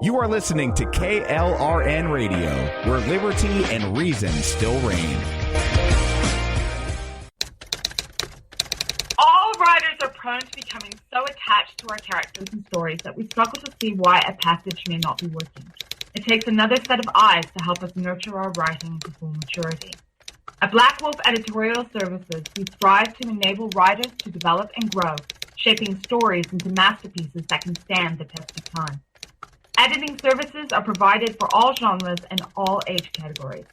You are listening to KLRN Radio, where liberty and reason still reign. All writers are prone to becoming so attached to our characters and stories that we struggle to see why a passage may not be working. It takes another set of eyes to help us nurture our writing to full maturity. At Black Wolf Editorial Services, we strive to enable writers to develop and grow, shaping stories into masterpieces that can stand the test of time. Editing services are provided for all genres and all age categories.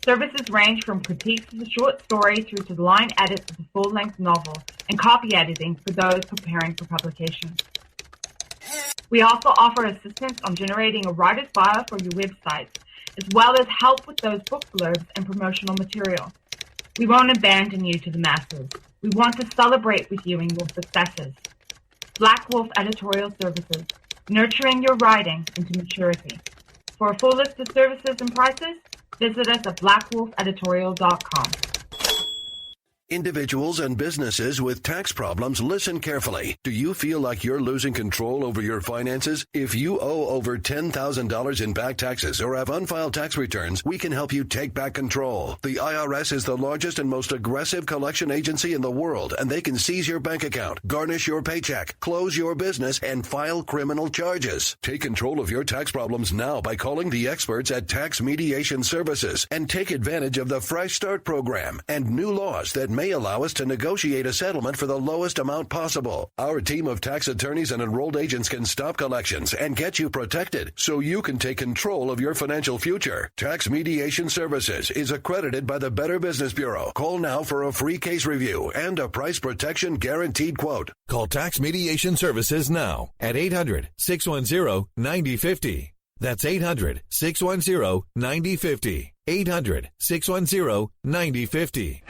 Services range from critiques of the short story through to the line edits of the full-length novel and copy editing for those preparing for publication. We also offer assistance on generating a writer's bio for your websites, as well as help with those book blurbs and promotional material. We won't abandon you to the masses. We want to celebrate with you in your successes. Black Wolf Editorial Services, nurturing your writing into maturity. For a full list of services and prices, visit us at blackwolfeditorial.com. Individuals and businesses with tax problems, listen carefully. Do you feel like you're losing control over your finances? If you owe over $10,000 in back taxes or have unfiled tax returns, we can help you take back control. The IRS is the largest and most aggressive collection agency in the world, and they can seize your bank account, garnish your paycheck, close your business, and file criminal charges. Take control of your tax problems now by calling the experts at Tax Mediation Services and take advantage of the Fresh Start program and new laws that may allow us to negotiate a settlement for the lowest amount possible. Our team of tax attorneys and enrolled agents can stop collections and get you protected so you can take control of your financial future. Tax Mediation Services is accredited by the Better Business Bureau. Call now for a free case review and a price protection guaranteed quote. Call Tax Mediation Services now at 800-610-9050. That's 800-610-9050. 800-610-9050.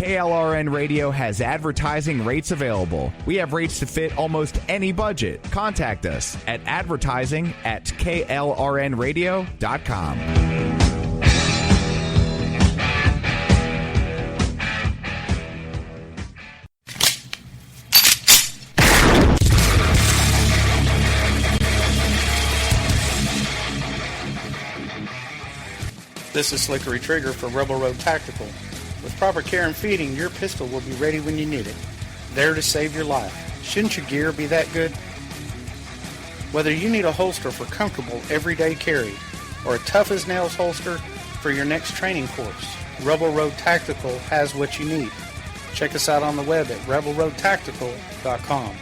KLRN Radio has advertising rates available. We have rates to fit almost any budget. Contact us at advertising@klrnradio.com. This is Slickery Trigger for Rebel Road Tactical. With proper care and feeding, your pistol will be ready when you need it. There to save your life. Shouldn't your gear be that good? Whether you need a holster for comfortable everyday carry or a tough-as-nails holster for your next training course, Rebel Road Tactical has what you need. Check us out on the web at rebelroadtactical.com.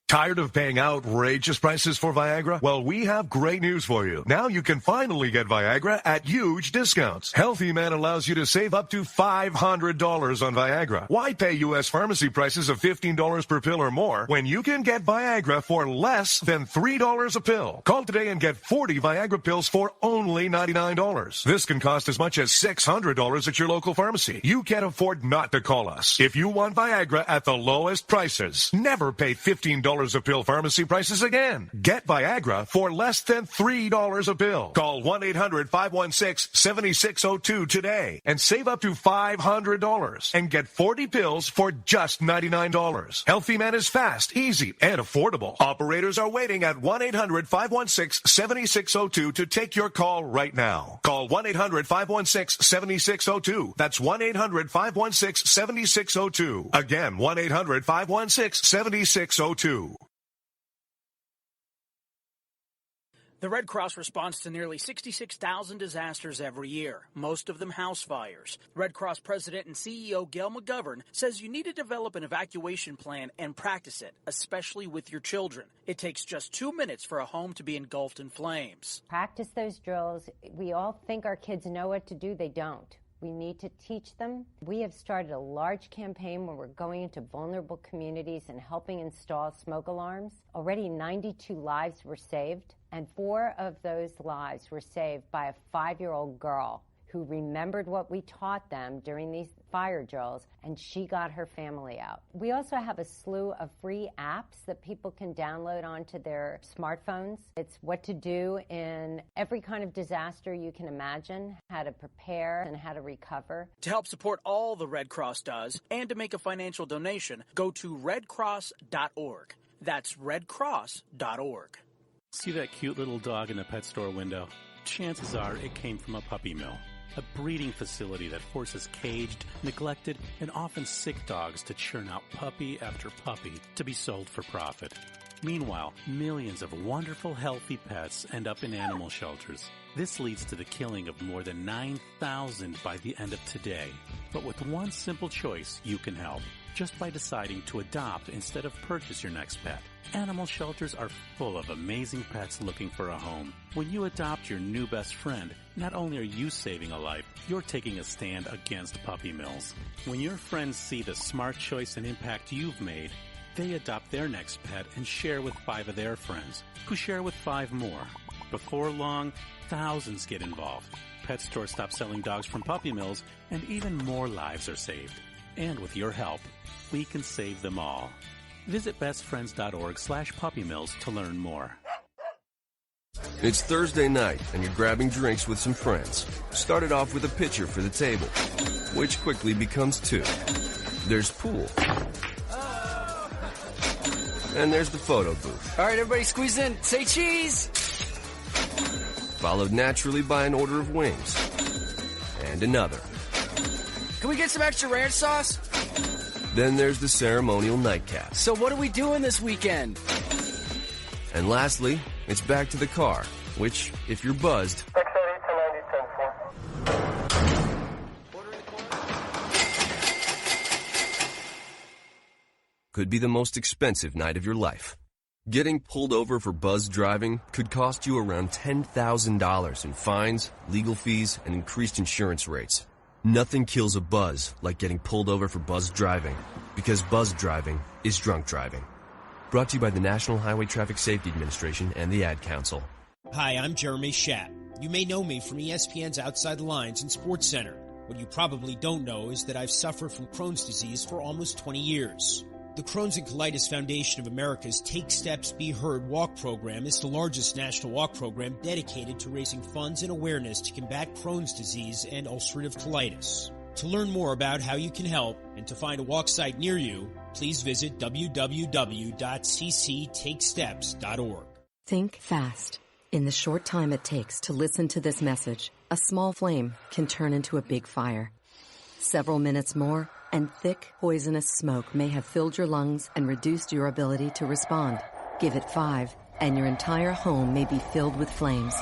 Tired of paying outrageous prices for Viagra? Well, we have great news for you. Now you can finally get Viagra at huge discounts. Healthy Man allows you to save up to $500 on Viagra. Why pay U.S. pharmacy prices of $15 per pill or more when you can get Viagra for less than $3 a pill? Call today and get 40 Viagra pills for only $99. This can cost as much as $600 at your local pharmacy. You can't afford not to call us. If you want Viagra at the lowest prices, never pay $15 a pill pharmacy prices again. Get Viagra for less than $3 a pill. Call 1-800-516-7602 today and save up to $500 and get 40 pills for just $99. Healthy Man is fast, easy, and affordable. Operators are waiting at 1-800-516-7602 to take your call right now. Call 1-800-516-7602. That's 1-800-516-7602. Again, 1-800-516-7602. The Red Cross responds to nearly 66,000 disasters every year, most of them house fires. Red Cross President and CEO Gail McGovern says you need to develop an evacuation plan and practice it, especially with your children. It takes just 2 minutes for a home to be engulfed in flames. Practice those drills. We all think our kids know what to do. They don't. We need to teach them. We have started a large campaign where we're going into vulnerable communities and helping install smoke alarms. Already 92 lives were saved, and 4 of those lives were saved by a 5-year-old girl who remembered what we taught them during these fire drills, and she got her family out. We also have a slew of free apps that people can download onto their smartphones. It's what to do in every kind of disaster you can imagine, how to prepare and how to recover. To help support all the Red Cross does and to make a financial donation, go to redcross.org. That's redcross.org. See that cute little dog in the pet store window? Chances are it came from a puppy mill, a breeding facility that forces caged, neglected, and often sick dogs to churn out puppy after puppy to be sold for profit. Meanwhile, millions of wonderful, healthy pets end up in animal shelters. This leads to the killing of more than 9,000 by the end of today. But with one simple choice, you can help. Just by deciding to adopt instead of purchase your next pet. Animal shelters are full of amazing pets looking for a home. When you adopt your new best friend, not only are you saving a life, you're taking a stand against puppy mills. When your friends see the smart choice and impact you've made, they adopt their next pet and share with 5 of their friends, who share with 5 more. Before long, thousands get involved. Pet stores stop selling dogs from puppy mills, and even more lives are saved. And with your help, we can save them all. Visit bestfriends.org/puppymills to learn more. It's Thursday night, and you're grabbing drinks with some friends. Start it off with a pitcher for the table, which quickly becomes 2. There's pool. And there's the photo booth. All right, everybody squeeze in. Say cheese! Followed naturally by an order of wings. And another. Can we get some extra ranch sauce? Then there's the ceremonial nightcap. So what are we doing this weekend? And lastly, it's back to the car, which, if you're buzzed, could be the most expensive night of your life. Getting pulled over for buzzed driving could cost you around $10,000 in fines, legal fees, and increased insurance rates. Nothing kills a buzz like getting pulled over for buzzed driving, because buzzed driving is drunk driving. Brought to you by the National Highway Traffic Safety Administration and the Ad Council. Hi, I'm Jeremy Schaap. You may know me from ESPN's Outside the Lines and Sports Center. What you probably don't know is that I've suffered from Crohn's disease for almost 20 years. The Crohn's and Colitis Foundation of America's Take Steps, Be Heard walk program is the largest national walk program dedicated to raising funds and awareness to combat Crohn's disease and ulcerative colitis. To learn more about how you can help and to find a walk site near you, please visit www.cctakesteps.org. Think fast. In the short time it takes to listen to this message, a small flame can turn into a big fire. Several minutes more, and thick, poisonous smoke may have filled your lungs and reduced your ability to respond. Give it 5, and your entire home may be filled with flames.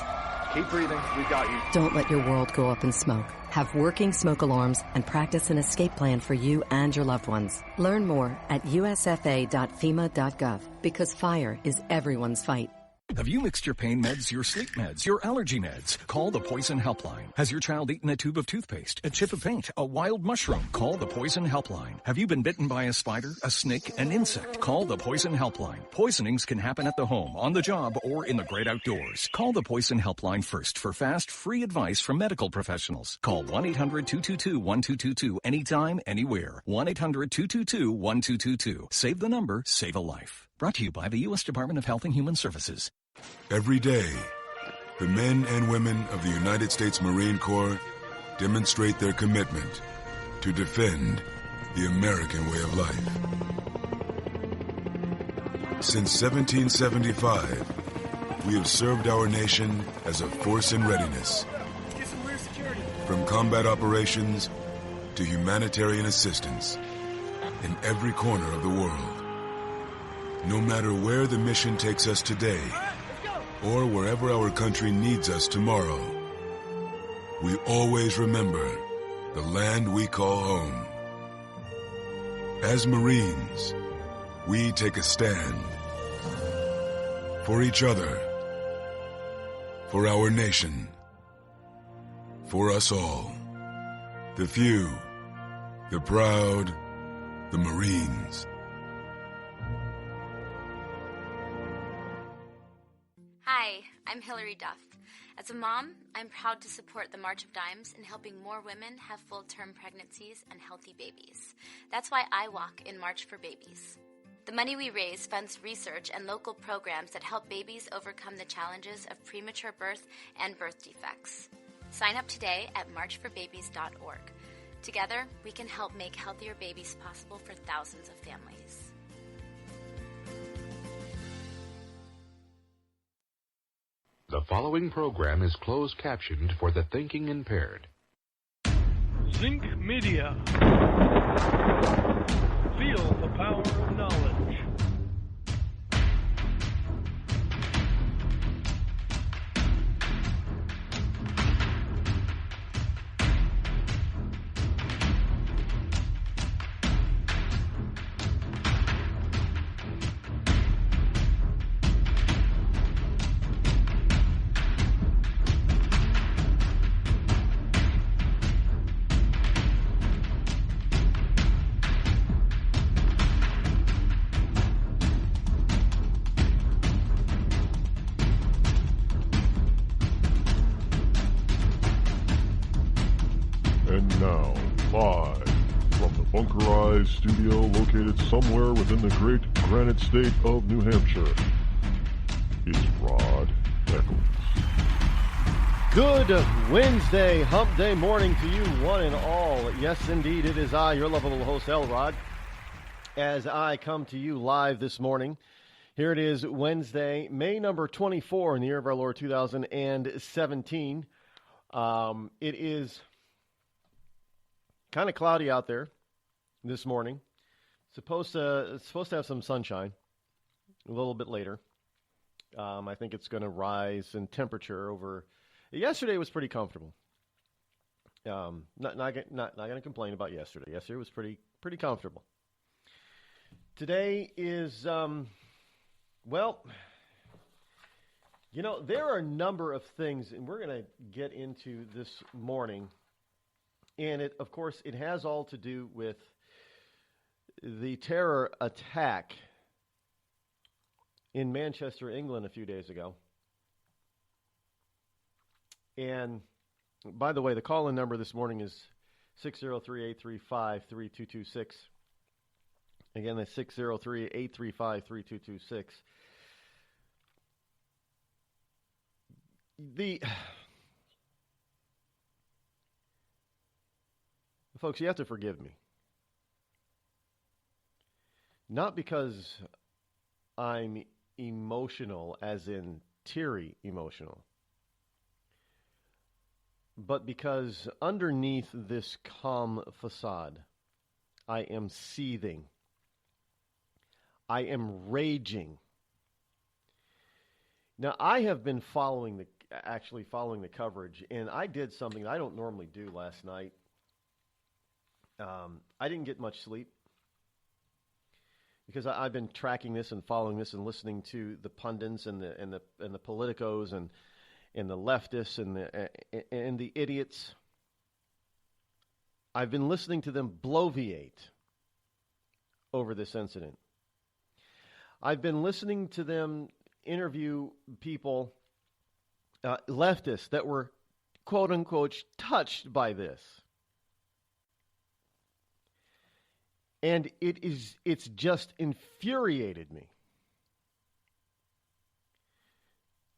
Keep breathing. We got you. Don't let your world go up in smoke. Have working smoke alarms and practice an escape plan for you and your loved ones. Learn more at usfa.fema.gov, because fire is everyone's fight. Have you mixed your pain meds, your sleep meds, your allergy meds? Call the Poison Helpline. Has your child eaten a tube of toothpaste, a chip of paint, a wild mushroom? Call the Poison Helpline. Have you been bitten by a spider, a snake, an insect? Call the Poison Helpline. Poisonings can happen at the home, on the job, or in the great outdoors. Call the Poison Helpline first for fast, free advice from medical professionals. Call 1-800-222-1222 anytime, anywhere. 1-800-222-1222. Save the number, save a life. Brought to you by the U.S. Department of Health and Human Services. Every day, the men and women of the United States Marine Corps demonstrate their commitment to defend the American way of life. Since 1775, we have served our nation as a force in readiness. From combat operations to humanitarian assistance in every corner of the world. No matter where the mission takes us today, or wherever our country needs us tomorrow, we always remember the land we call home. As Marines, we take a stand for each other, for our nation, for us all. The few, the proud, the Marines. Hi, I'm Hillary Duff. As a mom, I'm proud to support the March of Dimes in helping more women have full-term pregnancies and healthy babies. That's why I walk in March for Babies. The money we raise funds research and local programs that help babies overcome the challenges of premature birth and birth defects. Sign up today at marchforbabies.org. Together, we can help make healthier babies possible for thousands of families. The following program is closed captioned for the thinking impaired. Zinc Media. Feel the power of knowledge. Studio located somewhere within the great granite state of New Hampshire. It's Rod Eccles. Good Wednesday, hump day morning to you, one and all. Yes, indeed, it is I, your lovable host, Rod, as I come to you live this morning. Here it is, Wednesday, May number 24 in the year of our Lord 2017. It is kind of cloudy out there this morning. It's supposed to have some sunshine a little bit later. I think it's going to rise in temperature over. Yesterday was pretty comfortable. Not going to complain about yesterday. Yesterday was pretty comfortable. Today is well, there are a number of things, and we're going to get into this morning. And it, of course, it has all to do with the terror attack in Manchester, England a few days ago. And by the way, the call-in number this morning is 603-835-3226. Again, that's 603-835-3226. Folks, you have to forgive me. Not because I'm emotional, as in teary emotional, but because underneath this calm facade, I am seething. I am raging. Now, I have been following the coverage, and I did something I don't normally do last night. I didn't get much sleep, because I've been tracking this and following this and listening to the pundits and the politicos and the leftists and the idiots. I've been listening to them bloviate over this incident. I've been listening to them interview people, leftists, that were quote unquote touched by this. And it's just infuriated me.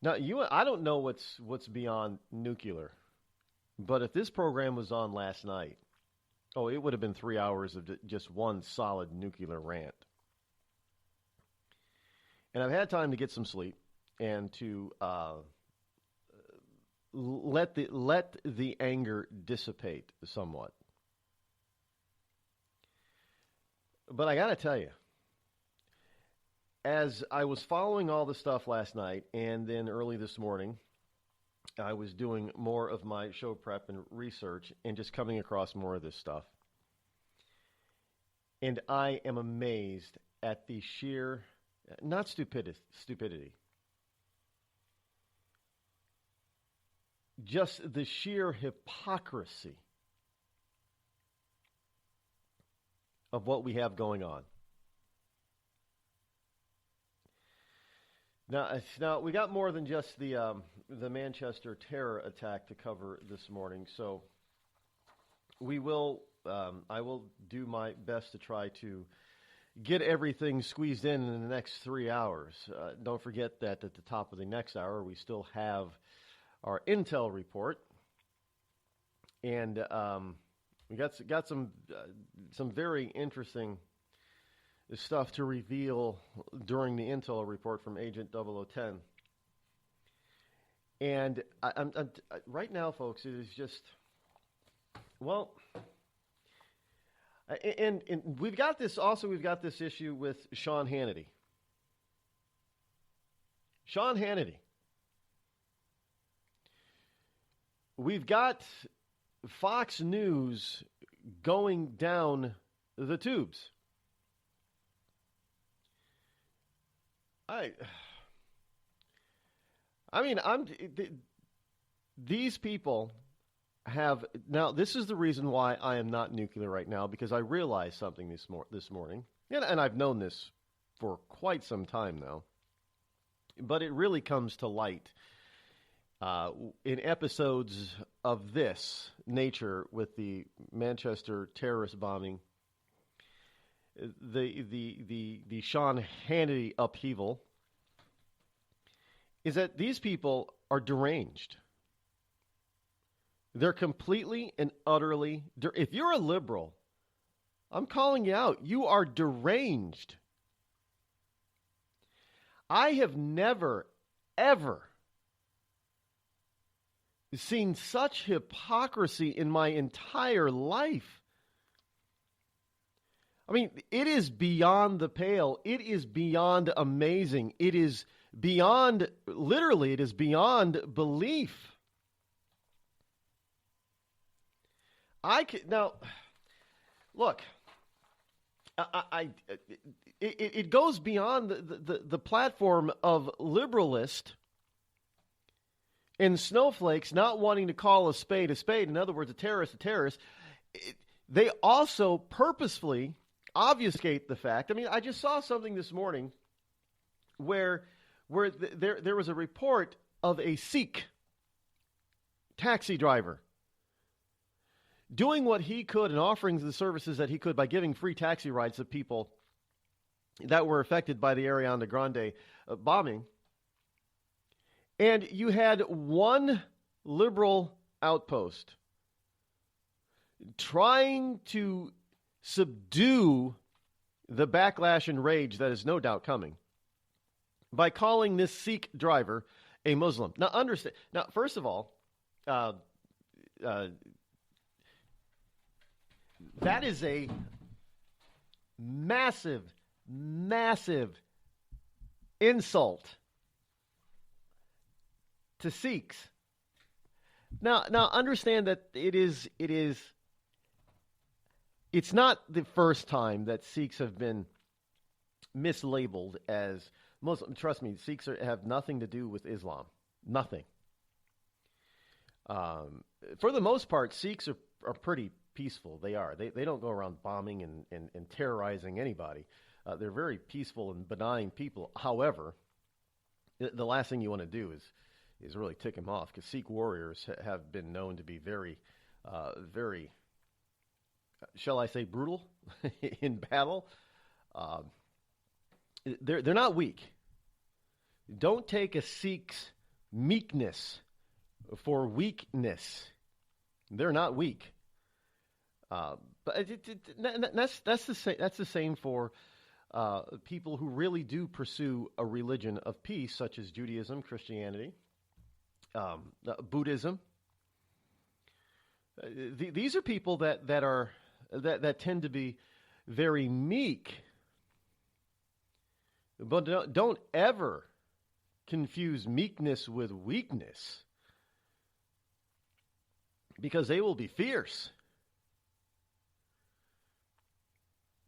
Now, I don't know what's beyond nuclear, but if this program was on last night, it would have been 3 hours of just one solid nuclear rant. And I've had time to get some sleep and to let the anger dissipate somewhat. But I got to tell you, as I was following all the stuff last night and then early this morning, I was doing more of my show prep and research and just coming across more of this stuff. And I am amazed at the sheer, not stupidity, just the sheer hypocrisy of what we have going on. Now we got more than just the Manchester terror attack to cover this morning, so we will. I will do my best to try to get everything squeezed in the next 3 hours. Don't forget that at the top of the next hour, we still have our intel report, and we got some very interesting stuff to reveal during the intel report from Agent 0010. And I'm right now, folks, it is just, well, and we've got this issue with Sean Hannity. Sean Hannity. We've got Fox News going down the tubes. These people have, now this is the reason why I am not nuclear right now, because I realized something this morning, and I've known this for quite some time now, but it really comes to light in episodes of this nature with the Manchester terrorist bombing, the Sean Hannity upheaval, is that these people are deranged. They're completely and utterly, if you're a liberal, I'm calling you out. You are deranged. I have never, ever seen such hypocrisy in my entire life. I mean, it is beyond the pale. It is beyond amazing. It is beyond, literally, it is beyond belief. Now, look, it goes beyond the platform of liberalist and snowflakes not wanting to call a spade a spade. In other words, a terrorist. They also purposefully obfuscate the fact. I mean, I just saw something this morning where there was a report of a Sikh taxi driver doing what he could and offering the services that he could by giving free taxi rides to people that were affected by the Ariana Grande bombing. And you had one liberal outpost trying to subdue the backlash and rage that is no doubt coming by calling this Sikh driver a Muslim. Now, understand. Now, first of all, that is a massive, massive insult to Sikhs. Now understand that it's not the first time that Sikhs have been mislabeled as Muslim. Trust me, Sikhs have nothing to do with Islam. Nothing. For the most part, Sikhs are pretty peaceful. They are. They don't go around bombing and terrorizing anybody. They're very peaceful and benign people. However, the last thing you want to do is really tick them off, because Sikh warriors have been known to be very, very, shall I say, brutal in battle. They're not weak. Don't take a Sikh's meekness for weakness. They're not weak. But that's the same for people who really do pursue a religion of peace, such as Judaism, Christianity, Buddhism. These are people that tend to be very meek, but don't ever confuse meekness with weakness, because they will be fierce.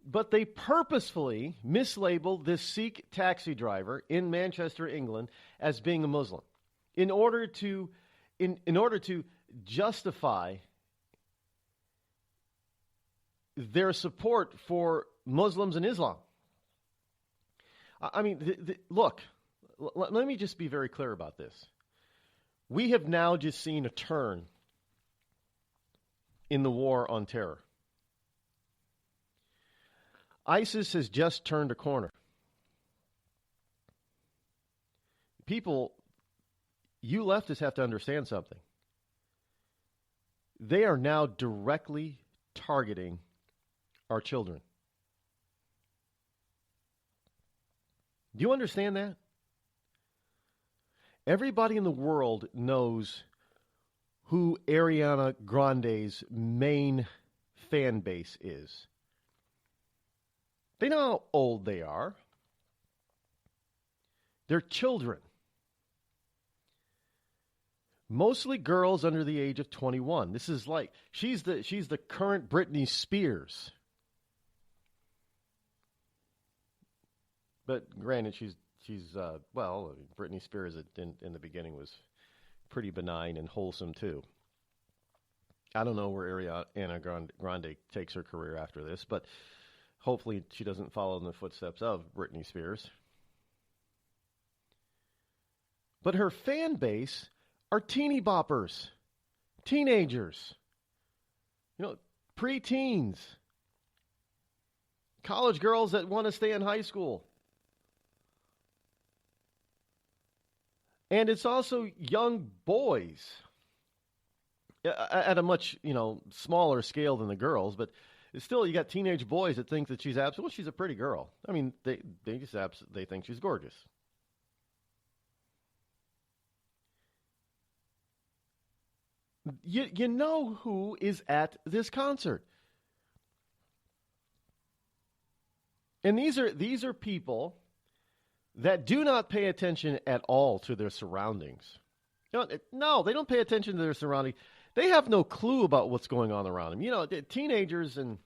But they purposefully mislabeled this Sikh taxi driver in Manchester, England, as being a Muslim in order to justify their support for Muslims and Islam. I mean, look, let me just be very clear about this. We have now just seen a turn in the war on terror. ISIS has just turned a corner. People, you leftists have to understand something. They are now directly targeting our children. Do you understand that? Everybody in the world knows who Ariana Grande's main fan base is. They know how old they are. They're children. Mostly girls under the age of 21. This is like, she's the current Britney Spears. But granted, she's Britney Spears in the beginning was pretty benign and wholesome too. I don't know where Ariana Grande takes her career after this, but hopefully she doesn't follow in the footsteps of Britney Spears. But her fan base are teeny boppers, teenagers, preteens, college girls that want to stay in high school. And it's also young boys at a much, smaller scale than the girls, but still you got teenage boys that think that she's a pretty girl. I mean, they think she's gorgeous. You know who is at this concert. And these are people that do not pay attention at all to their surroundings. No, they don't pay attention to their surroundings. They have no clue about what's going on around them. Teenagers, and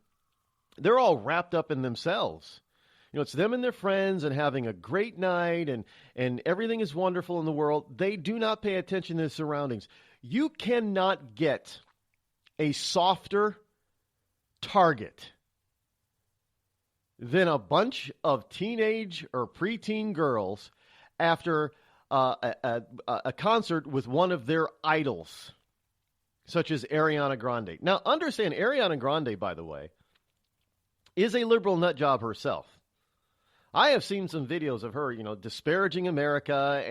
they're all wrapped up in themselves. It's them and their friends and having a great night and everything is wonderful in the world. They do not pay attention to their surroundings. You cannot get a softer target than a bunch of teenage or preteen girls after a concert with one of their idols, such as Ariana Grande. Now, understand, Ariana Grande, by the way, is a liberal nut job herself. I have seen some videos of her, disparaging America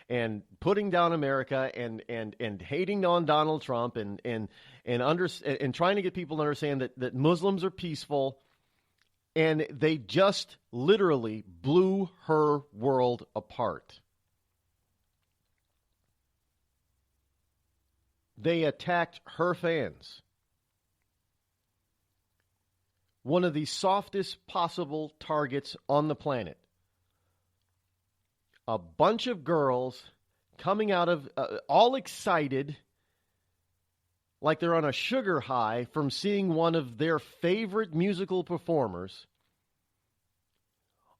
and putting down America and hating on Donald Trump and trying to get people to understand that Muslims are peaceful. And they just literally blew her world apart. They attacked her fans. One of the softest possible targets on the planet. A bunch of girls coming out of, all excited, like they're on a sugar high from seeing one of their favorite musical performers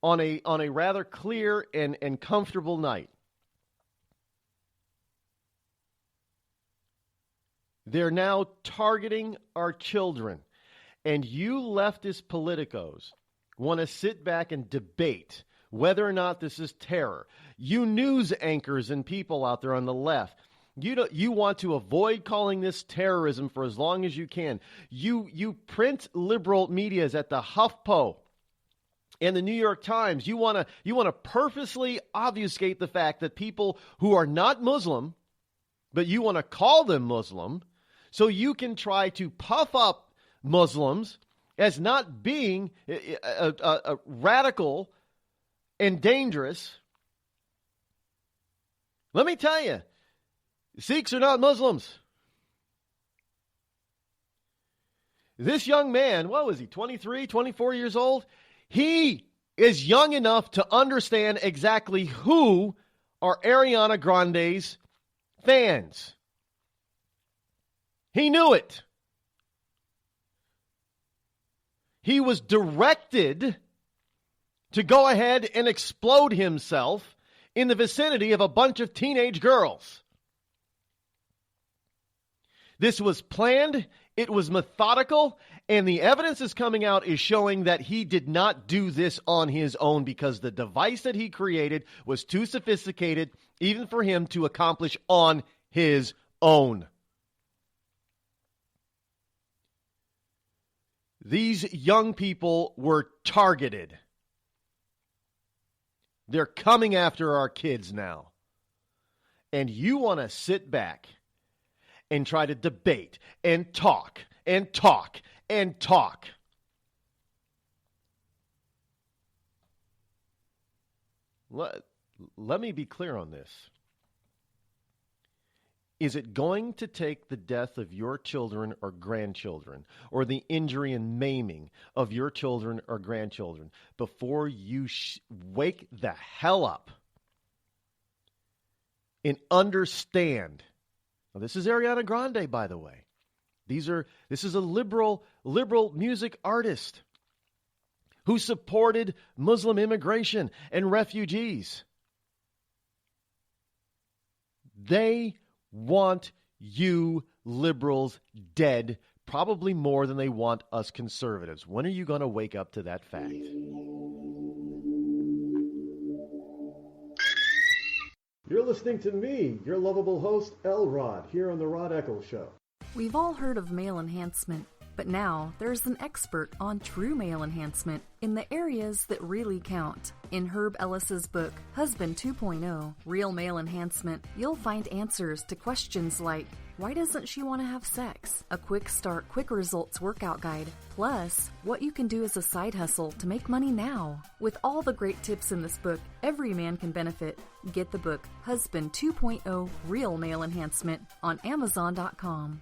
on a rather clear and comfortable night. They're now targeting our children. And you leftist politicos want to sit back and debate whether or not this is terror. You news anchors and people out there on the left, you want to avoid calling this terrorism for as long as you can. You print liberal medias at the HuffPo and the New York Times. You want to purposely obfuscate the fact that people who are not Muslim, but you want to call them Muslim, so you can try to puff up Muslims as not being a radical and dangerous. Let me tell you, Sikhs are not Muslims. This young man, what was he, 23, 24 years old? He is young enough to understand exactly who are Ariana Grande's fans. He knew it. He was directed to go ahead and explode himself in the vicinity of a bunch of teenage girls. This was planned, it was methodical, and the evidence is coming out is showing that he did not do this on his own because the device that he created was too sophisticated even for him to accomplish on his own. These young people were targeted. They're coming after our kids now. And you want to sit back and try to debate and talk and talk and talk. let me be clear on this. Is it going to take the death of your children or grandchildren or the injury and maiming of your children or grandchildren before you wake the hell up and understand? Now, this is Ariana Grande, by the way. This is a liberal music artist who supported Muslim immigration and refugees. They want you liberals dead, probably more than they want us conservatives. When are you going to wake up to that fact? You're listening to me, your lovable host, L. Rod, here on the Rod Eccles Show. We've all heard of male enhancement, but now there's an expert on true male enhancement in the areas that really count. In Herb Ellis's book, Husband 2.0, Real Male Enhancement, you'll find answers to questions like, why doesn't she want to have sex? A quick start, quick results workout guide. Plus, what you can do as a side hustle to make money now. With all the great tips in this book, every man can benefit. Get the book, Husband 2.0, Real Male Enhancement, on Amazon.com.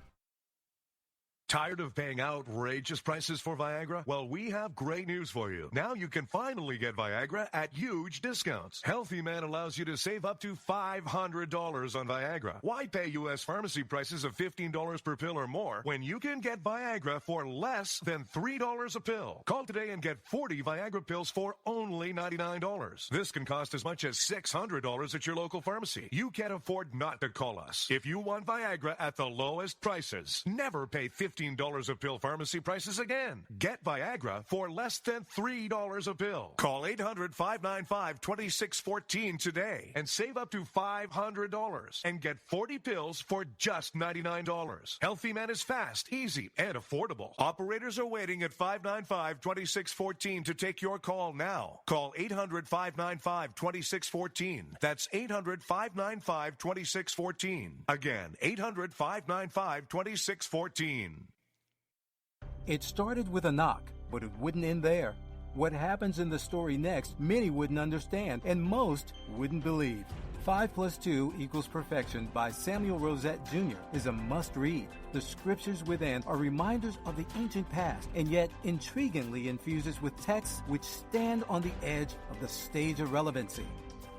Tired of paying outrageous prices for Viagra? Well, we have great news for you. Now you can finally get Viagra at huge discounts. Healthy Man allows you to save up to $500 on Viagra. Why pay U.S. pharmacy prices of $15 per pill or more when you can get Viagra for less than $3 a pill? Call today and get 40 Viagra pills for only $99. This can cost as much as $600 at your local pharmacy. You can't afford not to call us. If you want Viagra at the lowest prices, never pay $15 a pill pharmacy prices again. Get Viagra for less than $3 a pill. Call 800-595-2614 today and save up to $500 and get 40 pills for just $99. Healthy Man is fast, easy, and affordable. Operators are waiting at 595-2614 to take your call now. Call 800-595-2614. That's 800-595-2614. Again, 800-595-2614. It started with a knock, but it wouldn't end there. What happens in the story next, many wouldn't understand, and most wouldn't believe. 5 + 2 = Perfection by Samuel Rosette Jr. is a must-read. The scriptures within are reminders of the ancient past, and yet intriguingly infuses with texts which stand on the edge of the stage of relevancy.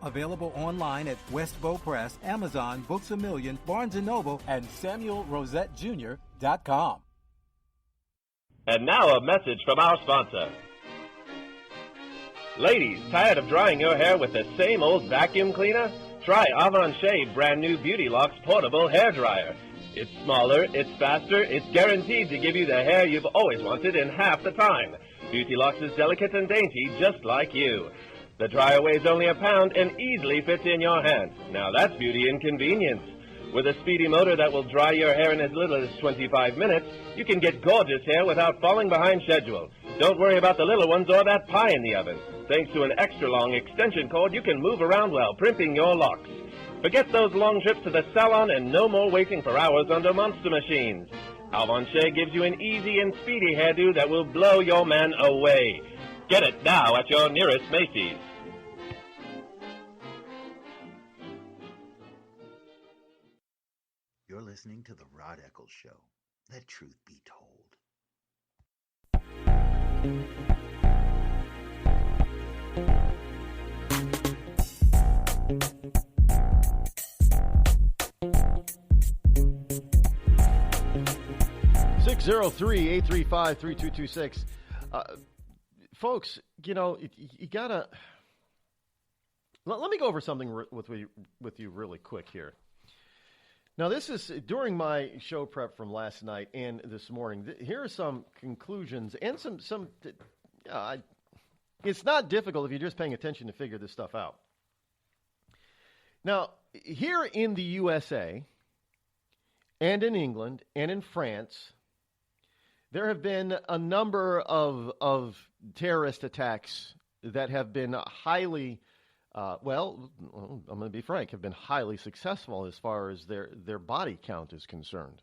Available online at Westbow Press, Amazon, Books A Million, Barnes & Noble, and SamuelRosetteJr.com. And now a message from our sponsor. Ladies, tired of drying your hair with the same old vacuum cleaner? Try Avon Shade brand new Beauty Locks portable hair dryer. It's smaller, it's faster, it's guaranteed to give you the hair you've always wanted in half the time. Beauty Locks is delicate and dainty, just like you. The dryer weighs only a pound and easily fits in your hand. Now that's beauty and convenience. With a speedy motor that will dry your hair in as little as 25 minutes, you can get gorgeous hair without falling behind schedule. Don't worry about the little ones or that pie in the oven. Thanks to an extra-long extension cord, you can move around while primping your locks. Forget those long trips to the salon and no more waiting for hours under monster machines. Avon Shade gives you an easy and speedy hairdo that will blow your man away. Get it now at your nearest Macy's. You're listening to The Rod Eccles Show. Let truth be told. 603-835-3226. Folks, you know, you gotta... Let me go over something with you really quick here. Now, this is during my show prep from last night and this morning. Here are some conclusions and some. It's not difficult if you're just paying attention to figure this stuff out. Now, here in the USA and in England and in France, there have been a number of terrorist attacks that have been highly I'm going to be frank, have been highly successful as far as their body count is concerned.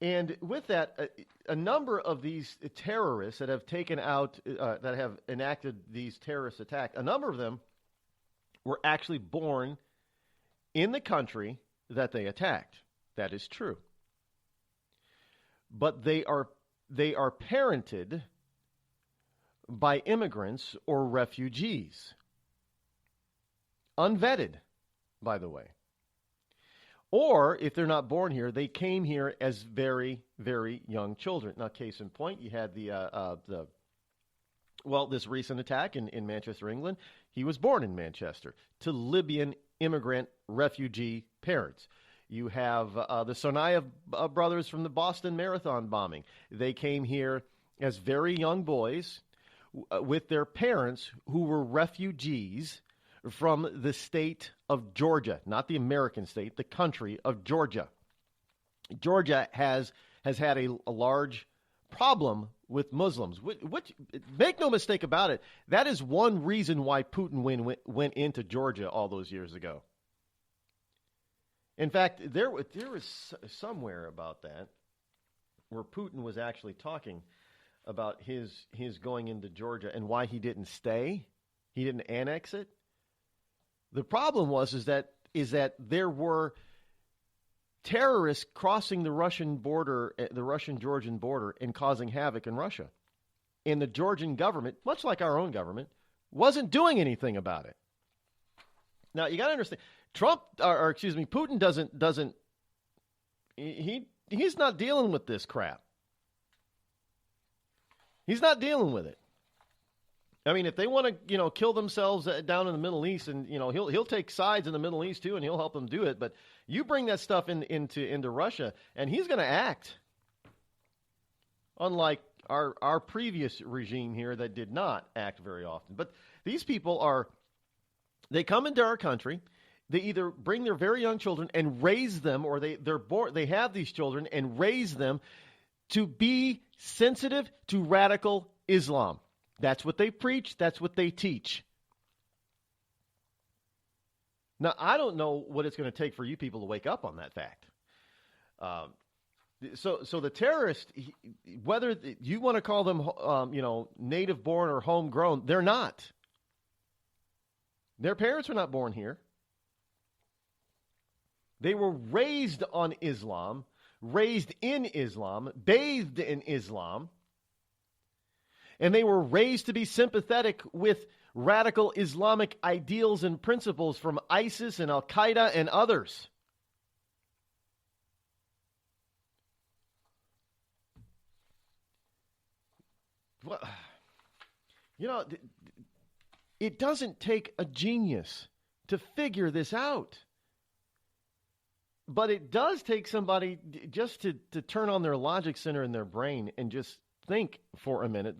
And with that, a number of these terrorists that have taken out, that have enacted these terrorist attacks, a number of them were actually born in the country that they attacked. That is true. But they are parented by immigrants or refugees. Unvetted, by the way. Or, if they're not born here, they came here as very, very young children. Now, case in point, you had this recent attack in Manchester, England. He was born in Manchester to Libyan immigrant refugee parents. You have the Tsarnaev brothers from the Boston Marathon bombing. They came here as very young boys with their parents who were refugees from the state of Georgia, not the American state, the country of Georgia. Georgia has had a large problem with Muslims. Which, make no mistake about it, that is one reason why Putin went into Georgia all those years ago. In fact, there was somewhere about that where Putin was actually talking about his going into Georgia and why he didn't stay. He didn't annex it. The problem is that there were terrorists crossing the Russian border, the Russian-Georgian border, and causing havoc in Russia. And the Georgian government, much like our own government, wasn't doing anything about it. Now, you got to understand, Putin doesn't he's not dealing with this crap. He's not dealing with it. I mean, if they want to, kill themselves down in the Middle East, and he'll take sides in the Middle East too, and he'll help them do it. But you bring that stuff into Russia, and he's going to act. Unlike our previous regime here that did not act very often. But these people they come into our country. They either bring their very young children and raise them, or they have these children and raise them to be sensitive to radical Islam. That's what they preach. That's what they teach. Now, I don't know what it's going to take for you people to wake up on that fact. So the terrorists, whether you want to call them, native-born or homegrown, they're not. Their parents were not born here. They were raised on Islam, raised in Islam, bathed in Islam. And they were raised to be sympathetic with radical Islamic ideals and principles from ISIS and Al-Qaeda and others. Well, it doesn't take a genius to figure this out. But it does take somebody just to turn on their logic center in their brain and just think for a minute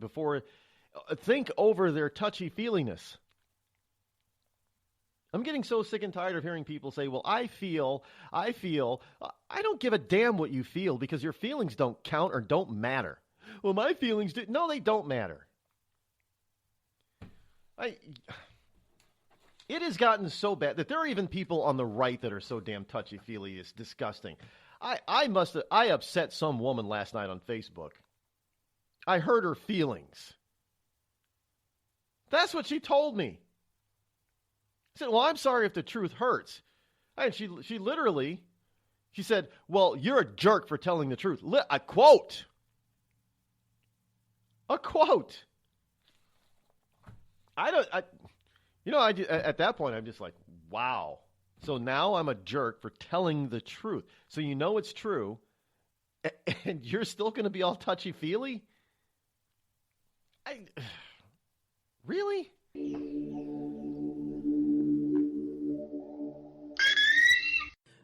think over their touchy-feeliness. I'm getting so sick and tired of hearing people say, well, I feel. I don't give a damn what you feel, because your feelings don't count or don't matter. Well, my feelings do. No, they don't matter. It has gotten so bad that there are even people on the right that are so damn touchy-feely. It's disgusting. I upset some woman last night on Facebook. I hurt her feelings. That's what she told me. I said, well, I'm sorry if the truth hurts. And she literally said, well, you're a jerk for telling the truth. A quote. At that point, I'm just like, wow. So now I'm a jerk for telling the truth. So you know it's true, and you're still going to be all touchy-feely? Really?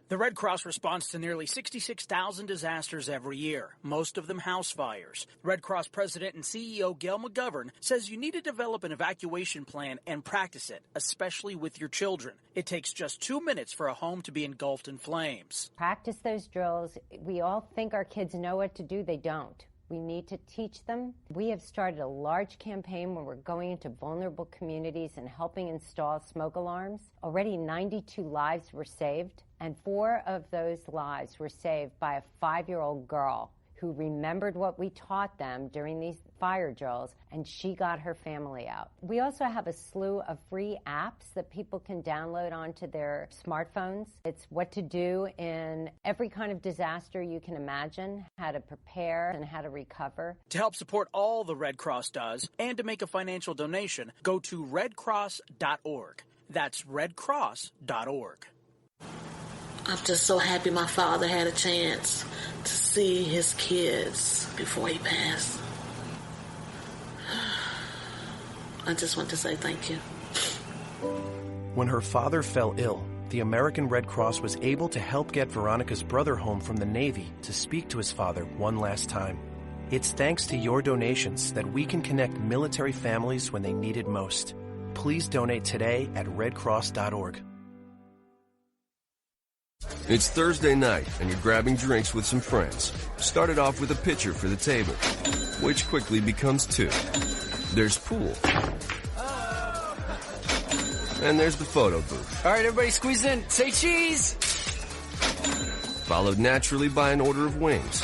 The Red Cross responds to nearly 66,000 disasters every year, most of them house fires. Red Cross President and CEO Gail McGovern says you need to develop an evacuation plan and practice it, especially with your children. It takes just 2 minutes for a home to be engulfed in flames. Practice those drills. We all think our kids know what to do. They don't. We need to teach them. We have started a large campaign where we're going into vulnerable communities and helping install smoke alarms. Already 92 lives were saved, and 4 of those lives were saved by a 5-year-old girl who remembered what we taught them during fire drills, and she got her family out. We also have a slew of free apps that people can download onto their smartphones. It's what to do in every kind of disaster you can imagine, how to prepare and how to recover. To help support all the Red Cross does and to make a financial donation, go to redcross.org. That's redcross.org. I'm just so happy my father had a chance to see his kids before he passed. I just want to say thank you. When her father fell ill, the American Red Cross was able to help get Veronica's brother home from the Navy to speak to his father one last time. It's thanks to your donations that we can connect military families when they need it most. Please donate today at redcross.org. It's Thursday night, and you're grabbing drinks with some friends. Started off with a pitcher for the table, which quickly becomes two. There's pool. And there's the photo booth. All right, everybody squeeze in. Say cheese! Followed naturally by an order of wings.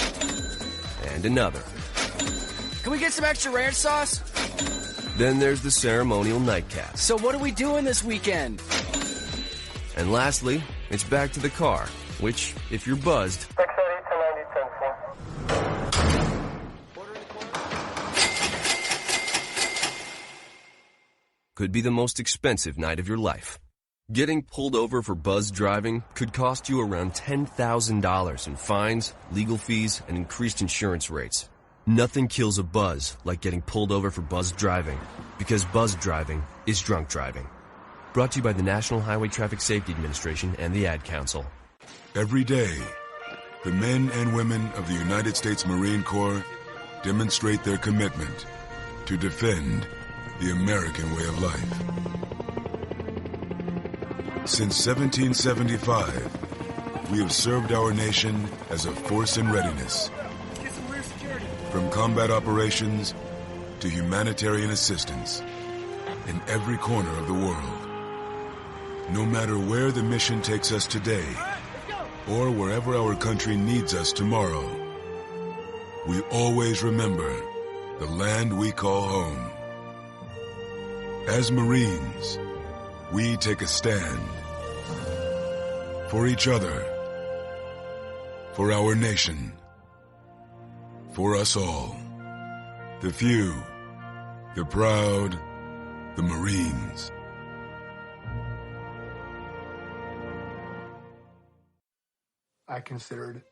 And another. Can we get some extra ranch sauce? Then there's the ceremonial nightcap. So what are we doing this weekend? And lastly, it's back to the car, which, if you're buzzed, could be the most expensive night of your life. Getting pulled over for buzzed driving could cost you around $10,000 in fines, legal fees, and increased insurance rates. Nothing kills a buzz like getting pulled over for buzzed driving, because buzzed driving is drunk driving. Brought to you by the National Highway Traffic Safety Administration and the Ad Council. Every day, the men and women of the United States Marine Corps demonstrate their commitment to defend the American way of life. Since 1775, we have served our nation as a force in readiness. From combat operations to humanitarian assistance in every corner of the world. No matter where the mission takes us today, or wherever our country needs us tomorrow, we always remember the land we call home. As Marines, we take a stand for each other, for our nation, for us all. The few, the proud, the Marines. I considered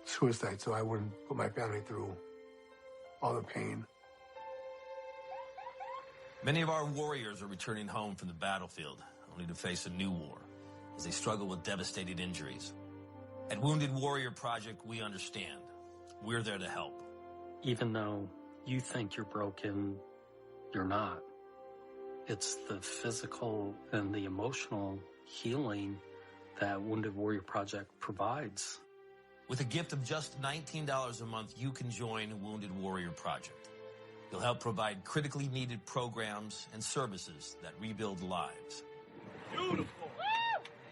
suicide so I wouldn't put my family through all the pain. Many of our warriors are returning home from the battlefield, only to face a new war as they struggle with devastating injuries. At Wounded Warrior Project, we understand. We're there to help. Even though you think you're broken, you're not. It's the physical and the emotional healing that Wounded Warrior Project provides. With a gift of just $19 a month, you can join Wounded Warrior Project. You'll help provide critically needed programs and services that rebuild lives. Beautiful.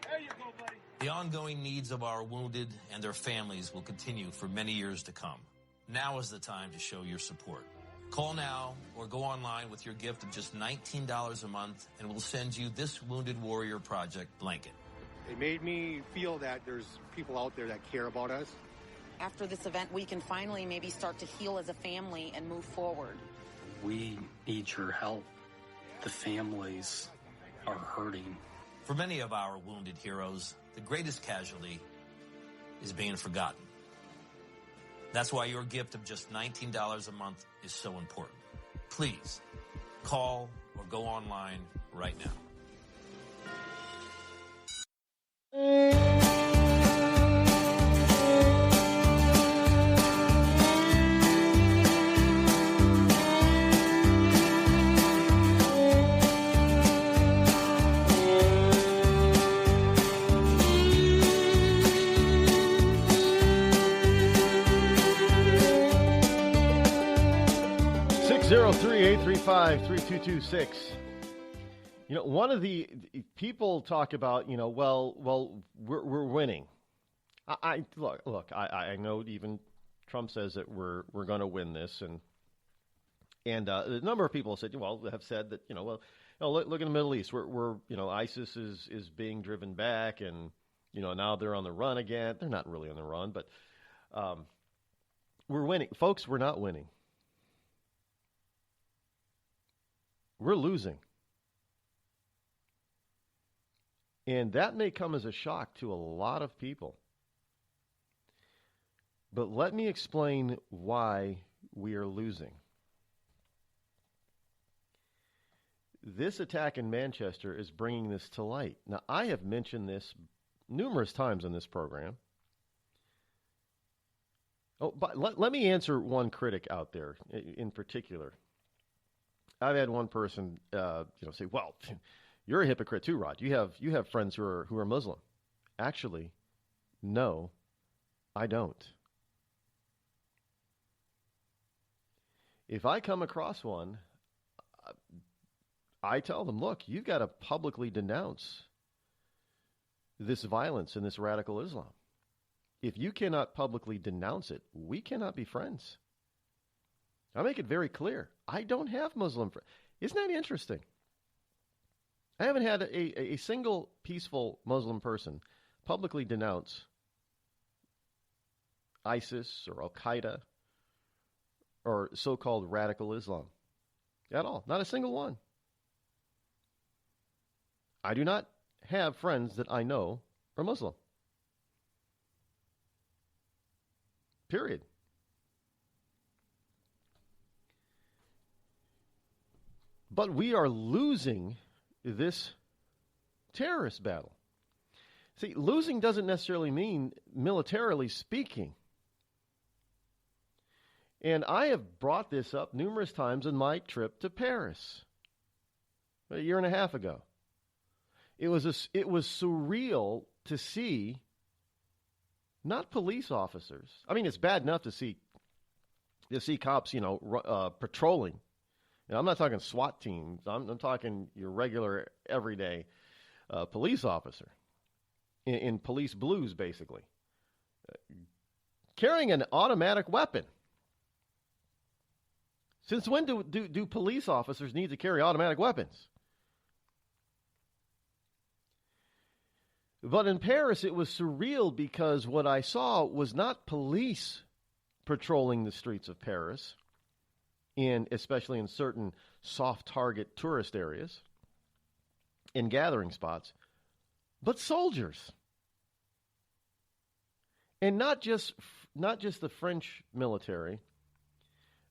There you go, buddy. The ongoing needs of our wounded and their families will continue for many years to come. Now is the time to show your support. Call now or go online with your gift of just $19 a month, and we'll send you this Wounded Warrior Project blanket. It made me feel that there's people out there that care about us. After this event, we can finally maybe start to heal as a family and move forward. We need your help. The families are hurting. For many of our wounded heroes, the greatest casualty is being forgotten. That's why your gift of just $19 a month is so important. Please, call or go online right now. 603-835-3226. You know, one of the people talk about, well, we're winning. I know even Trump says that we're going to win this, and a number of people have said that look in the Middle East, we're ISIS is being driven back, and now they're on the run again. They're not really on the run, but we're winning, folks. We're not winning. We're losing. And that may come as a shock to a lot of people. But let me explain why we are losing. This attack in Manchester is bringing this to light. Now, I have mentioned this numerous times on this program. Oh, but let me answer one critic out there in particular. I've had one person, say, "Well, you're a hypocrite too, Rod. You have friends who are Muslim." Actually, no, I don't. If I come across one, I tell them, "Look, you've got to publicly denounce this violence and this radical Islam. If you cannot publicly denounce it, we cannot be friends." I make it very clear. I don't have Muslim friends. Isn't that interesting? I haven't had a single peaceful Muslim person publicly denounce ISIS or Al-Qaeda or so-called radical Islam at all. Not a single one. I do not have friends that I know are Muslim. Period. But we are losing this terrorist battle. See, losing doesn't necessarily mean militarily speaking. And I have brought this up numerous times in my trip to Paris a year and a half ago. It was surreal to see not police officers. I mean, it's bad enough to see cops, patrolling. I'm not talking SWAT teams. I'm talking your regular, everyday police officer in police blues, basically, carrying an automatic weapon. Since when do police officers need to carry automatic weapons? But in Paris, it was surreal because what I saw was not police patrolling the streets of Paris, especially in certain soft target tourist areas and gathering spots, but soldiers. And not just the French military,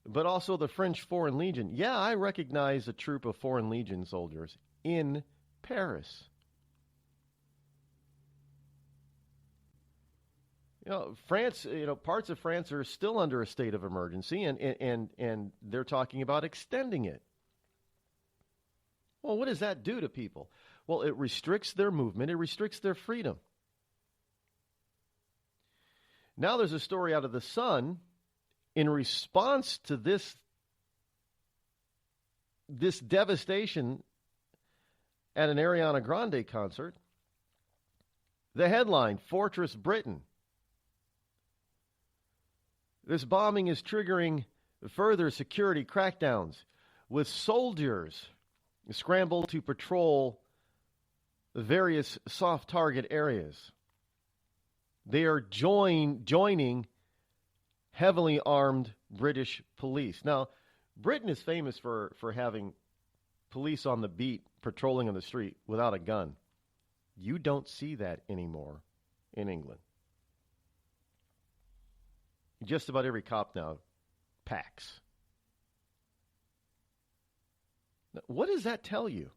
but also the French Foreign Legion. Yeah, I recognize a troop of Foreign Legion soldiers in Paris. France, parts of France are still under a state of emergency, and they're talking about extending it. Well, what does that do to people? Well, it restricts their movement. It restricts their freedom. Now there's a story out of The Sun in response to this devastation at an Ariana Grande concert. The headline, Fortress Britain. This bombing is triggering further security crackdowns with soldiers scrambled to patrol various soft target areas. They are joining heavily armed British police. Now, Britain is famous for having police on the beat patrolling on the street without a gun. You don't see that anymore in England. Just about every cop now packs. Now, what does that tell you?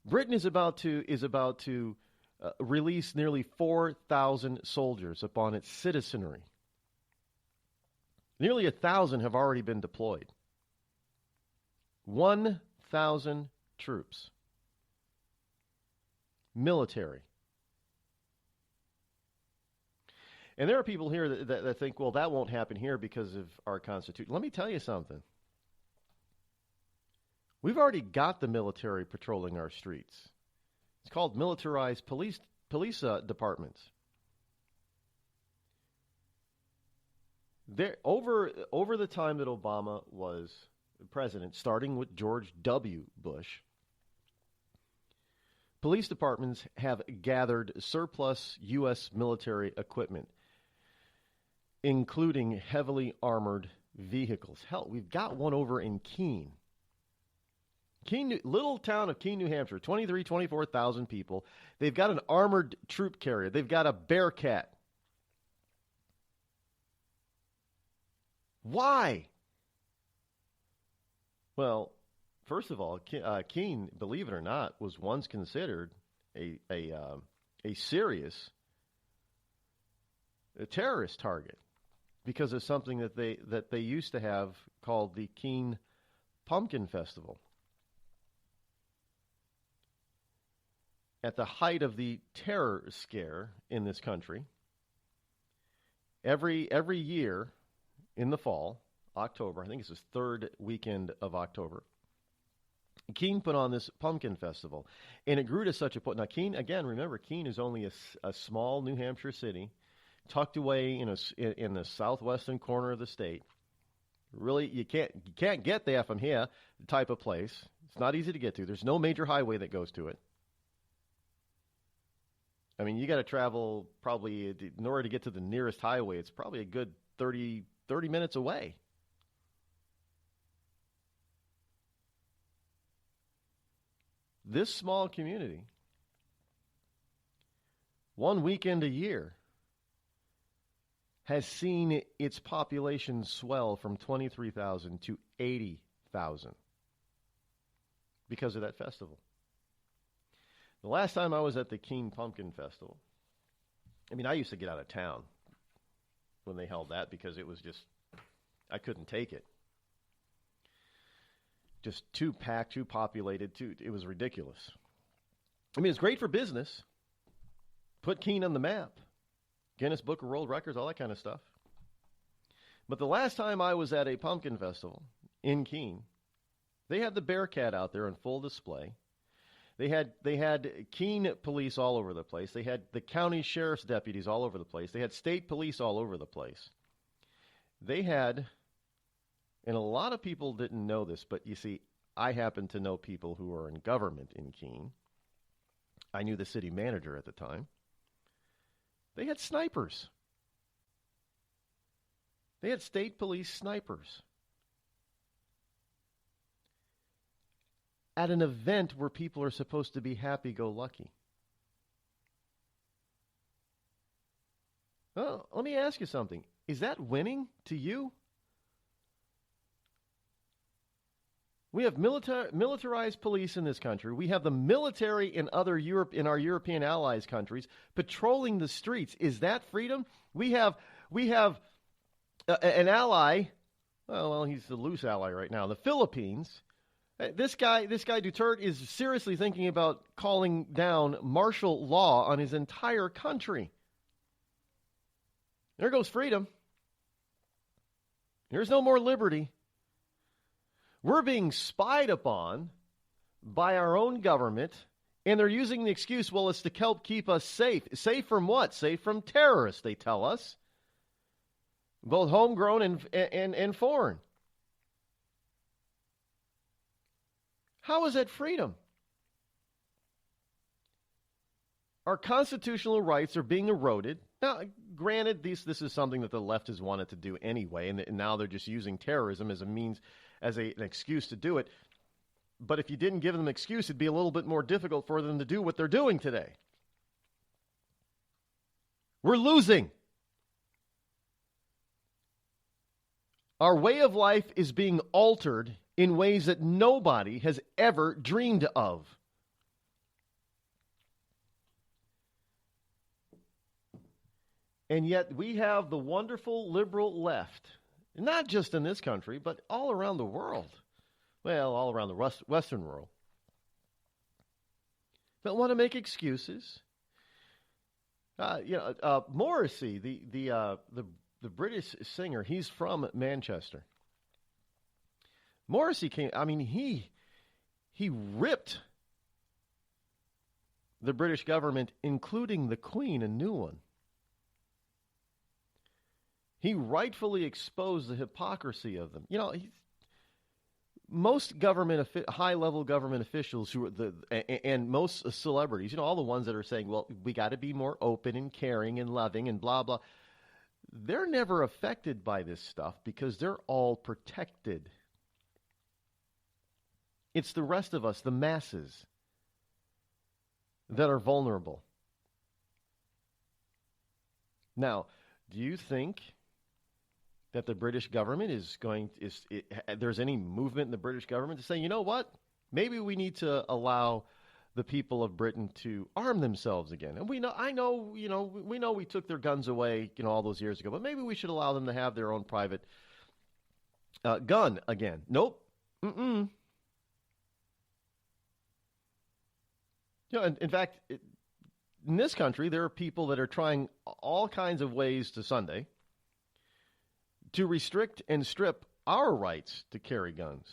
Britain is about to release nearly 4,000 soldiers upon its citizenry. Nearly 1,000 have already been deployed. 1,000 troops. Military. And there are people here that think, well, that won't happen here because of our Constitution. Let me tell you something. We've already got the military patrolling our streets. It's called militarized police departments. Over the time that Obama was president, starting with George W. Bush, police departments have gathered surplus U.S. military equipment, including heavily armored vehicles. Hell, we've got one over in Keene. Little town of Keene, New Hampshire, 24,000 people. They've got an armored troop carrier. They've got a Bearcat. Why? Well, first of all, Keene, believe it or not, was once considered a serious terrorist target because of something that they used to have called the Keene Pumpkin Festival. At the height of the terror scare in this country, every year in the fall, October, I think it's the third weekend of October, Keene put on this pumpkin festival, and it grew to such a point. Now, Keene, again, remember, Keene is only a small New Hampshire city, tucked away in the southwestern corner of the state. Really, you can't get there from here, the type of place. It's not easy to get to. There's no major highway that goes to it. I mean, you got to travel probably, in order to get to the nearest highway, it's probably a good 30 minutes away. This small community, one weekend a year, has seen its population swell from 23,000 to 80,000 because of that festival. The last time I was at the Keene Pumpkin Festival, I mean, I used to get out of town when they held that because it was just, I couldn't take it. Just too packed, too populated, it was ridiculous. I mean, it's great for business. Put Keene on the map. Guinness Book of World Records, all that kind of stuff. But the last time I was at a pumpkin festival in Keene, they had the Bearcat out there on full display. They had Keene police all over the place. They had the county sheriff's deputies all over the place. They had state police all over the place. They had, and a lot of people didn't know this, but you see, I happen to know people who are in government in Keene. I knew the city manager at the time. They had snipers. They had state police snipers. At an event where people are supposed to be happy-go-lucky. Well, let me ask you something. Is that winning to you? We have militarized police in this country. We have the military in our European allies countries patrolling the streets. Is that freedom? We have an ally. Well, he's the loose ally right now. The Philippines. This guy Duterte is seriously thinking about calling down martial law on his entire country. There goes freedom. There's no more liberty. We're being spied upon by our own government, and they're using the excuse, well, it's to help keep us safe. Safe from what? Safe from terrorists, they tell us. Both homegrown and foreign. How is that freedom? Our constitutional rights are being eroded. Now, granted, this is something that the left has wanted to do anyway, and now they're just using terrorism as a means, as an excuse to do it. But if you didn't give them an excuse, it'd be a little bit more difficult for them to do what they're doing today. We're losing. Our way of life is being altered in ways that nobody has ever dreamed of. And yet we have the wonderful liberal left, not just in this country, but all around the world. Well, all around the Western world. That want to make excuses. Morrissey, the British singer, he's from Manchester. Morrissey he ripped the British government, including the Queen, a new one. He rightfully exposed the hypocrisy of them. Most government, high-level government officials and most celebrities, all the ones that are saying, well, we got to be more open and caring and loving and blah, blah, they're never affected by this stuff because they're all protected. It's the rest of us, the masses, that are vulnerable. Now, do you think that the British government there's any movement in the British government to say, you know what, maybe we need to allow the people of Britain to arm themselves again? And we know we took their guns away, all those years ago, but maybe we should allow them to have their own private gun again. Nope. In fact, in this country, there are people that are trying all kinds of ways to Sunday to restrict and strip our rights to carry guns.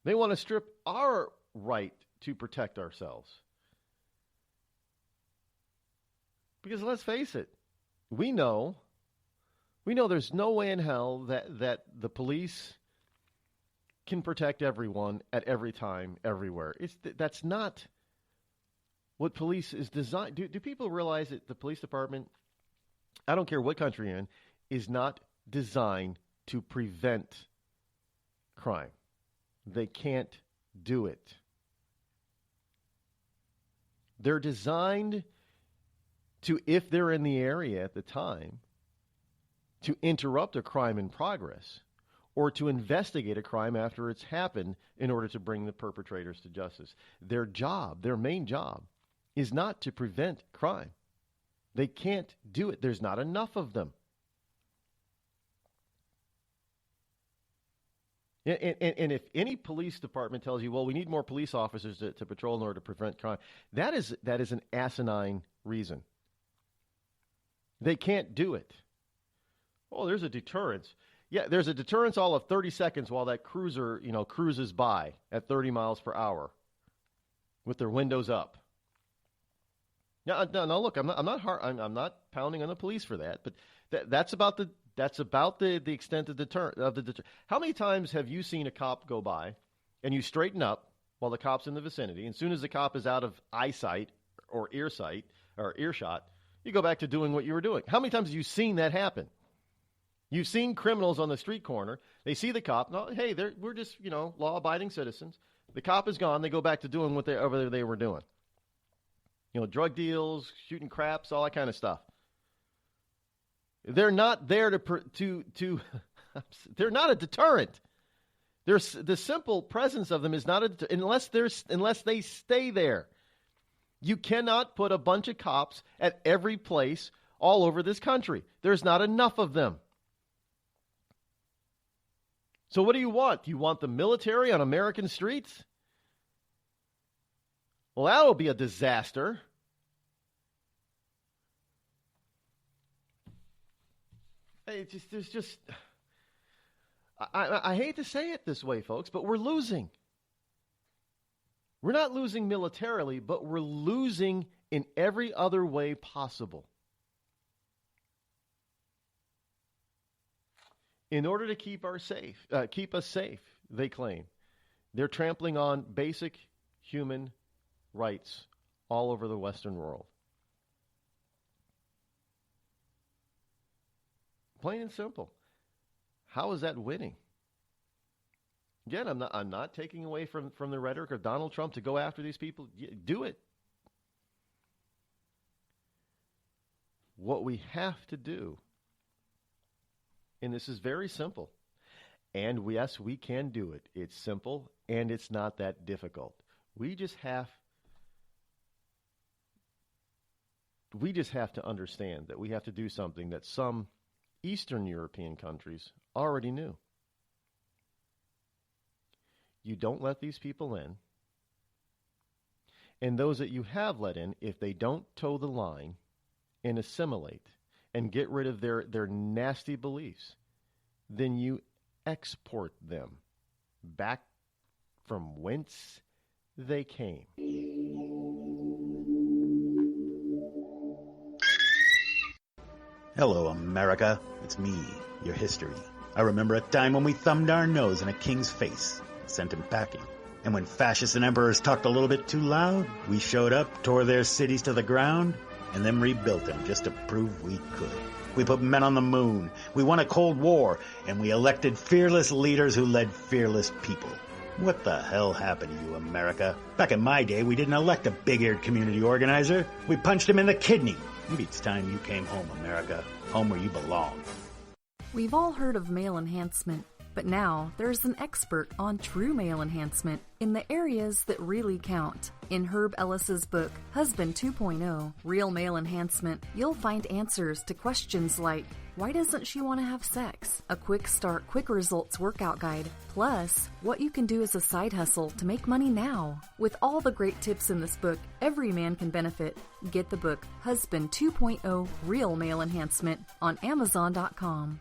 They want to strip our right to protect ourselves. Because let's face it, we know there's no way in hell that the police can protect everyone at every time, everywhere. That's not what police is designed. Do people realize that the police department, I don't care what country you're in, is not designed to prevent crime? They can't do it. They're designed to, if they're in the area at the time, to interrupt a crime in progress or to investigate a crime after it's happened in order to bring the perpetrators to justice. Their main job, is not to prevent crime. They can't do it. There's not enough of them. And if any police department tells you, well, we need more police officers to patrol in order to prevent crime, that is an asinine reason. They can't do it. Oh, there's a deterrence. Yeah, there's a deterrence all of 30 seconds while that cruiser, cruises by at 30 miles per hour with their windows up. No, look, I'm not pounding on the police for that, but that's about the extent of the deterrent. How many times have you seen a cop go by and you straighten up while the cop's in the vicinity, and as soon as the cop is out of eyesight or earshot, you go back to doing what you were doing? How many times have you seen that happen? You've seen criminals on the street corner. They see the cop. No, hey, we're just, law-abiding citizens. The cop is gone. They go back to doing whatever they were doing. Drug deals, shooting craps, all that kind of stuff. They're not there to they're not a deterrent. The simple presence of them is not unless they stay there. You cannot put a bunch of cops at every place all over this country. There's not enough of them. So what do you want? Do you want the military on American streets? Well, that will be a disaster. I hate to say it this way, folks, but we're losing. We're not losing militarily, but we're losing in every other way possible. In order to keep us safe, they claim, they're trampling on basic human rights all over the Western world. Plain and simple. How is that winning? Again, I'm not taking away from the rhetoric of Donald Trump to go after these people. Do it. What we have to do, and this is very simple, and yes, we can do it. It's simple, and it's not that difficult. We just have to understand that we have to do something that some Eastern European countries already knew. You don't let these people in, and those that you have let in, if they don't toe the line and assimilate and get rid of their nasty beliefs, then you export them back from whence they came. Hello, America. It's me, your history. I remember a time when we thumbed our nose in a king's face, sent him packing. And when fascists and emperors talked a little bit too loud, we showed up, tore their cities to the ground, and then rebuilt them just to prove we could. We put men on the moon, we won a Cold War, and we elected fearless leaders who led fearless people. What the hell happened to you, America? Back in my day, we didn't elect a big-eared community organizer. We punched him in the kidney. Maybe it's time you came home, America. Home where you belong. We've all heard of male enhancement, but now there's an expert on true male enhancement in the areas that really count. In Herb Ellis's book, Husband 2.0, Real Male Enhancement, you'll find answers to questions like, why doesn't she want to have sex? A quick start, quick results workout guide. Plus, what you can do as a side hustle to make money now. With all the great tips in this book, every man can benefit. Get the book, Husband 2.0, Real Male Enhancement, on Amazon.com.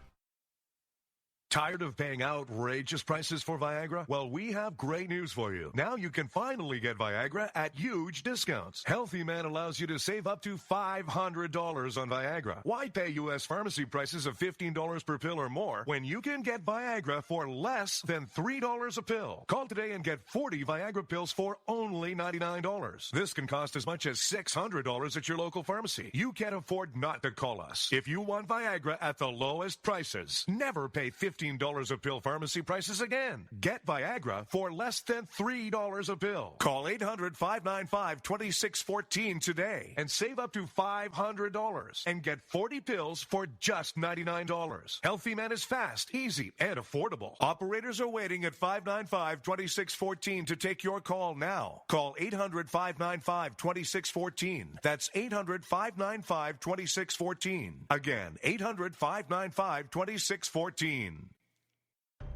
Tired of paying outrageous prices for Viagra? Well, we have great news for you. Now you can finally get Viagra at huge discounts. Healthy Man allows you to save up to $500 on Viagra. Why pay U.S. pharmacy prices of $15 per pill or more when you can get Viagra for less than $3 a pill? Call today and get 40 Viagra pills for only $99. This can cost as much as $600 at your local pharmacy. You can't afford not to call us. If you want Viagra at the lowest prices, never pay $15 a pill pharmacy prices again. Get Viagra for less than $3 a pill. Call 800-595-2614 today and save up to $500 and get 40 pills for just $99. Healthy Man is fast, easy, and affordable. Operators are waiting at 595-2614 to take your call now. Call 800-595-2614. That's 800-595-2614. Again, 800-595-2614.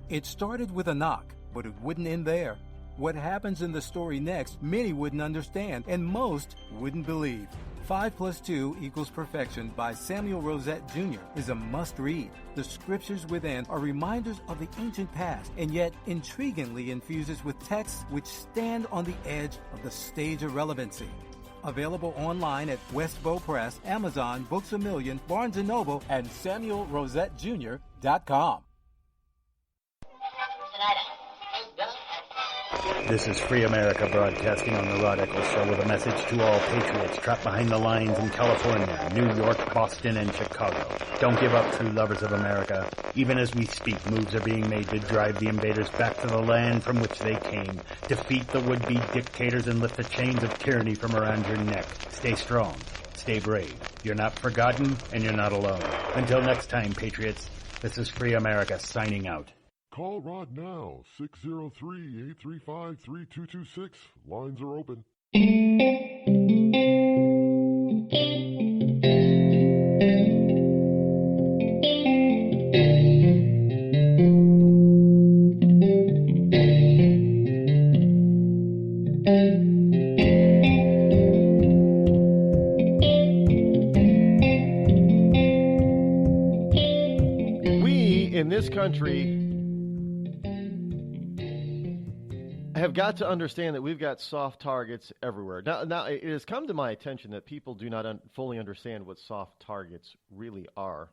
It started with a knock, but it wouldn't end there. What happens in the story next, many wouldn't understand, and most wouldn't believe. 5 + 2 = Perfection by Samuel Rosette Jr. is a must-read. The scriptures within are reminders of the ancient past, and yet intriguingly infuses with texts which stand on the edge of the stage of relevancy. Available online at Westbow Press, Amazon, Books A Million, Barnes & Noble, and SamuelRosetteJr.com. This is Free America broadcasting on the Rod Eccles Show with a message to all patriots trapped behind the lines in California, New York, Boston, and Chicago. Don't give up, true lovers of America. Even as we speak, moves are being made to drive the invaders back to the land from which they came. Defeat the would-be dictators and lift the chains of tyranny from around your neck. Stay strong. Stay brave. You're not forgotten, and you're not alone. Until next time, patriots, this is Free America signing out. Call Rod now, 603-835-3226. Lines are open. We, in this country, have got to understand that we've got soft targets everywhere. Now it has come to my attention that people do not fully understand what soft targets really are.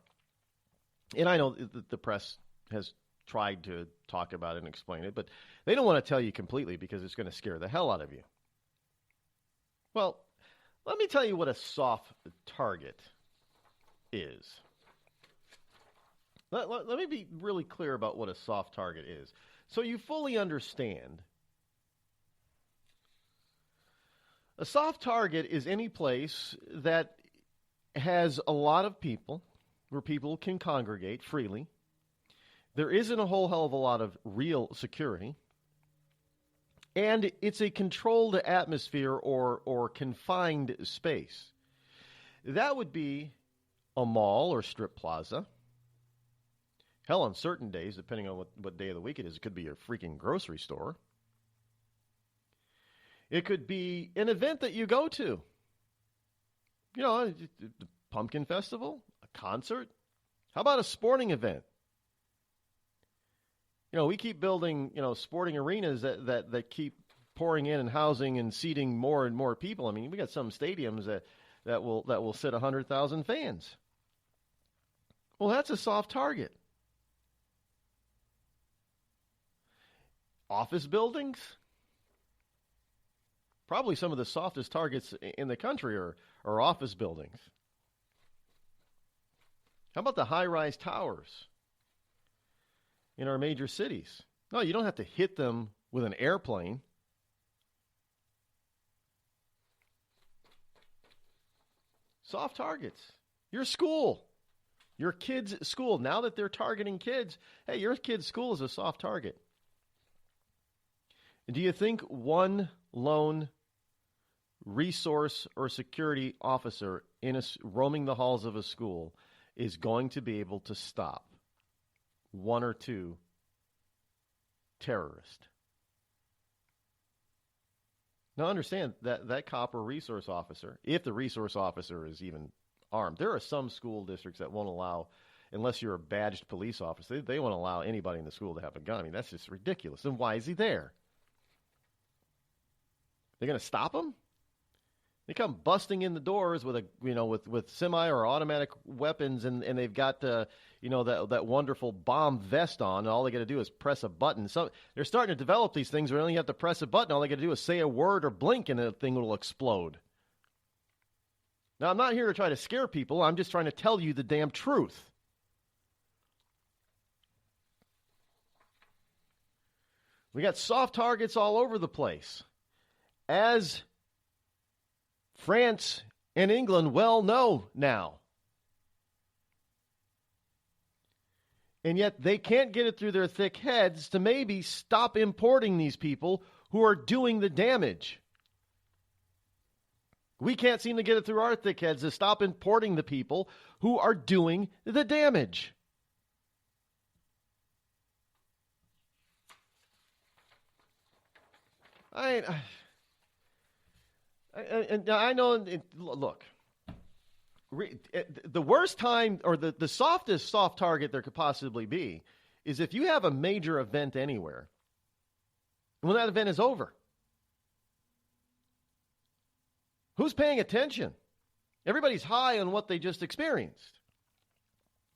And I know the press has tried to talk about it and explain it, but they don't want to tell you completely because it's going to scare the hell out of you. Well, let me tell you what a soft target is. Let me be really clear about what a soft target is, so you fully understand. A soft target is any place that has a lot of people, where people can congregate freely. There isn't a whole hell of a lot of real security. And it's a controlled atmosphere or confined space. That would be a mall or strip plaza. Hell, on certain days, depending on what day of the week it is, it could be a freaking grocery store. It could be an event that you go to. You know, the pumpkin festival, a concert. How about a sporting event? You know, we keep building, sporting arenas that keep pouring in and housing and seating more and more people. I mean, we got some stadiums that will sit 100,000 fans. Well, that's a soft target. Office buildings? Probably some of the softest targets in the country are office buildings. How about the high-rise towers in our major cities? No, you don't have to hit them with an airplane. Soft targets. Your school. Your kid's school. Now that they're targeting kids, hey, your kid's school is a soft target. Do you think one lone resource or security officer roaming the halls of a school is going to be able to stop one or two terrorists? Now understand that cop or resource officer, if the resource officer is even armed, there are some school districts that won't allow, unless you're a badged police officer, they won't allow anybody in the school to have a gun. I mean, that's just ridiculous. Then why is he there? They're going to stop him? They come busting in the doors with with semi or automatic weapons, and they've got that wonderful bomb vest on, and all they got to do is press a button. So they're starting to develop these things where you only have to press a button. All they got to do is say a word or blink, and the thing will explode. Now, I'm not here to try to scare people. I'm just trying to tell you the damn truth. We got soft targets all over the place. As France and England well know now. And yet they can't get it through their thick heads to maybe stop importing these people who are doing the damage. We can't seem to get it through our thick heads to stop importing the people who are doing the damage. I know, look, the worst time or the softest soft target there could possibly be is if you have a major event anywhere, when that event is over. Who's paying attention? Everybody's high on what they just experienced.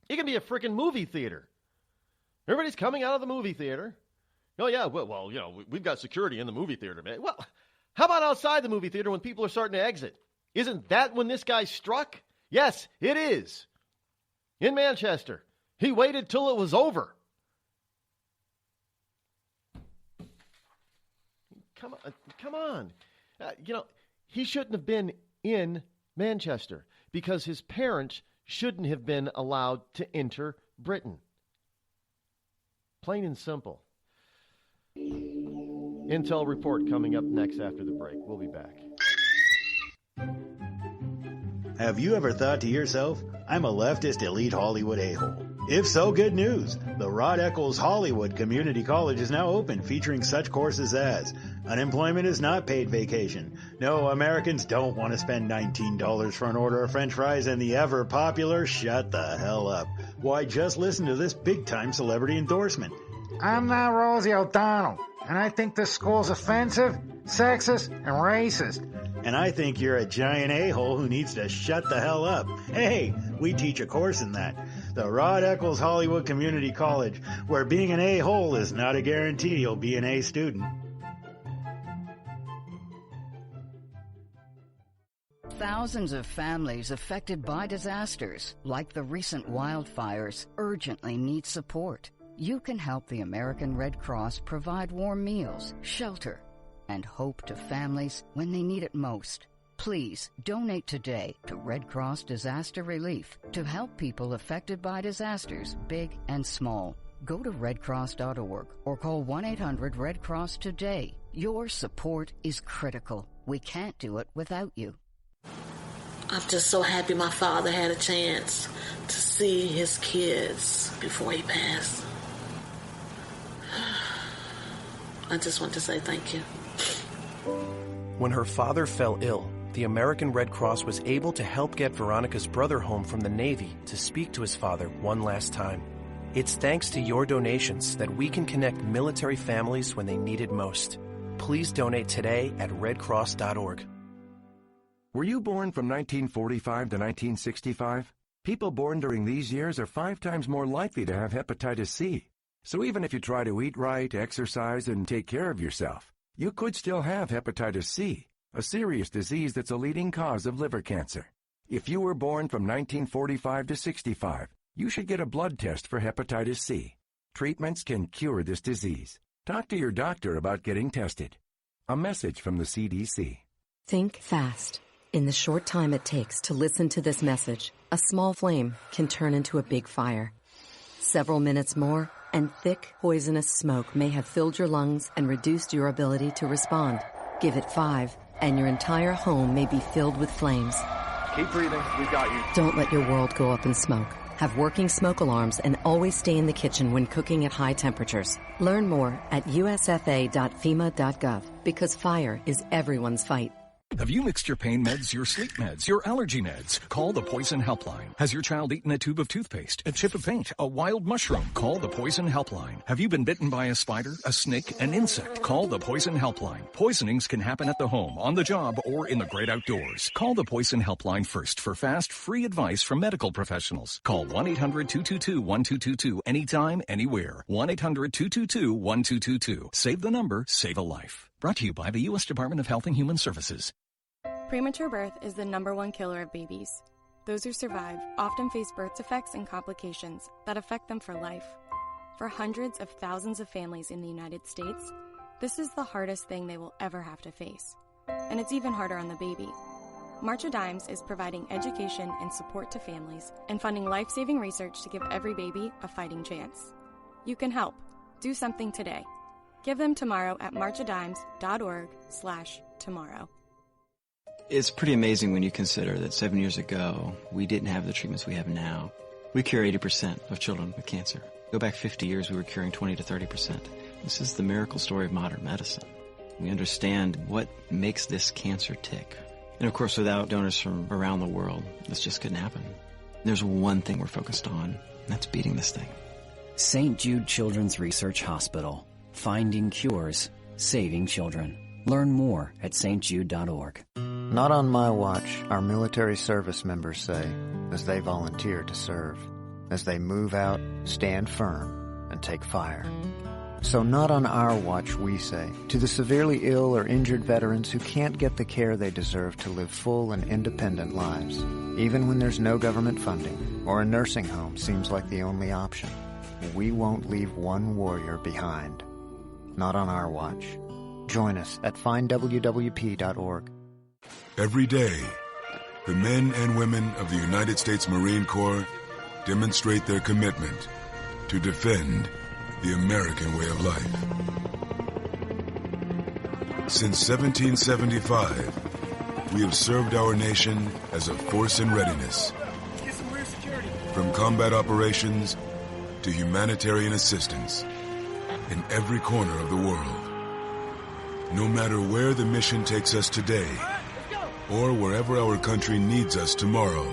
It can be a freaking movie theater. Everybody's coming out of the movie theater. Oh, yeah, well, we've got security in the movie theater, man. Well, how about outside the movie theater when people are starting to exit? Isn't that when this guy struck? Yes, it is. In Manchester. He waited till it was over. Come on. He shouldn't have been in Manchester because his parents shouldn't have been allowed to enter Britain. Plain and simple. Intel report coming up next after the break. We'll be back. Have you ever thought to yourself, I'm a leftist elite Hollywood a-hole? If so, good news. The Rod Eccles Hollywood Community College is now open, featuring such courses as unemployment is not paid vacation. No, Americans don't want to spend $19 for an order of French fries, and the ever popular shut the hell up. Why, just listen to this big-time celebrity endorsement. I'm not Rosie O'Donnell, and I think this school's offensive, sexist, and racist. And I think you're a giant a-hole who needs to shut the hell up. Hey, we teach a course in that. The Rod Eccles Hollywood Community College, where being an a-hole is not a guarantee you'll be an A student. Thousands of families affected by disasters, like the recent wildfires, urgently need support. You can help the American Red Cross provide warm meals, shelter, and hope to families when they need it most. Please donate today to Red Cross Disaster Relief to help people affected by disasters, big and small. Go to redcross.org or call 1-800-RED-CROSS today. Your support is critical. We can't do it without you. I'm just so happy my father had a chance to see his kids before he passed. I just want to say thank you. When her father fell ill, the American Red Cross was able to help get Veronica's brother home from the Navy to speak to his father one last time. It's thanks to your donations that we can connect military families when they need it most. Please donate today at redcross.org. Were you born from 1945 to 1965? People born during these years are 5 times more likely to have hepatitis C. So even if you try to eat right, exercise, and take care of yourself, you could still have hepatitis C, a serious disease that's a leading cause of liver cancer. If you were born from 1945 to 65, you should get a blood test for hepatitis C. Treatments can cure this disease. Talk to your doctor about getting tested. A message from the CDC. Think fast. In the short time it takes to listen to this message, a small flame can turn into a big fire. Several minutes more, and thick, poisonous smoke may have filled your lungs and reduced your ability to respond. Give it 5, and your entire home may be filled with flames. Keep breathing. We've got you. Don't let your world go up in smoke. Have working smoke alarms and always stay in the kitchen when cooking at high temperatures. Learn more at usfa.fema.gov, because fire is everyone's fight. Have you mixed your pain meds, your sleep meds, your allergy meds? Call the Poison Helpline. Has your child eaten a tube of toothpaste, a chip of paint, a wild mushroom? Call the Poison Helpline. Have you been bitten by a spider, a snake, an insect? Call the Poison Helpline. Poisonings can happen at the home, on the job, or in the great outdoors. Call the Poison Helpline first for fast, free advice from medical professionals. Call 1-800-222-1222 anytime, anywhere. 1-800-222-1222. Save the number, save a life. Brought to you by the U.S. Department of Health and Human Services. Premature birth is the #1 killer of babies. Those who survive often face birth defects and complications that affect them for life. For hundreds of thousands of families in the United States, this is the hardest thing they will ever have to face. And it's even harder on the baby. March of Dimes is providing education and support to families and funding life-saving research to give every baby a fighting chance. You can help. Do something today. Give them tomorrow at marchofdimes.org/tomorrow. It's pretty amazing when you consider that 7 years ago, we didn't have the treatments we have now. We cure 80% of children with cancer. Go back 50 years, we were curing 20 to 30%. This is the miracle story of modern medicine. We understand what makes this cancer tick. And of course, without donors from around the world, this just couldn't happen. There's one thing we're focused on, and that's beating this thing. St. Jude Children's Research Hospital. Finding cures, saving children. Learn more at stjude.org. Not on my watch, our military service members say, as they volunteer to serve. As they move out, stand firm, and take fire. So not on our watch, we say, to the severely ill or injured veterans who can't get the care they deserve to live full and independent lives, even when there's no government funding or a nursing home seems like the only option. We won't leave one warrior behind. Not on our watch. Join us at findwwp.org. Every day, the men and women of the United States Marine Corps demonstrate their commitment to defend the American way of life. Since 1775, we have served our nation as a force in readiness. From combat operations to humanitarian assistance in every corner of the world. No matter where the mission takes us today, or wherever our country needs us tomorrow,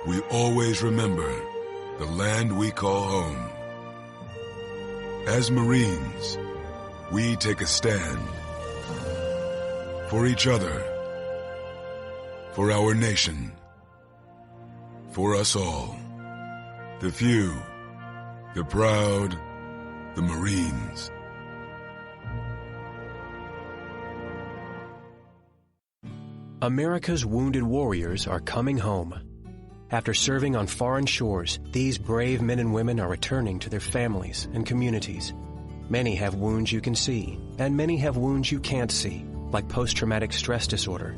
we always remember the land we call home. As Marines, we take a stand for each other, for our nation, for us all. The few, the proud, the Marines. America's wounded warriors are coming home. After serving on foreign shores, these brave men and women are returning to their families and communities. Many have wounds you can see, and many have wounds you can't see, like post-traumatic stress disorder.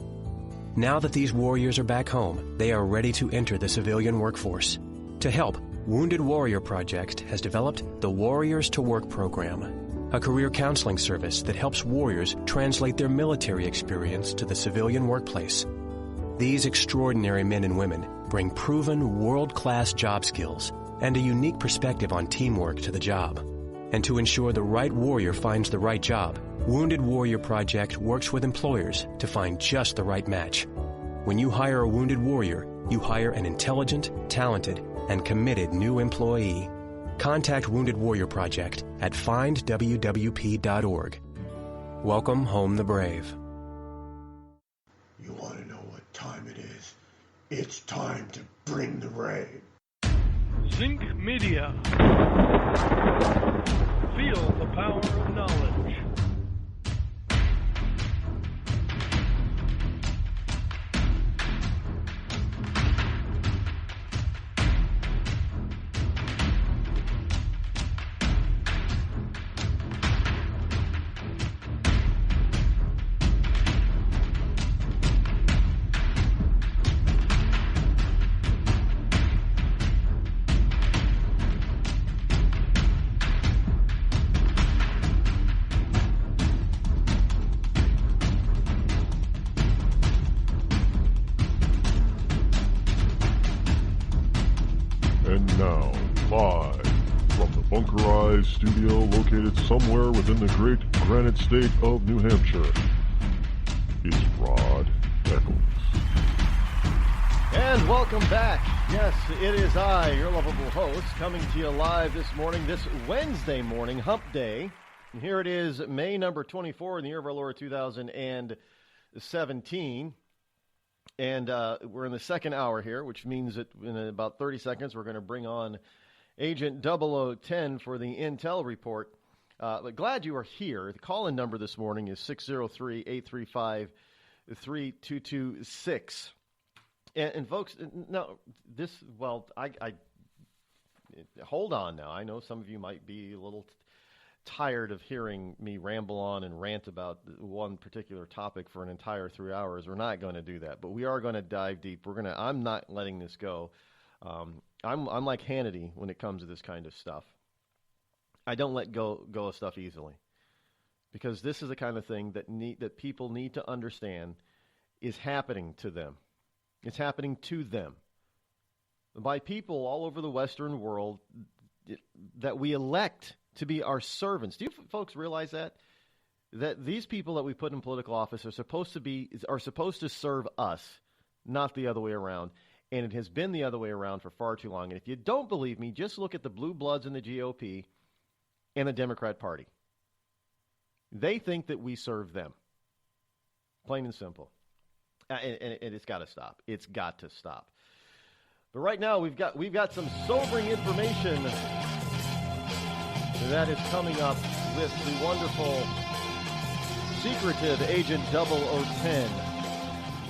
Now that these warriors are back home, they are ready to enter the civilian workforce. To help, Wounded Warrior Project has developed the Warriors to Work program, a career counseling service that helps warriors translate their military experience to the civilian workplace. These extraordinary men and women bring proven world-class job skills and a unique perspective on teamwork to the job. And to ensure the right warrior finds the right job, Wounded Warrior Project works with employers to find just the right match. When you hire a wounded warrior, you hire an intelligent, talented, and committed new employee. Contact Wounded Warrior Project at findwwp.org. Welcome home the brave. You want to know what time it is? It's time to Bring the rain. Zinc Media. Feel the power of knowledge. Studio located somewhere within the great granite state of New Hampshire is Rod Eccles. And welcome back. Yes, it is I, your lovable host, coming to you live this morning, this Wednesday morning, Hump Day. And here it is, May number 24 in the year of our Lord 2017. And we're in the second hour here, which means that in about 30 seconds we're going to bring on Agent 0010 for the Intel Report. But glad you are here. The call-in number this morning is 603-835-3226. And folks, no, this, well, I hold on now. I know some of you might be a little tired of hearing me ramble on and rant about one particular topic for an entire 3 hours. We're not going to do that, but we are going to dive deep. I'm not letting this go. I'm like Hannity when it comes to this kind of stuff. I don't let go of stuff easily, because this is the kind of thing that people need to understand is happening to them. It's happening to them by people all over the Western world that we elect to be our servants. Do you folks realize that these people that we put in political office are supposed to serve us, not the other way around? And it has been the other way around for far too long. And if you don't believe me, just look at the blue bloods in the GOP and the Democrat Party. They think that we serve them. Plain and simple. And it's got to stop. It's got to stop. But right now, we've got some sobering information that is coming up with the wonderful, secretive Agent 0010.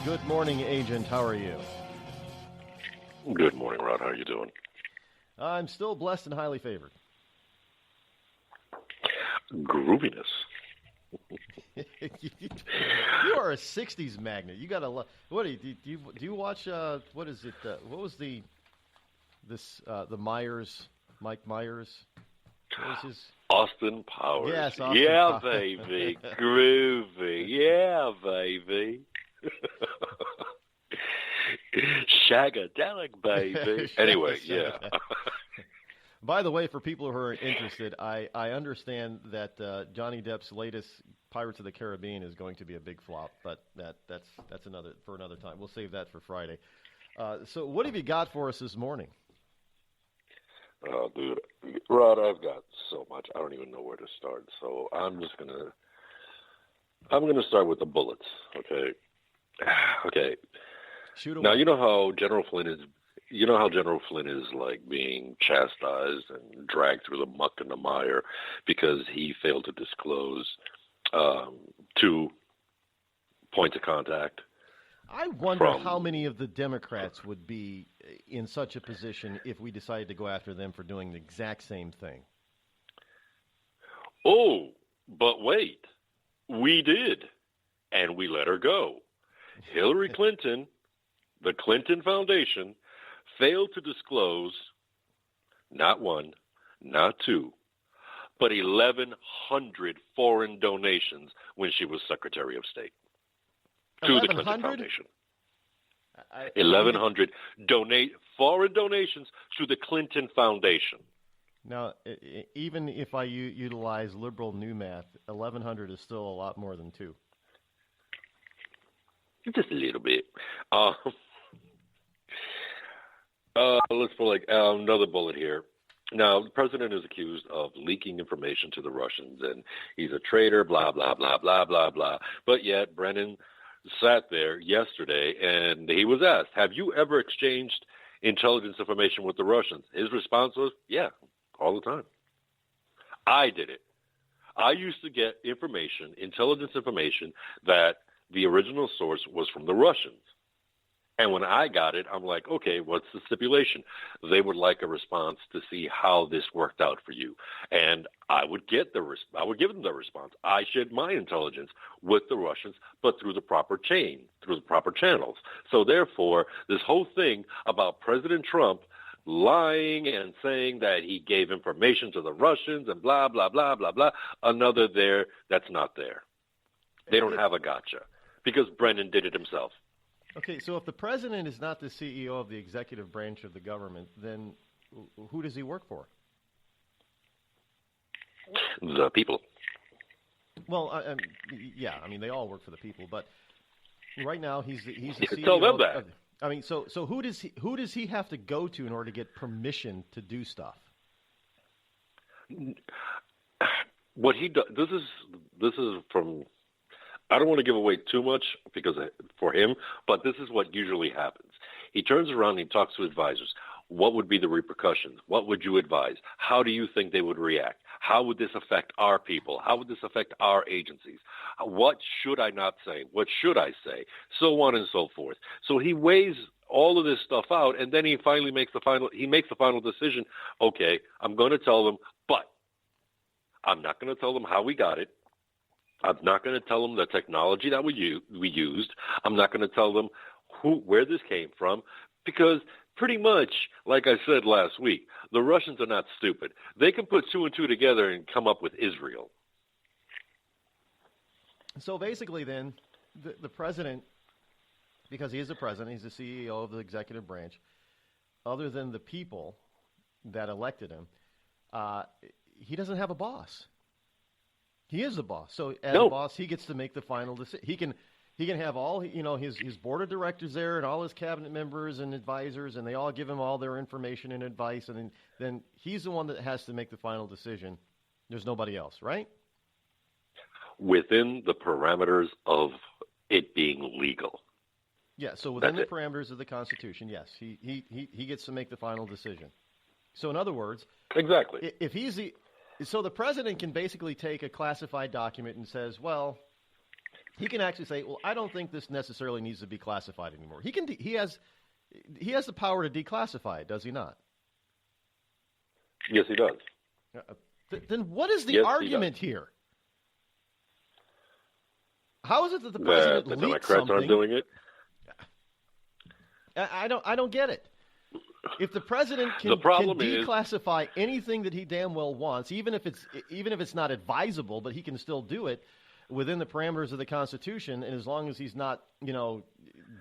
Good morning, Agent. How are you? Good morning, Rod. How are you doing? I'm still blessed and highly favored. Grooviness. You are a '60s magnet. You got to love. What do you watch? What is it? What was the Myers, Mike Myers? What was his? Austin Powers. Yes, Austin Powers. Baby. Groovy. Yeah, baby. Shagadelic, baby. Anyway, yeah. By the way, for people who are interested, I understand that Johnny Depp's latest Pirates of the Caribbean is going to be a big flop, but that's another time. We'll save that for Friday. So what have you got for us this morning? Oh, dude, Rod, I've got so much. I don't even know where to start. So I'm gonna start with the bullets. Okay. Okay. Shoot away. Now you know how General Flynn is like being chastised and dragged through the muck and the mire because he failed to disclose 2 points of contact. I wonder how many of the Democrats would be in such a position if we decided to go after them for doing the exact same thing. Oh, but wait. We did, and we let her go. Hillary Clinton, the Clinton Foundation, failed to disclose not 1, not 2, but 1,100 foreign donations when she was Secretary of State to the Clinton Foundation. 1,100 foreign donations to the Clinton Foundation. Now, even if I utilize liberal new math, 1,100 is still a lot more than 2. Just a little bit. Let's put another bullet here. Now, the president is accused of leaking information to the Russians, and he's a traitor, blah, blah, blah, blah, blah, blah. But yet, Brennan sat there yesterday, and he was asked, have you ever exchanged intelligence information with the Russians? His response was, yeah, all the time. I did it. I used to get information, intelligence information, that the original source was from the Russians. And when I got it, I'm like, okay, what's the stipulation? They would like a response to see how this worked out for you. And I would give them the response. I shared my intelligence with the Russians, but through the proper chain, through the proper channels. So therefore, this whole thing about President Trump lying and saying that he gave information to the Russians and blah, blah, blah, blah, blah, another there that's not there. They don't have a gotcha because Brennan did it himself. Okay, so if the president is not the CEO of the executive branch of the government, then who does he work for? The people. Well, yeah, I mean, they all work for the people, but right now he's the CEO. Tell them that. I mean, so who does he have to go to in order to get permission to do stuff? What he does. This is from. I don't want to give away too much for him, but this is what usually happens. He turns around and he talks to advisors. What would be the repercussions? What would you advise? How do you think they would react? How would this affect our people? How would this affect our agencies? What should I not say? What should I say? So on and so forth. So he weighs all of this stuff out, and then he finally makes the final decision. Okay, I'm going to tell them, but I'm not going to tell them how we got it. I'm not going to tell them the technology that we used. I'm not going to tell them where this came from, because pretty much, like I said last week, the Russians are not stupid. They can put two and two together and come up with Israel. So basically then, the president, because he is the president, he's the CEO of the executive branch, other than the people that elected him, he doesn't have a boss. He is the boss. So as a boss, he gets to make the final decision. He can have all his board of directors there and all his cabinet members and advisors, and they all give him all their information and advice, and then he's the one that has to make the final decision. There's nobody else, right? Within the parameters of it being legal. Yeah. So within the parameters of the Constitution, yes, he gets to make the final decision. So in other words, exactly, if he's the president can basically take a classified document and says, well, he can actually say, well, I don't think this necessarily needs to be classified anymore. He has the power to declassify it, does he not? Yes, he does. Then what is the argument here? How is it that the president the leaked Democrats something? aren't doing it? I don't get it. If the president can declassify anything that he damn well wants, even if it's not advisable, but he can still do it within the parameters of the Constitution, and as long as he's not,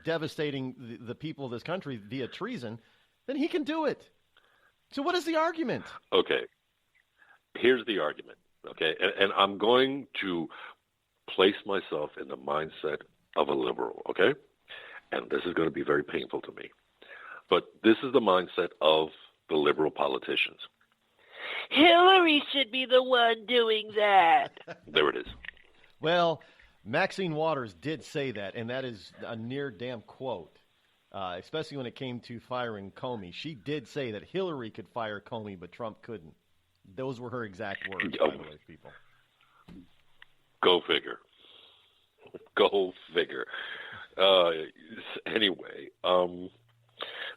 devastating the people of this country via treason, then he can do it. So what is the argument? Okay. Here's the argument, okay? And I'm going to place myself in the mindset of a liberal, okay? And this is going to be very painful to me. But this is the mindset of the liberal politicians. Hillary should be the one doing that. There it is. Well, Maxine Waters did say that, and that is a near damn quote, especially when it came to firing Comey. She did say that Hillary could fire Comey, but Trump couldn't. Those were her exact words, by the way, people. Go figure. Go figure. Anyway,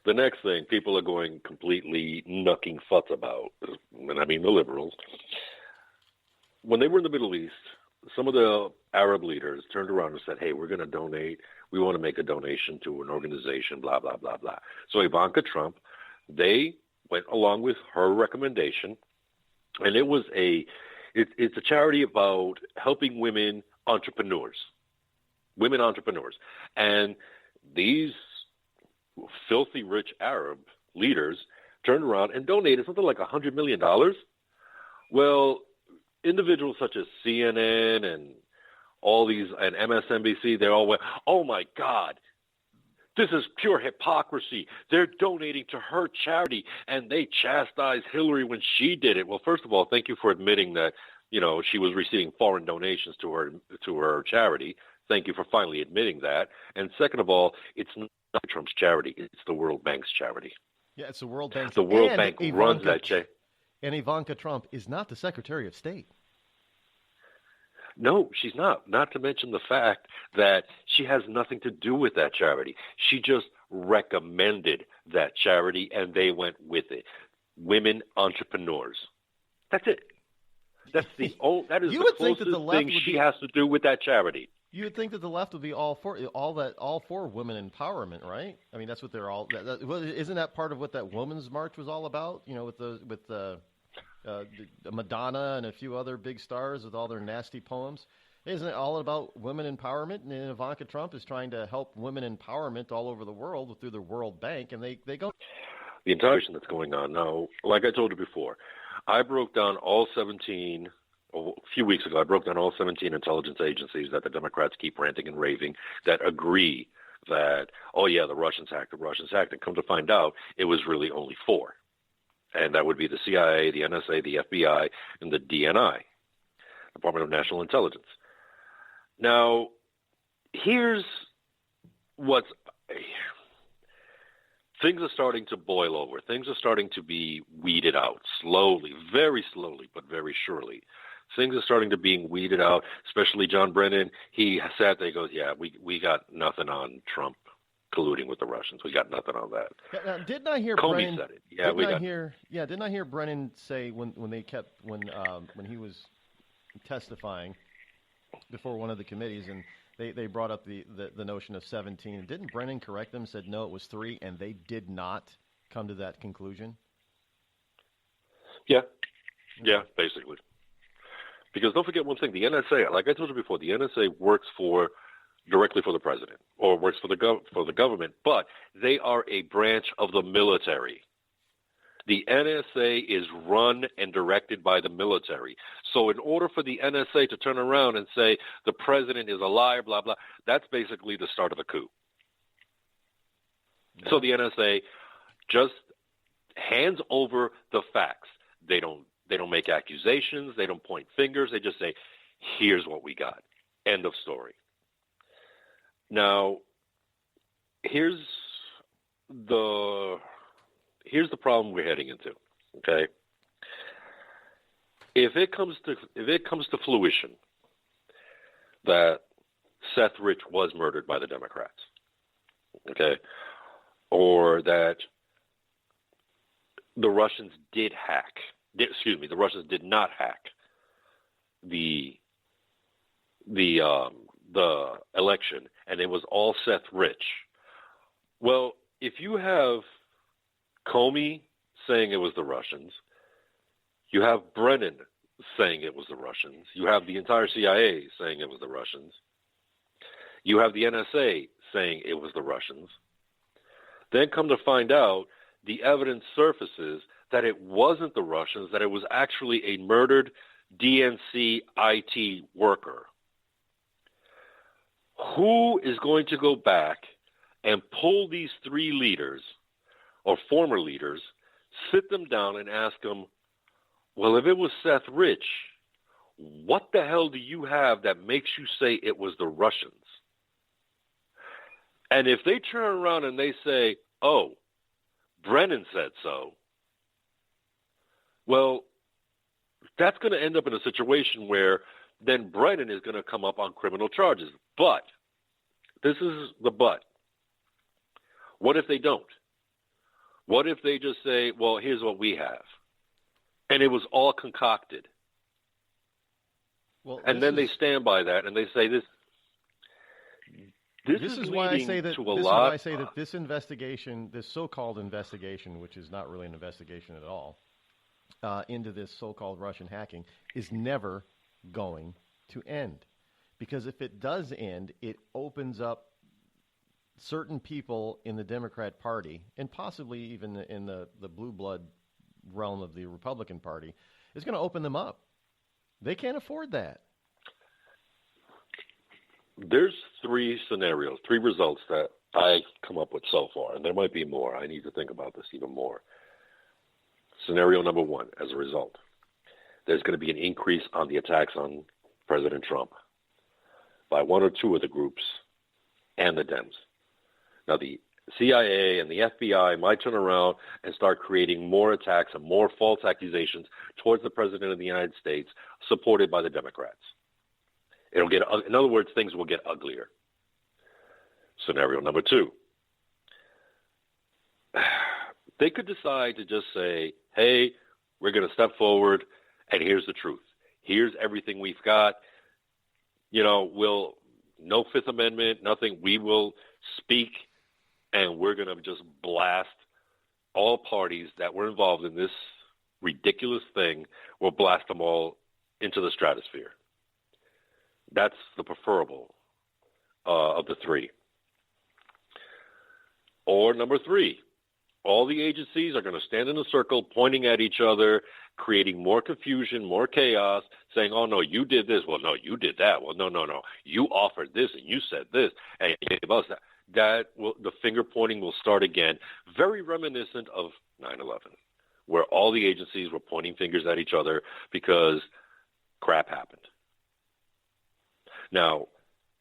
the next thing people are going completely knucking futz about, and I mean the liberals, when they were in the Middle East, some of the Arab leaders turned around and said, hey, we're going to donate. We want to make a donation to an organization, blah, blah, blah, blah. So Ivanka Trump, they went along with her recommendation, and it's a charity about helping women entrepreneurs. And these filthy rich Arab leaders turned around and donated something like $100 million. Well, individuals such as CNN and all these, and MSNBC, they all went, oh my God, this is pure hypocrisy. They're donating to her charity, and they chastised Hillary when she did it. Well, first of all, thank you for admitting that, she was receiving foreign donations to her charity. Thank you for finally admitting that. And second of all, it's not Trump's charity. It's the World Bank's charity. Yeah, it's the World Bank. The World Bank runs that check. And Ivanka Trump is not the Secretary of State. No, she's not. Not to mention the fact that she has nothing to do with that charity. She just recommended that charity, and they went with it. Women entrepreneurs. That's it. That is the closest thing she has to do with that charity. You would think that the left would be all for women empowerment, right? I mean, that's what they're all. Isn't that part of what that Women's March was all about? You know, with the Madonna and a few other big stars with all their nasty poems. Isn't it all about women empowerment? And Ivanka Trump is trying to help women empowerment all over the world through the World Bank, and they go. The entire thing that's going on now, like I told you before, I broke down all 17. A few weeks ago, I broke down all 17 intelligence agencies that the Democrats keep ranting and raving that agree that, oh yeah, the Russians hacked, and come to find out, it was really only 4. And that would be the CIA, the NSA, the FBI, and the DNI, Department of National Intelligence. Now, here's what's... Things are starting to boil over. Things are starting to be weeded out slowly, very slowly, but very surely. Things are starting to being weeded out, especially John Brennan. He sat there and goes, yeah, we got nothing on Trump colluding with the Russians. We got nothing on that. Now, didn't I hear Comey Brennan said it. Yeah, didn't I hear Brennan say when he was testifying before one of the committees and they brought up the notion of 17. Didn't Brennan correct them, said no, it was 3, and they did not come to that conclusion? Yeah, basically. Because don't forget one thing, the NSA, like I told you before, the NSA works directly for the president or works for the government, but they are a branch of the military. The NSA is run and directed by the military. So in order for the NSA to turn around and say the president is a liar, blah, blah, that's basically the start of a coup. Yeah. So the NSA just hands over the facts. They don't make accusations. They don't point fingers. They just say, here's what we got. End of story. Now, here's the problem we're heading into, okay? If it comes to fruition that Seth Rich was murdered by the Democrats, okay, or that the Russians did not hack the election, and it was all Seth Rich. Well, if you have Comey saying it was the Russians, you have Brennan saying it was the Russians, you have the entire CIA saying it was the Russians, you have the NSA saying it was the Russians, then come to find out the evidence surfaces that it wasn't the Russians, that it was actually a murdered DNC IT worker. Who is going to go back and pull these 3 leaders or former leaders, sit them down and ask them, well, if it was Seth Rich, what the hell do you have that makes you say it was the Russians? And if they turn around and they say, oh, Brennan said so, well, that's going to end up in a situation where then Brennan is going to come up on criminal charges. But, this is the but. What if they don't? What if they just say, well, here's what we have? And it was all concocted. Well, and then they stand by that and they say this is why I say that to a lot. I say that this investigation, this so-called investigation, which is not really an investigation at all, into this so-called Russian hacking, is never going to end. Because if it does end, it opens up certain people in the Democrat Party, and possibly even in the blue blood realm of the Republican Party, is going to open them up. They can't afford that. There's 3 scenarios, 3 results that I come up with so far, and there might be more. I need to think about this even more. Scenario number 1, as a result, there's going to be an increase on the attacks on President Trump by 1 or 2 of the groups and the Dems. Now, the CIA and the FBI might turn around and start creating more attacks and more false accusations towards the President of the United States, supported by the Democrats. It'll get, in other words, things will get uglier. Scenario number 2. They could decide to just say, hey, we're going to step forward, and here's the truth. Here's everything we've got. No Fifth Amendment, nothing. We will speak, and we're going to just blast all parties that were involved in this ridiculous thing. We'll blast them all into the stratosphere. That's the preferable of the 3. Or number 3, all the agencies are going to stand in a circle pointing at each other, creating more confusion, more chaos, saying, oh, no, you did this. Well, no, you did that. Well, no. You offered this and you said this. And you gave us that. The finger pointing will start again, very reminiscent of 9/11, where all the agencies were pointing fingers at each other because crap happened. Now,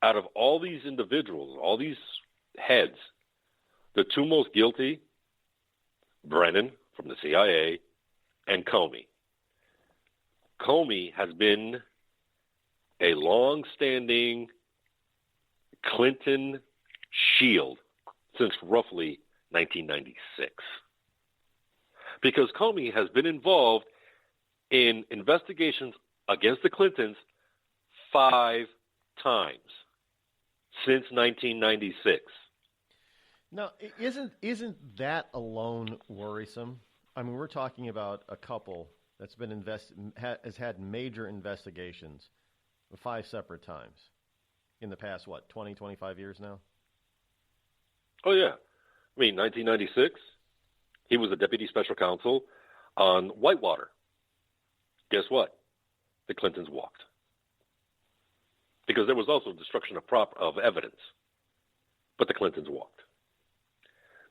out of all these individuals, all these heads, the 2 most guilty, Brennan from the CIA and Comey. Comey has been a long-standing Clinton shield since roughly 1996. Because Comey has been involved in investigations against the Clintons 5 times since 1996. Now, isn't that alone worrisome? I mean, we're talking about a couple that's been has had major investigations 5 separate times in the past, 20, 25 years now? Oh, yeah. I mean, 1996, he was a deputy special counsel on Whitewater. Guess what? The Clintons walked. Because there was also destruction of evidence. But the Clintons walked.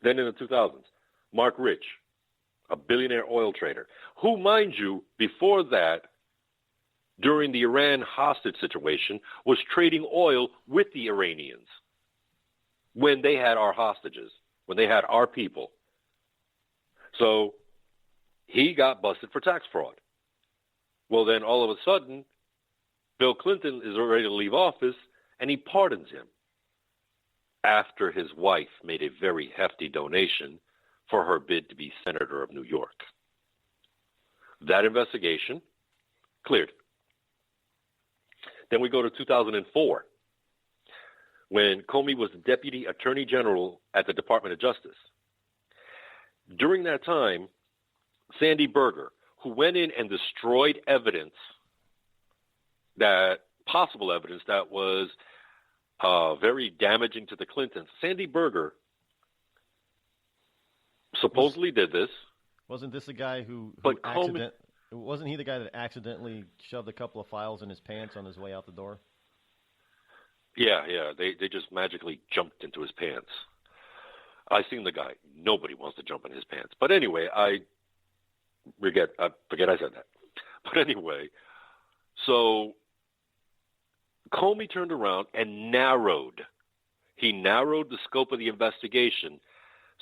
Then in the 2000s, Mark Rich, a billionaire oil trader, who, mind you, before that, during the Iran hostage situation, was trading oil with the Iranians when they had our hostages, when they had our people. So he got busted for tax fraud. Well, then all of a sudden, Bill Clinton is ready to leave office, and he pardons him after his wife made a very hefty donation for her bid to be Senator of New York. That investigation cleared. Then we go to 2004, when Comey was the Deputy Attorney General at the Department of Justice. During that time, Sandy Berger, who went in and destroyed possible evidence that was very damaging to the Clintons. Sandy Berger supposedly did this. Wasn't this the guy who wasn't he the guy that accidentally shoved a couple of files in his pants on his way out the door? Yeah. They just magically jumped into his pants. I seen the guy. Nobody wants to jump in his pants. But anyway, I forget I said that. But anyway, so Comey turned around and narrowed the scope of the investigation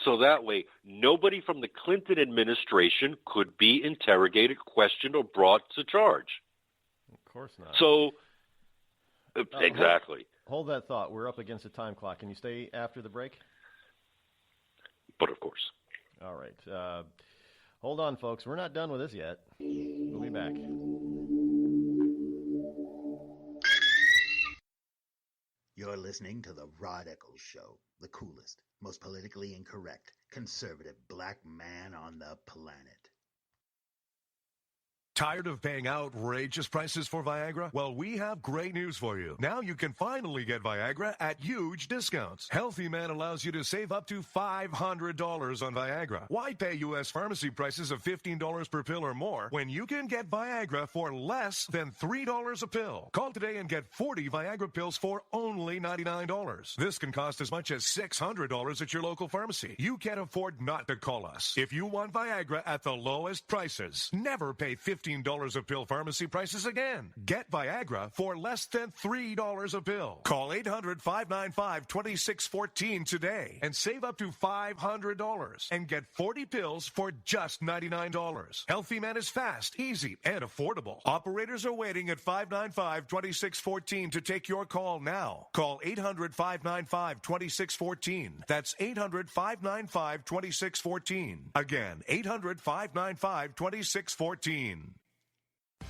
so that way nobody from the Clinton administration could be interrogated, questioned, or brought to charge. Of course not. So, exactly. Hold that thought. We're up against the time clock. Can you stay after the break? But of course. All right. Hold on, folks. We're not done with this yet. We'll be back. You're listening to the Rod Eccles Show, the coolest, most politically incorrect, conservative black man on the planet. Tired of paying outrageous prices for Viagra? Well, we have great news for you. Now you can finally get Viagra at huge discounts. Healthy Man allows you to save up to $500 on Viagra. Why pay U.S. pharmacy prices of $15 per pill or more when you can get Viagra for less than $3 a pill? Call today and get 40 Viagra pills for only $99. This can cost as much as $600 at your local pharmacy. You can't afford not to call us. If you want Viagra at the lowest prices, never pay $15 $15 a pill pharmacy prices again. Get Viagra for less than $3 a pill. Call 800-595-2614 today and save up to $500 and get 40 pills for just $99. Healthy Man is fast, easy, and affordable. Operators are waiting at 595-2614 to take your call now. Call 800-595-2614. That's 800-595-2614. Again, 800-595-2614.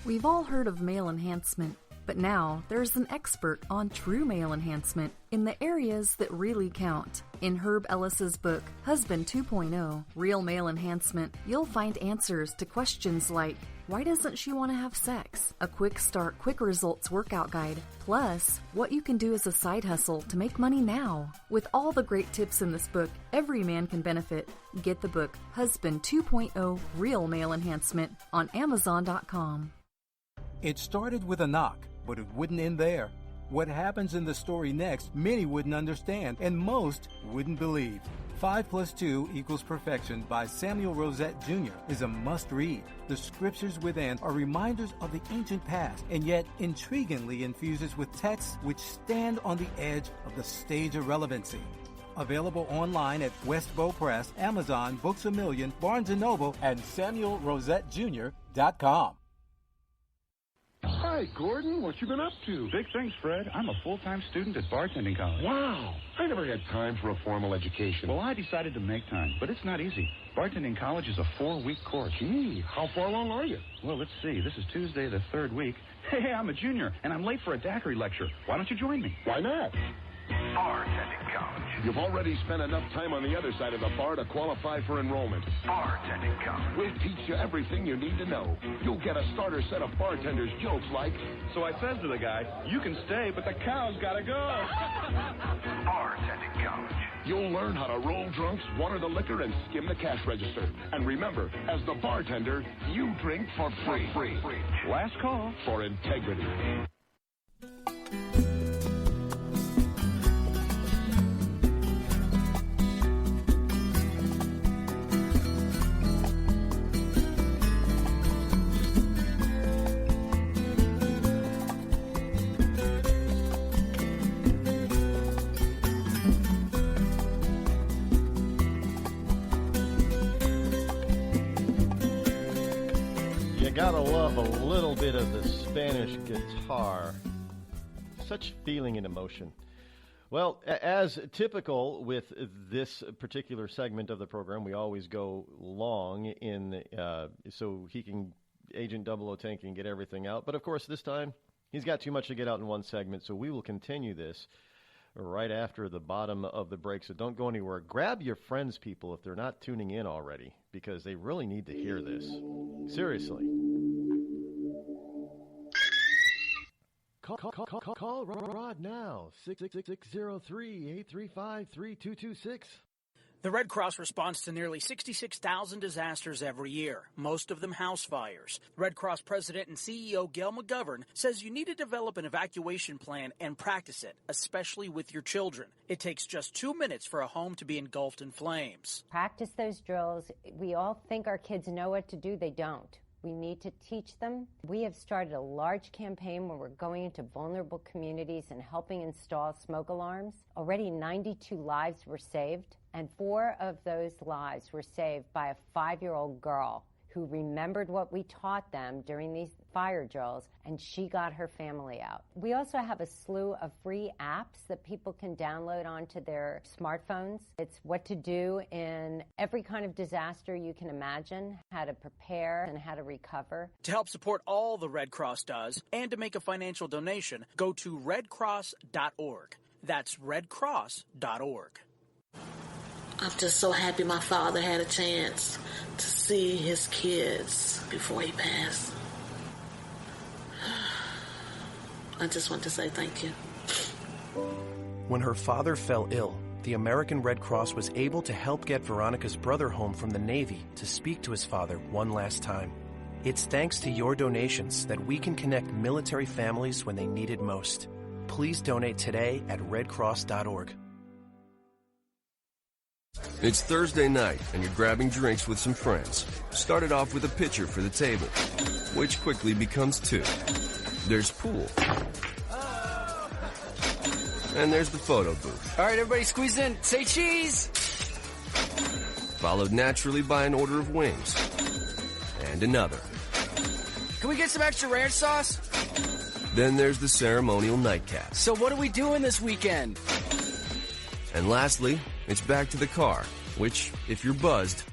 We've all heard of male enhancement, but now there's an expert on true male enhancement in the areas that really count. In Herb Ellis's book, Husband 2.0, Real Male Enhancement, you'll find answers to questions like, why doesn't she want to have sex? A quick start, quick results workout guide. Plus, what you can do as a side hustle to make money now. With all the great tips in this book, every man can benefit. Get the book, Husband 2.0, Real Male Enhancement, on Amazon.com. It started with a knock, but it wouldn't end there. What happens in the story next, many wouldn't understand, and most wouldn't believe. 5 + 2 = Perfection by Samuel Rosette Jr. is a must-read. The scriptures within are reminders of the ancient past, and yet intriguingly infuses with texts which stand on the edge of the stage of relevancy. Available online at Westbow Press, Amazon, Books A Million, Barnes & Noble, and SamuelRosetteJr.com. Hi, Gordon. What you been up to? Big things, Fred. I'm a full-time student at bartending college. Wow. I never had time for a formal education. Well, I decided to make time, but it's not easy. Bartending college is a 4-week course. Gee, how far along are you? Well, let's see. This is Tuesday, the 3rd week. Hey, I'm a junior, and I'm late for a daiquiri lecture. Why don't you join me? Why not? Bartending college. You've already spent enough time on the other side of the bar to qualify for enrollment. Bartending college. We'll teach you everything you need to know. You'll get a starter set of bartenders' jokes like... So I says to the guy, you can stay, but the cow's gotta go. Bartending college. You'll learn how to roll drunks, water the liquor, and skim the cash register. And remember, as the bartender, you drink for free. Last call. For integrity. Gotta love a little bit of the Spanish guitar. Such feeling and emotion. Well, as typical with this particular segment of the program, we always go long in so Agent 0010 can get everything out. But of course, this time he's got too much to get out in one segment, so we will continue this right after the bottom of the break. So don't go anywhere. Grab your friends, people, if they're not tuning in already, because they really need to hear this. Seriously. Call Rod now, 666-603-835-3226. The Red Cross responds to nearly 66,000 disasters every year, most of them house fires. Red Cross President and CEO Gail McGovern says you need to develop an evacuation plan and practice it, especially with your children. It takes just 2 minutes for a home to be engulfed in flames. Practice those drills. We all think our kids know what to do. They don't. We need to teach them. We have started a large campaign where we're going into vulnerable communities and helping install smoke alarms. Already 92 lives were saved, and 4 of those lives were saved by a 5-year-old girl who remembered what we taught them during these fire drills, and she got her family out. We also have a slew of free apps that people can download onto their smartphones. It's what to do in every kind of disaster you can imagine, how to prepare and how to recover. To help support all the Red Cross does and to make a financial donation, go to redcross.org. That's redcross.org. I'm just so happy my father had a chance to see his kids before he passed. I just want to say thank you. When her father fell ill, the American Red Cross was able to help get Veronica's brother home from the Navy to speak to his father one last time. It's thanks to your donations that we can connect military families when they need it most. Please donate today at redcross.org. It's Thursday night, and you're grabbing drinks with some friends. Started off with a pitcher for the table, which quickly becomes two. There's pool. And there's the photo booth. All right, everybody squeeze in. Say cheese! Followed naturally by an order of wings. And another. Can we get some extra ranch sauce? Then there's the ceremonial nightcap. So what are we doing this weekend? And lastly, it's back to the car, which, if you're buzzed,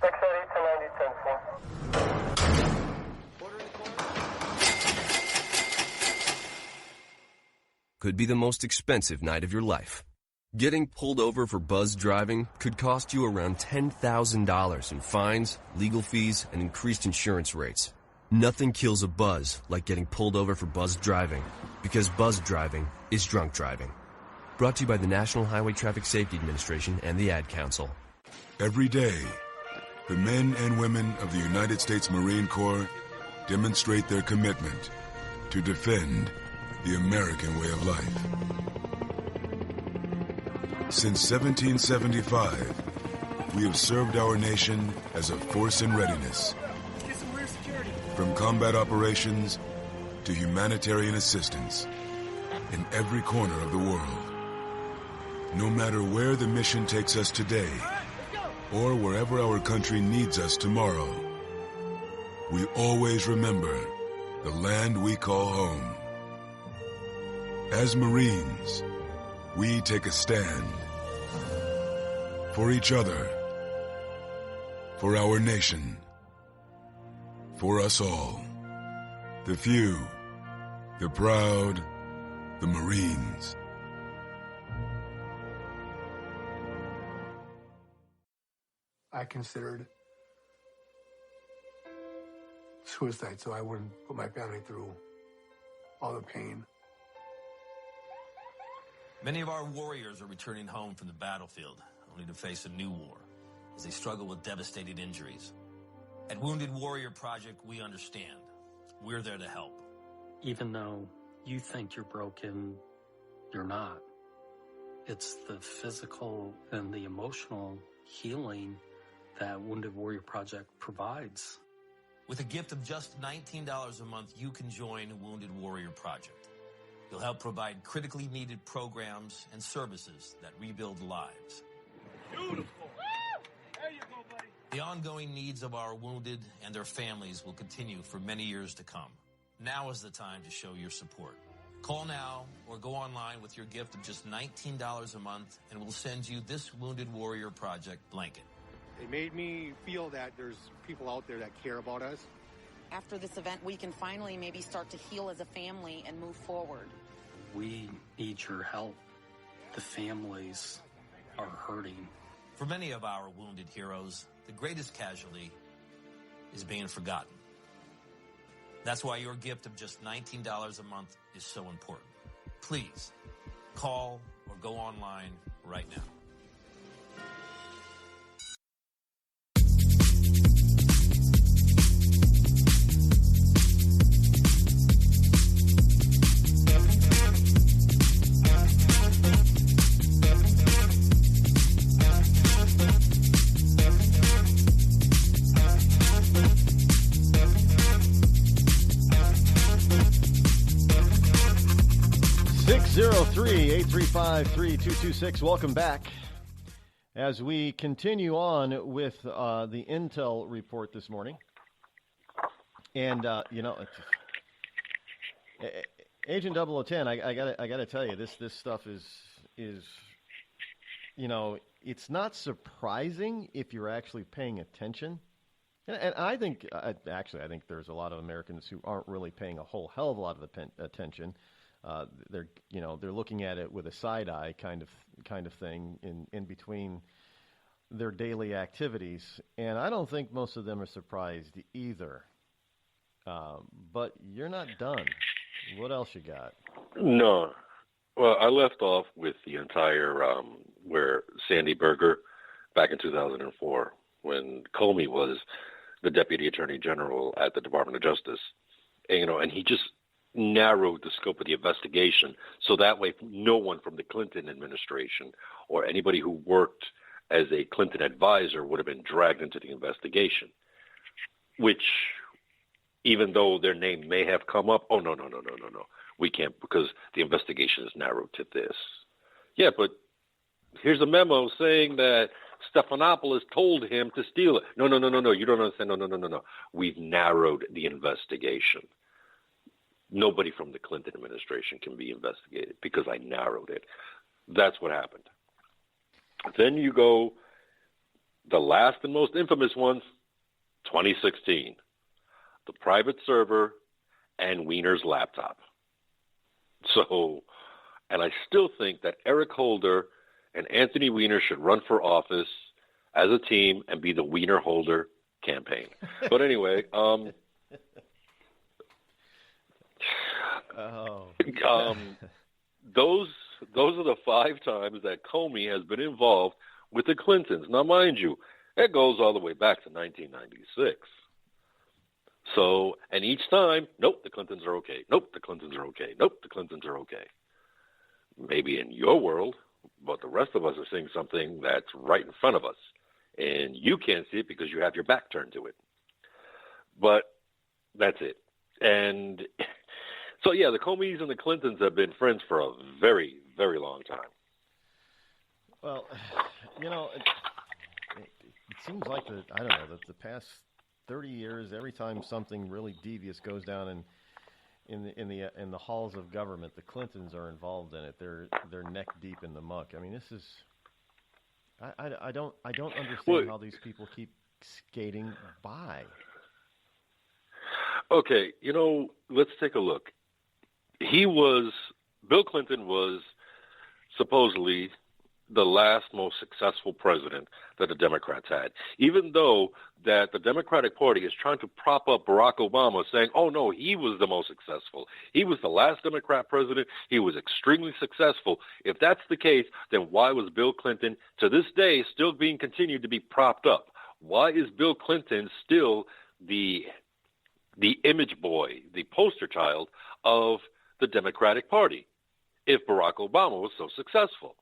could be the most expensive night of your life. Getting pulled over for buzz driving could cost you around $10,000 in fines, legal fees, and increased insurance rates. Nothing kills a buzz like getting pulled over for buzz driving, because buzz driving is drunk driving. Brought to you by the National Highway Traffic Safety Administration and the Ad Council. Every day, the men and women of the United States Marine Corps demonstrate their commitment to defend the American way of life. Since 1775, we have served our nation as a force in readiness. From combat operations to humanitarian assistance in every corner of the world. No matter where the mission takes us today, or wherever our country needs us tomorrow, we always remember the land we call home. As Marines, we take a stand for each other, for our nation, for us all. The few, the proud, the Marines. I considered suicide so I wouldn't put my family through all the pain. Many of our warriors are returning home from the battlefield, only to face a new war as they struggle with devastating injuries. At Wounded Warrior Project, we understand. We're there to help. Even though you think you're broken, you're not. It's the physical and the emotional healing that Wounded Warrior Project provides. With a gift of just $19 a month, you can join Wounded Warrior Project. You'll help provide critically needed programs and services that rebuild lives. Beautiful. There you go, buddy. The ongoing needs of our wounded and their families will continue for many years to come. Now is the time to show your support. Call now or go online with your gift of just $19 a month and we'll send you this Wounded Warrior Project blanket. It made me feel that there's people out there that care about us. After this event, we can finally maybe start to heal as a family and move forward. We need your help. The families are hurting. For many of our wounded heroes, the greatest casualty is being forgotten. That's why your gift of just $19 a month is so important. Please, call or go online right now. 603-835-3226. Welcome back. As we continue on with the intel report this morning. And, Agent 0010, I gotta tell you, this stuff is it's not surprising if you're actually paying attention. And I think there's a lot of Americans who aren't really paying a whole hell of a lot of attention. They're looking at it with a side eye kind of thing in between their daily activities, and I don't think most of them are surprised either. But you're not done. What else you got? No. Well, I left off with the entire where Sandy Berger back in 2004 when Comey was the Deputy Attorney General at the Department of Justice, and he just narrowed the scope of the investigation so that way no one from the Clinton administration or anybody who worked as a Clinton advisor, would have been dragged into the investigation, which, even though their name may have come up, oh, no, we can't, because the investigation is narrowed to this. Yeah, but here's a memo saying that Stephanopoulos told him to steal it. No, you don't understand. No. We've narrowed the investigation. Nobody from the Clinton administration can be investigated because I narrowed it. That's what happened. Then you go, the last and most infamous one, 2016, the private server and Weiner's laptop. So, and I still think that Eric Holder and Anthony Weiner should run for office as a team and be the Weiner Holder campaign. But anyway, those are the 5 times that Comey has been involved with the Clintons. Now, mind you, that goes all the way back to 1996. So, and each time, nope, the Clintons are okay. Nope, the Clintons are okay. Nope, the Clintons are okay. Maybe in your world, but the rest of us are seeing something that's right in front of us. And you can't see it because you have your back turned to it. But that's it. And so, yeah, the Comeys and the Clintons have been friends for a very, very long time. Well, you know, it seems like the past 30 years, every time something really devious goes down in the halls of government, the Clintons are involved in it. They're neck deep in the muck. I mean, this is I don't understand how these people keep skating by. Okay, you know, let's take a look. Bill Clinton was supposedly the last most successful president that the Democrats had, even though that the Democratic Party is trying to prop up Barack Obama, saying, oh, no, he was the most successful. He was the last Democrat president. He was extremely successful. If that's the case, then why was Bill Clinton, to this day, still being continued to be propped up? Why is Bill Clinton still the image boy, the poster child of the Democratic Party, if Barack Obama was so successful?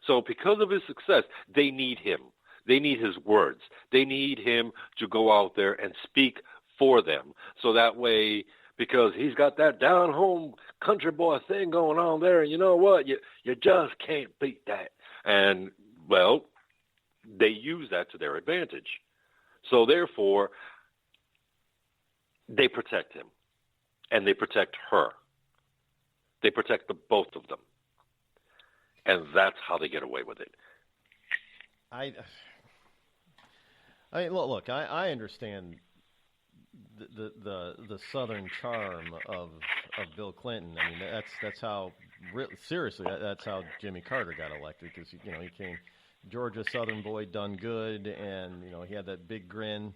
So because of his success, they need him. They need his words. They need him to go out there and speak for them. So that way, because he's got that down-home country boy thing going on there, and you know what? You just can't beat that. And, well, they use that to their advantage. So therefore, they protect him, and they protect her. They protect the both of them. And that's how they get away with it. I look. I understand the Southern charm of Bill Clinton. I mean, that's how seriously that's how Jimmy Carter got elected, because he came Georgia Southern boy, done good, and he had that big grin,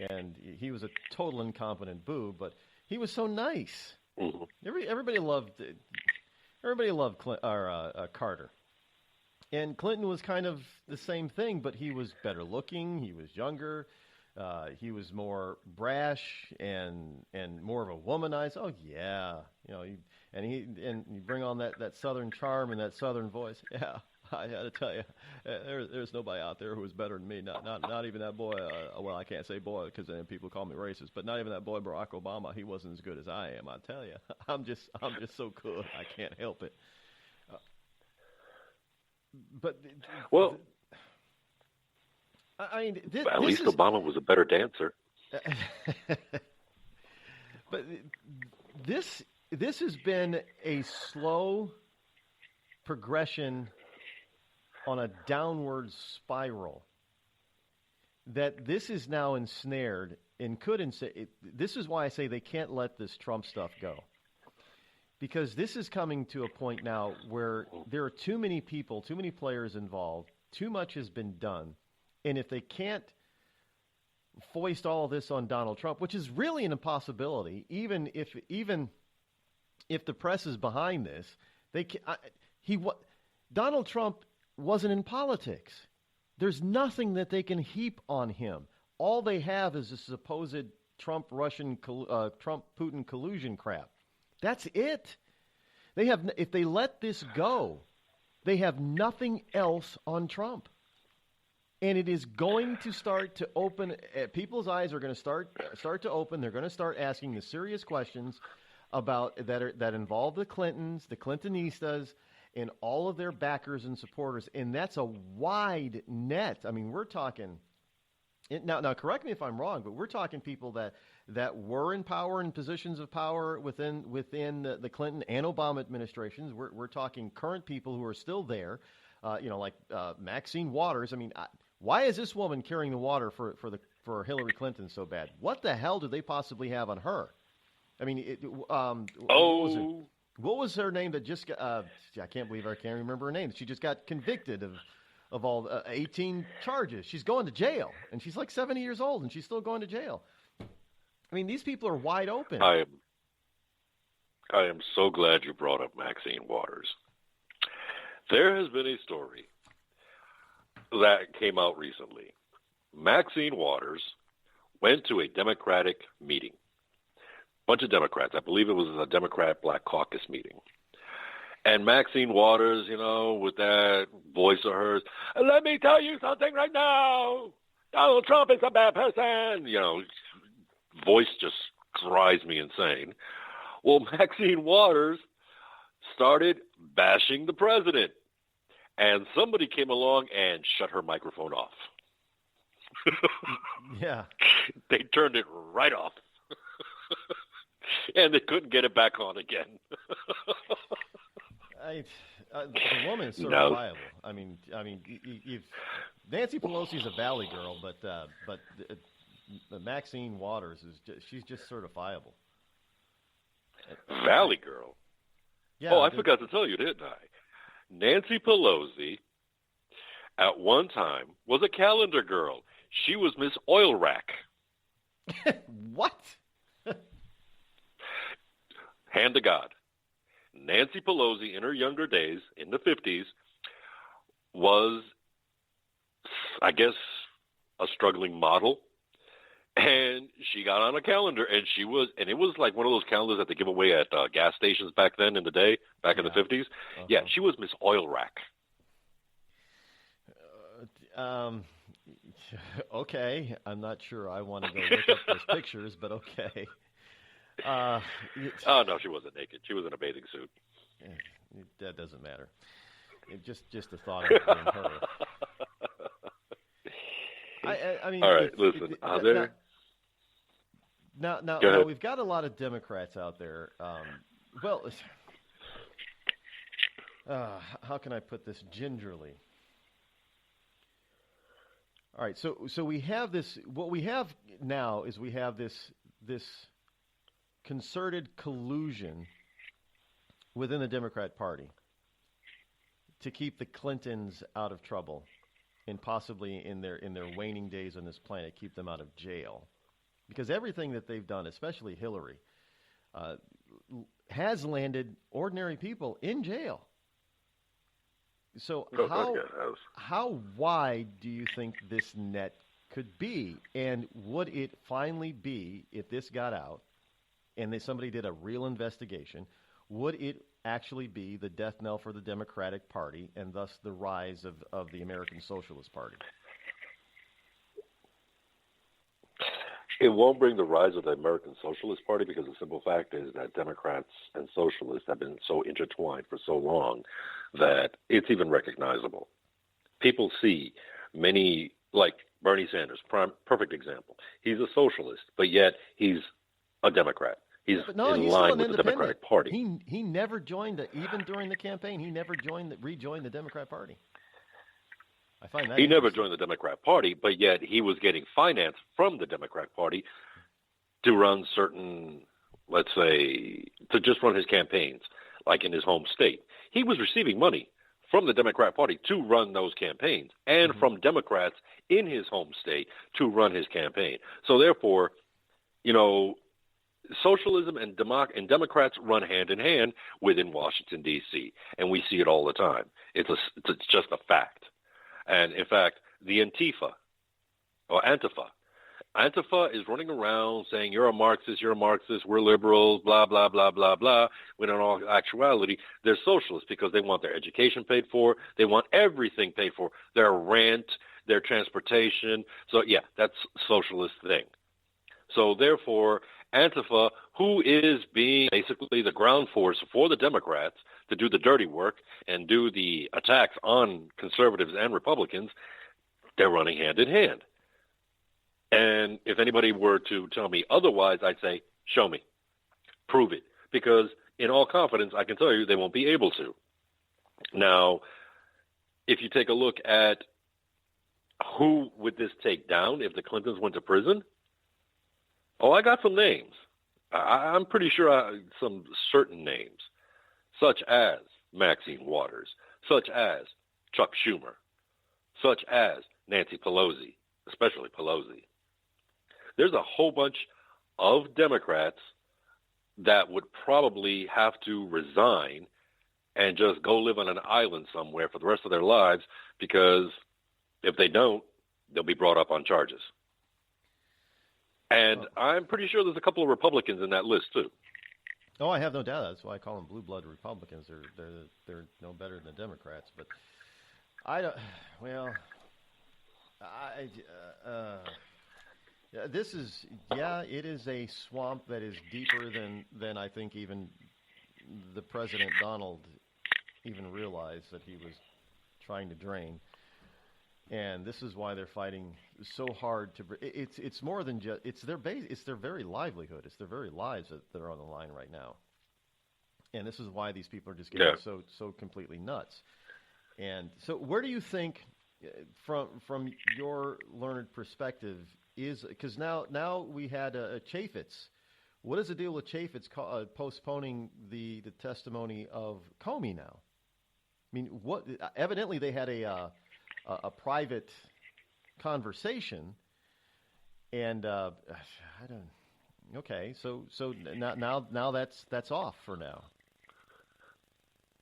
and he was a total incompetent boob, but he was so nice. Mm-hmm. Everybody loved Carter. And Clinton was kind of the same thing, but he was better looking, he was younger, he was more brash and more of a womanizer. Oh yeah, you bring on that Southern charm and that Southern voice. Yeah, I got to tell you, there's nobody out there who was better than me. Not even that boy. Well, I can't say boy because then people call me racist. But not even that boy Barack Obama. He wasn't as good as I am. I tell you, I'm just so good. I can't help it. But well, I mean, at least Obama was a better dancer. But this has been a slow progression on a downward spiral. That this is now ensnared and this is why I say they can't let this Trump stuff go. Because this is coming to a point now where there are too many people, too many players involved, too much has been done. And if they can't foist all of this on Donald Trump, which is really an impossibility, even if the press is behind this, Donald Trump wasn't in politics. There's nothing that they can heap on him. All they have is a supposed Trump-Putin collusion crap. That's it. If they let this go, they have nothing else on Trump. And it is going to start to open. People's eyes are going to start to open. They're going to start asking the serious questions about that involve the Clintons, the Clintonistas, and all of their backers and supporters. And that's a wide net. I mean, we're talking. Now, correct me if I'm wrong, but we're talking people that were in power and positions of power within the Clinton and Obama administrations. We're talking current people who are still there, like Maxine Waters. I mean, why is this woman carrying the water for Hillary Clinton so bad? What the hell do they possibly have on her? I mean, what was her name that just got? I can't believe I can't remember her name. She just got convicted of all 18 charges. She's going to jail, and she's like 70 years old, and she's still going to jail. I mean, these people are wide open. I am so glad you brought up Maxine Waters. There has been a story that came out recently. Maxine Waters went to a Democratic meeting. Bunch of Democrats. I believe it was a Democrat Black Caucus meeting. And Maxine Waters, with that voice of hers, let me tell you something right now. Donald Trump is a bad person. Voice just drives me insane. Well, Maxine Waters started bashing the president. And somebody came along and shut her microphone off. Yeah. They turned it right off. And they couldn't get it back on again. The woman is certifiable. I mean, Nancy Pelosi's a Valley girl, but Maxine Waters she's just certifiable. Valley girl. Yeah. I forgot to tell you, didn't I? Nancy Pelosi, at one time, was a calendar girl. She was Miss Oil Rack. What? Hand to God. Nancy Pelosi, in her younger days, in the 50s, was, I guess, a struggling model. And she got on a calendar, and it was like one of those calendars that they give away at gas stations back then in the day, back in the 50s. Uh-huh. Yeah, she was Miss Oil Rack. Okay, I'm not sure I want to go look up those pictures, but okay. Oh, no, she wasn't naked. She was in a bathing suit. That doesn't matter. Just the thought of it being her. I mean, all right, listen. Now, we've got a lot of Democrats out there. How can I put this gingerly? All right, so we have this. What we have now is we have this concerted collusion within the Democrat Party to keep the Clintons out of trouble, and possibly in their waning days on this planet, keep them out of jail. Because everything that they've done, especially Hillary, has landed ordinary people in jail. So how wide do you think this net could be? And would it finally be, if this got out and somebody did a real investigation, would it actually be the death knell for the Democratic Party and thus the rise of the American Socialist Party? It won't bring the rise of the American Socialist Party because the simple fact is that Democrats and socialists have been so intertwined for so long that it's even recognizable. People see many, like Bernie Sanders, perfect example. He's a socialist, but yet he's a Democrat. He's in line with the Democratic Party. He never joined, even during the campaign, he never rejoined the Democrat Party. I find that he never joined the Democrat Party, but yet he was getting finance from the Democrat Party to run certain, let's say, to just run his campaigns, like in his home state. He was receiving money from the Democrat Party to run those campaigns and from Democrats in his home state to run his campaign. So therefore, socialism and Democrats run hand in hand within Washington, D.C., and we see it all the time. It's just a fact. And, in fact, the Antifa is running around saying, you're a Marxist, we're liberals, blah, blah, blah, blah, blah, when in all actuality, they're socialists because they want their education paid for. They want everything paid for. Their rent, their transportation. So, yeah, that's socialist thing. So, therefore, Antifa, who is being basically the ground force for the Democrats to do the dirty work and do the attacks on conservatives and Republicans, they're running hand in hand. And if anybody were to tell me otherwise, I'd say, show me, prove it. Because in all confidence, I can tell you they won't be able to. Now, if you take a look at who would this take down if the Clintons went to prison, I got some names. I'm pretty sure some certain names, such as Maxine Waters, such as Chuck Schumer, such as Nancy Pelosi, especially Pelosi. There's a whole bunch of Democrats that would probably have to resign and just go live on an island somewhere for the rest of their lives, because if they don't, they'll be brought up on charges. And I'm pretty sure there's a couple of Republicans in that list, too. Oh, I have no doubt. That's why I call them blue-blood Republicans. They're no better than the Democrats. But I don't. Well, this is, it is a swamp that is deeper than I think even the President Donald even realized that he was trying to drain. And this is why they're fighting so hard to. It's more than just. It's their base. It's their very livelihood. It's their very lives that are on the line right now. And this is why these people are just getting so completely nuts. And so, where do you think, from your learned perspective, is because now we had a Chaffetz. What is the deal with Chaffetz postponing the testimony of Comey now? I mean, what? Evidently, they had a private conversation, and I don't. Okay, so now that's off for now.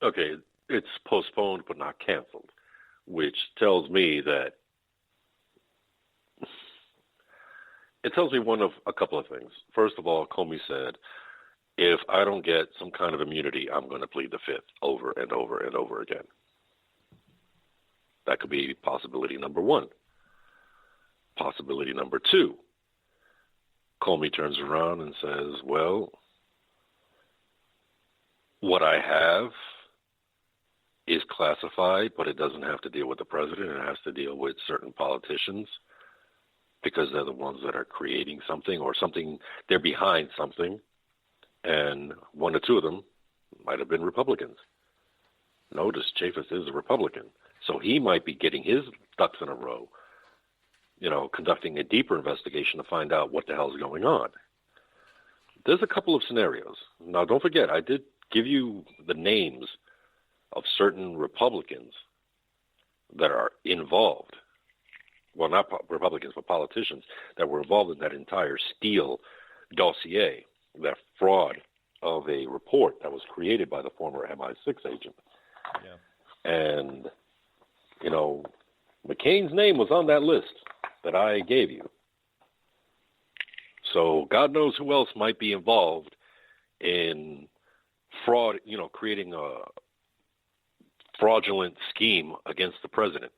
Okay, it's postponed but not canceled, which tells me that it tells me one of a couple of things. First of all, Comey said, if I don't get some kind of immunity, I'm going to plead the fifth over and over and over again. That could be possibility number one. Possibility number two, Comey turns around and says, well, what I have is classified, but it doesn't have to deal with the president. It has to deal with certain politicians because they're the ones that are creating something or something. They're behind something. And one or two of them might have been Republicans. Notice Chaffetz is a Republican. So he might be getting his ducks in a row, conducting a deeper investigation to find out what the hell is going on. There's a couple of scenarios. Now, don't forget, I did give you the names of certain Republicans that are involved. Well, not Republicans, but politicians that were involved in that entire Steele dossier, that fraud of a report that was created by the former MI6 agent. Yeah. And, McCain's name was on that list that I gave you. So God knows who else might be involved in fraud, creating a fraudulent scheme against the president.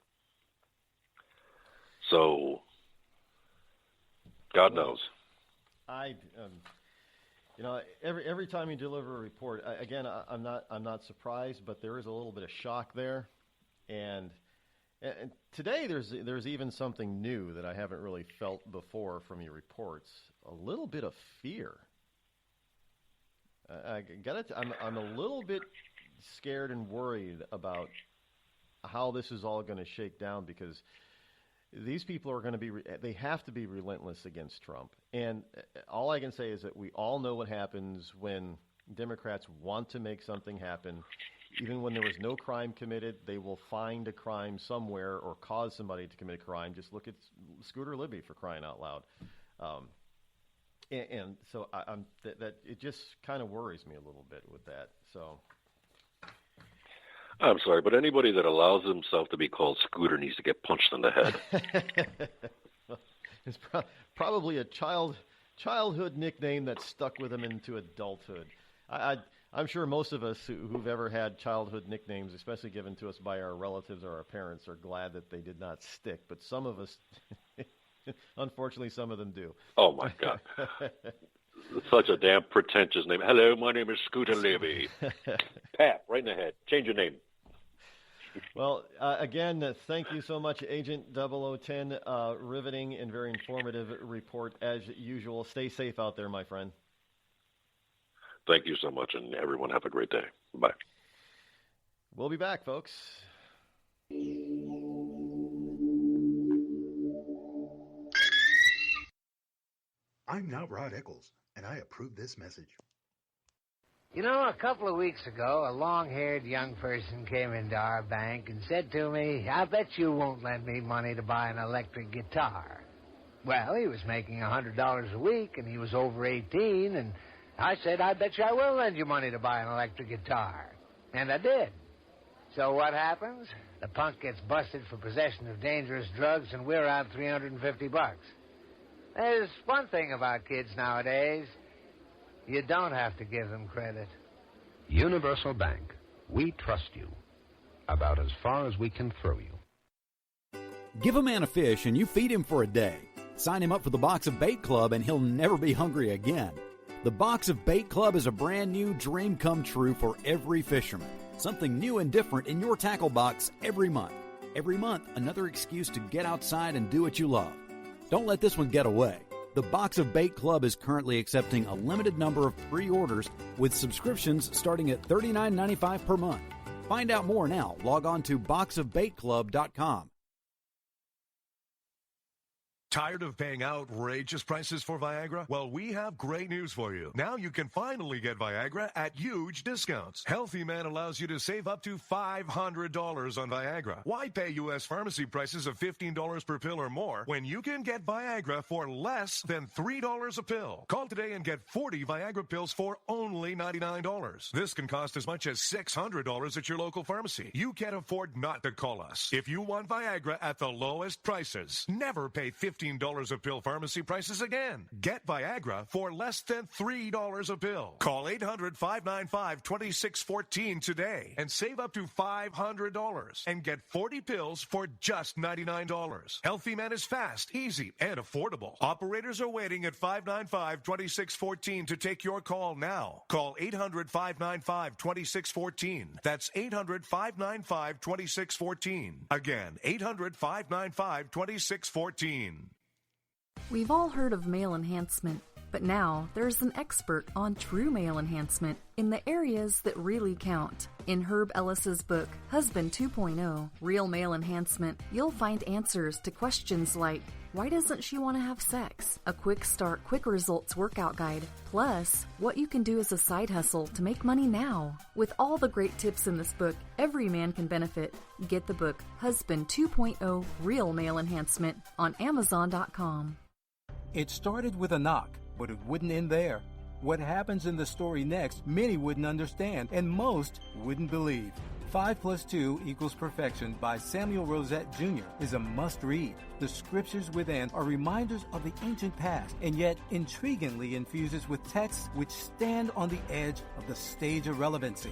So God knows. Every time you deliver a report, I'm not surprised, but there is a little bit of shock there. And today there's even something new that I haven't really felt before from your reports. A little bit of fear. I'm a little bit scared and worried about how this is all going to shake down, because these people are going to they have to be relentless against Trump. And all I can say is that we all know what happens when Democrats want to make something happen. Even when there was no crime committed, they will find a crime somewhere or cause somebody to commit a crime. Just look at Scooter Libby, for crying out loud. And so that it just kind of worries me a little bit with that. So I'm sorry, but anybody that allows himself to be called Scooter needs to get punched in the head. It's probably a childhood nickname that stuck with him into adulthood. I I'm sure most of us who've ever had childhood nicknames, especially given to us by our relatives or our parents, are glad that they did not stick. But some of us, unfortunately, some of them do. Oh, my God. Such a damn pretentious name. Hello, my name is Scooter Levy. Pat, right in the head. Change your name. Well, again, thank you so much, Agent 0010. Riveting and very informative report as usual. Stay safe out there, my friend. Thank you so much, and everyone have a great day. Bye. We'll be back, folks. I'm not Rod Eccles, and I approve this message. You know, a couple of weeks ago, a long-haired young person came into our bank and said to me, I bet you won't lend me money to buy an electric guitar. Well, he was making $100 a week, and he was over 18, and I said, I bet you I will lend you money to buy an electric guitar. And I did. So what happens? The punk gets busted for possession of dangerous drugs, and we're out $350. There's one thing about kids nowadays. You don't have to give them credit. Universal Bank. We trust you. About as far as we can throw you. Give a man a fish and you feed him for a day. Sign him up for the Box of Bait Club and he'll never be hungry again. The Box of Bait Club is a brand new dream come true for every fisherman. Something new and different in your tackle box every month. Every month, another excuse to get outside and do what you love. Don't let this one get away. The Box of Bait Club is currently accepting a limited number of pre-orders with subscriptions starting at $39.95 per month. Find out more now. Log on to boxofbaitclub.com. Tired of paying outrageous prices for Viagra? Well, we have great news for you. Now you can finally get Viagra at huge discounts. Healthy Man allows you to save up to $500 on Viagra. Why pay U.S. pharmacy prices of $15 per pill or more when you can get Viagra for less than $3 a pill? Call today and get 40 Viagra pills for only $99. This can cost as much as $600 at your local pharmacy. You can't afford not to call us. If you want Viagra at the lowest prices, never pay $15 a pill pharmacy prices again. Get Viagra for less than $3 a pill. Call 800-595-2614 today and save up to $500 and get 40 pills for just $99. Healthy Man is fast, easy, and affordable. Operators are waiting at 595-2614 to take your call now. Call 800-595-2614. That's 800-595-2614. Again, 800-595-2614. We've all heard of male enhancement, but now there's an expert on true male enhancement in the areas that really count. In Herb Ellis's book, Husband 2.0, Real Male Enhancement, you'll find answers to questions like, why doesn't she want to have sex? A quick start, quick results workout guide. Plus, what you can do as a side hustle to make money now. With all the great tips in this book, every man can benefit. Get the book, Husband 2.0, Real Male Enhancement, on Amazon.com. It started with a knock, but it wouldn't end there. What happens in the story next, many wouldn't understand, and most wouldn't believe. 5 + 2 = Perfection by Samuel Rosette Jr. is a must-read. The scriptures within are reminders of the ancient past, and yet intriguingly infuses with texts which stand on the edge of the stage of relevancy.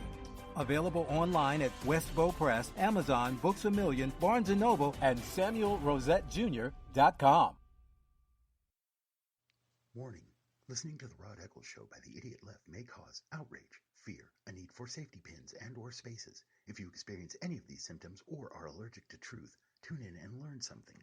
Available online at Westbow Press, Amazon, Books A Million, Barnes & Noble, and SamuelRosetteJr.com. Warning. Listening to the Rod Eccles Show by the Idiot Left may cause outrage, fear, a need for safety pins and or spaces. If you experience any of these symptoms or are allergic to truth, tune in and learn something.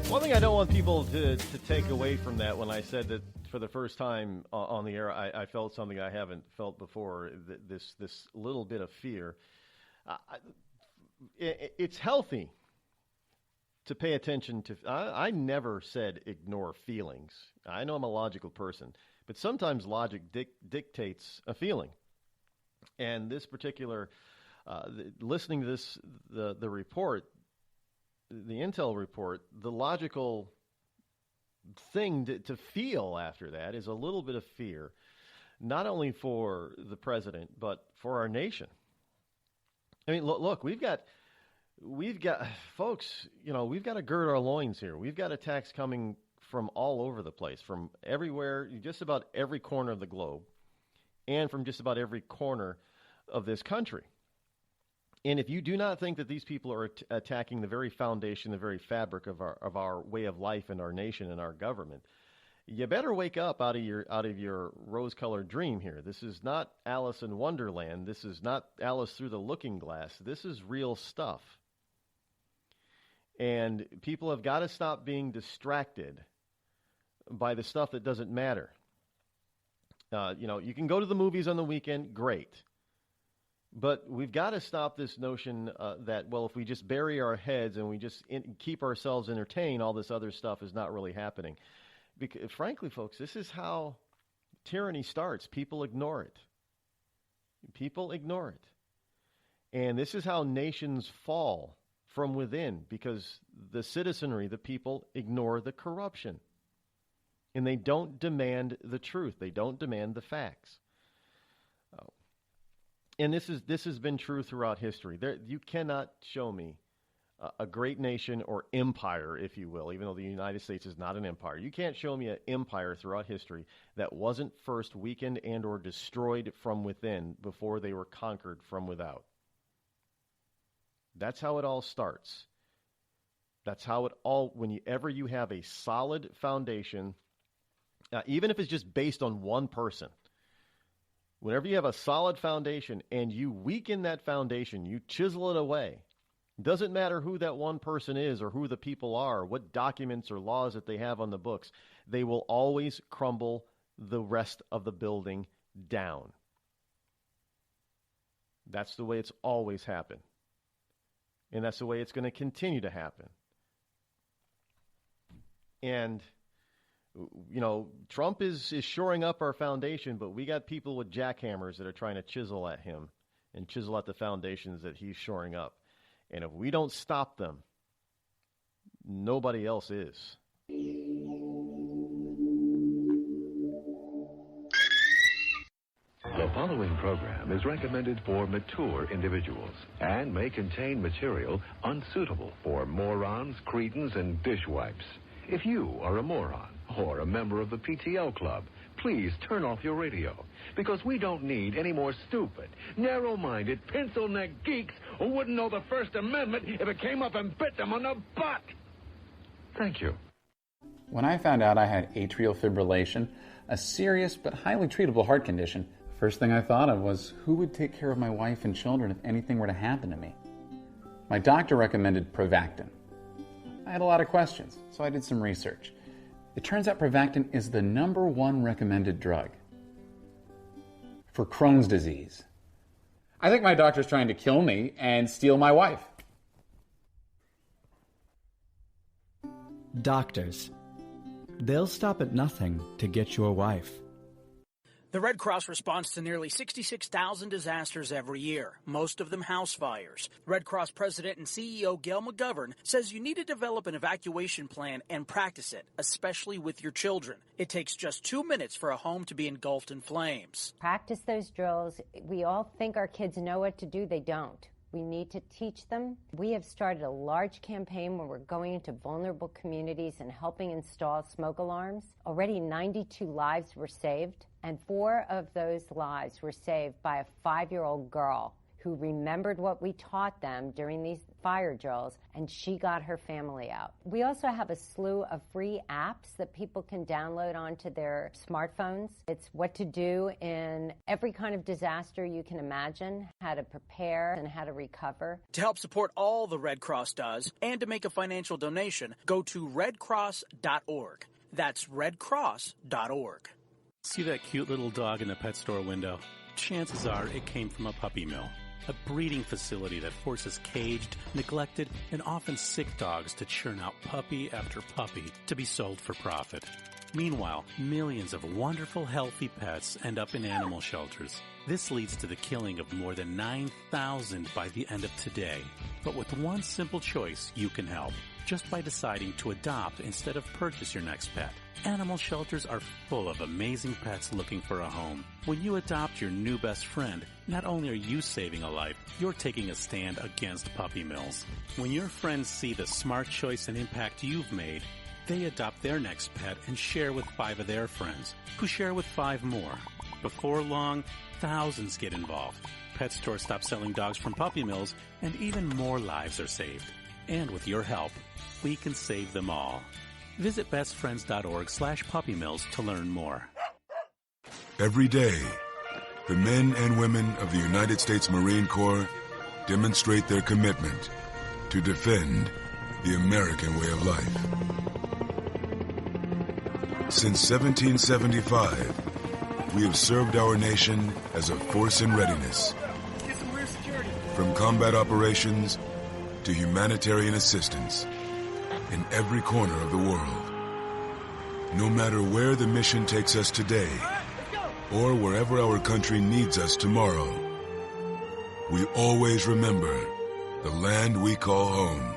One thing I don't want people to take away from that, when I said that for the first time on the air, I felt something I haven't felt before, this little bit of fear. It's healthy to pay attention to. I never said ignore feelings. I know I'm a logical person, but sometimes logic dictates a feeling. And this particular, listening to this, the report, the intel report, the logical thing to feel after that is a little bit of fear, not only for the president, but for our nation. I mean, look, we've got folks, we've got to gird our loins here. We've got attacks coming from all over the place, from everywhere, just about every corner of the globe, and from just about every corner of this country. And if you do not think that these people are attacking the very foundation, the very fabric of our way of life and our nation and our government, you better wake up out of your rose-colored dream here. This is not Alice in Wonderland. This is not Alice through the looking glass. This is real stuff. And people have got to stop being distracted by the stuff that doesn't matter. You can go to the movies on the weekend, great. But we've got to stop this notion that, well, if we just bury our heads and we just keep ourselves entertained, all this other stuff is not really happening. Because, frankly, folks, this is how tyranny starts. People ignore it. People ignore it. And this is how nations fall from within, because the citizenry, the people, ignore the corruption. And they don't demand the truth. They don't demand the facts. And this has been true throughout history. You cannot show me a great nation or empire, if you will, even though the United States is not an empire. You can't show me an empire throughout history that wasn't first weakened and or destroyed from within before they were conquered from without. That's how it all starts. That's how it all, whenever you have a solid foundation, even if it's just based on one person, whenever you have a solid foundation and you weaken that foundation, you chisel it away. Doesn't matter who that one person is or who the people are, what documents or laws that they have on the books, they will always crumble the rest of the building down. That's the way it's always happened. And that's the way it's going to continue to happen. And, Trump is shoring up our foundation, but we got people with jackhammers that are trying to chisel at him and chisel at the foundations that he's shoring up. And if we don't stop them, nobody else is. The following program is recommended for mature individuals and may contain material unsuitable for morons, cretins, and dishwipes. If you are a moron or a member of the PTL Club, please turn off your radio, because we don't need any more stupid, narrow-minded, pencil-neck geeks who wouldn't know the First Amendment if it came up and bit them on the butt. Thank you. When I found out I had atrial fibrillation, a serious but highly treatable heart condition, the first thing I thought of was who would take care of my wife and children if anything were to happen to me. My doctor recommended Provactin. I had a lot of questions, so I did some research. It turns out Provactin is the #1 recommended drug for Crohn's disease. I think my doctor's trying to kill me and steal my wife. Doctors. They'll stop at nothing to get your wife. The Red Cross responds to nearly 66,000 disasters every year, most of them house fires. Red Cross President and CEO Gail McGovern says you need to develop an evacuation plan and practice it, especially with your children. It takes just 2 minutes for a home to be engulfed in flames. Practice those drills. We all think our kids know what to do. They don't. We need to teach them. We have started a large campaign where we're going into vulnerable communities and helping install smoke alarms. Already 92 lives were saved, and 4 of those lives were saved by a 5-year-old girl who remembered what we taught them during these fire drills, and she got her family out. We also have a slew of free apps that people can download onto their smartphones. It's what to do in every kind of disaster you can imagine, how to prepare and how to recover. To help support all the Red Cross does and to make a financial donation, go to redcross.org. That's redcross.org. See that cute little dog in the pet store window? Chances are it came from a puppy mill. A breeding facility that forces caged, neglected, and often sick dogs to churn out puppy after puppy to be sold for profit. Meanwhile, millions of wonderful, healthy pets end up in animal shelters. This leads to the killing of more than 9,000 by the end of today. But with one simple choice, you can help, just by deciding to adopt instead of purchase your next pet. Animal shelters are full of amazing pets looking for a home. When you adopt your new best friend, not only are you saving a life, you're taking a stand against puppy mills. When your friends see the smart choice and impact you've made, they adopt their next pet and share with 5 of their friends, who share with 5 more. Before long, thousands get involved. Pet stores stop selling dogs from puppy mills, and even more lives are saved. And with your help, we can save them all. Visit bestfriends.org/puppymills to learn more. Every day, the men and women of the United States Marine Corps demonstrate their commitment to defend the American way of life. Since 1775, we have served our nation as a force in readiness. From combat operations to humanitarian assistance in every corner of the world. No matter where the mission takes us today or wherever our country needs us tomorrow, we always remember the land we call home.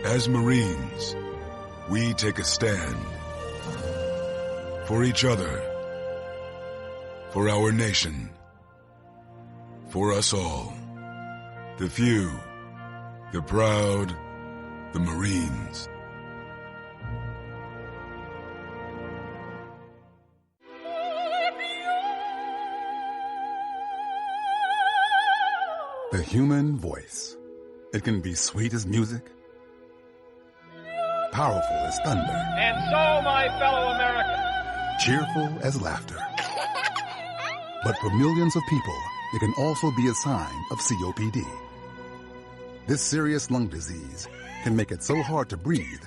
As Marines, we take a stand for each other, for our nation, for us all. The few, the proud, the Marines. The human voice. It can be sweet as music, powerful as thunder, And so, my fellow Americans, cheerful as laughter. But for millions of people, it can also be a sign of COPD. This serious lung disease can make it so hard to breathe,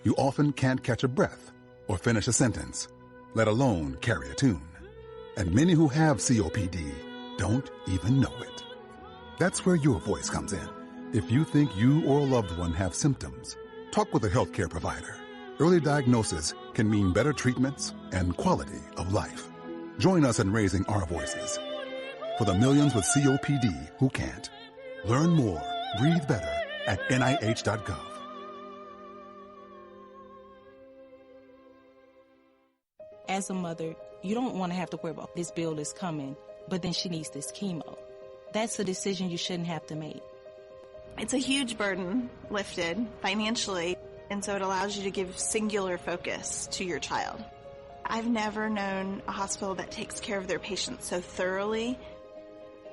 you often can't catch a breath or finish a sentence, let alone carry a tune. And many who have COPD don't even know it. That's where your voice comes in. If you think you or a loved one have symptoms, talk with a healthcare provider. Early diagnosis can mean better treatments and quality of life. Join us in raising our voices for the millions with COPD who can't. Learn more, breathe better at NIH.gov. As a mother, you don't want to have to worry about this bill is coming, but then she needs this chemo. That's a decision you shouldn't have to make. It's a huge burden lifted financially, and so it allows you to give singular focus to your child. I've never known a hospital that takes care of their patients so thoroughly.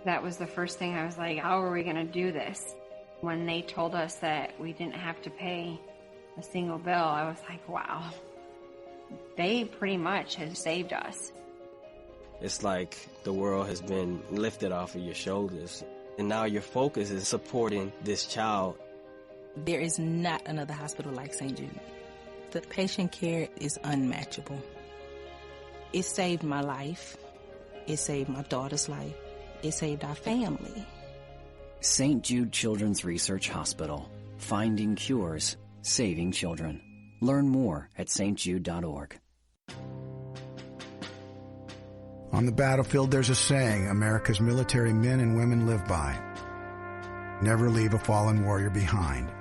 That was the first thing I was like, how are we going to do this? When they told us that we didn't have to pay a single bill, I was like, wow. They pretty much have saved us. It's like the world has been lifted off of your shoulders, and now your focus is supporting this child. There is not another hospital like St. Jude. The patient care is unmatchable. It saved my life. It saved my daughter's life. It saved our family. St. Jude Children's Research Hospital. Finding cures, saving children. Learn more at stjude.org. On the battlefield, there's a saying America's military men and women live by. Never leave a fallen warrior behind.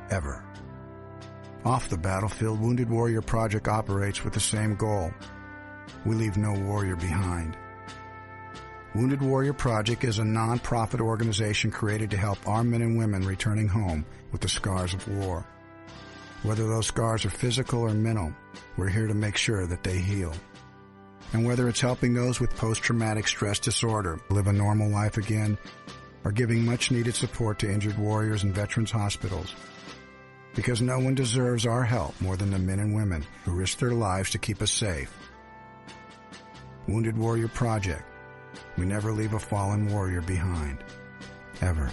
Ever. Off the battlefield, Wounded Warrior Project operates with the same goal. We leave no warrior behind. Wounded Warrior Project is a non-profit organization created to help our men and women returning home with the scars of war. Whether those scars are physical or mental, we're here to make sure that they heal. And whether it's helping those with post-traumatic stress disorder live a normal life again, or giving much-needed support to injured warriors in veterans' hospitals. Because no one deserves our help more than the men and women who risk their lives to keep us safe. Wounded Warrior Project. We never leave a fallen warrior behind. Ever.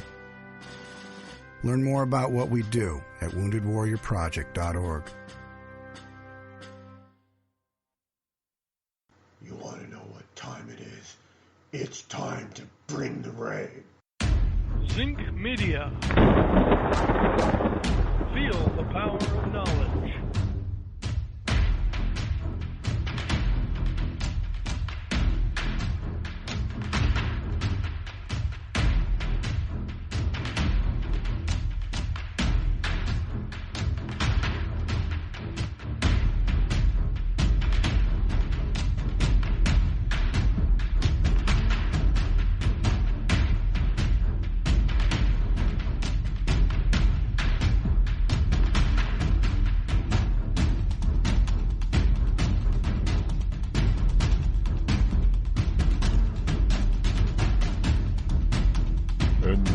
Learn more about what we do at woundedwarriorproject.org. You want to know what time it is? It's time to bring the rain. Zinc Media. Feel the power of knowledge.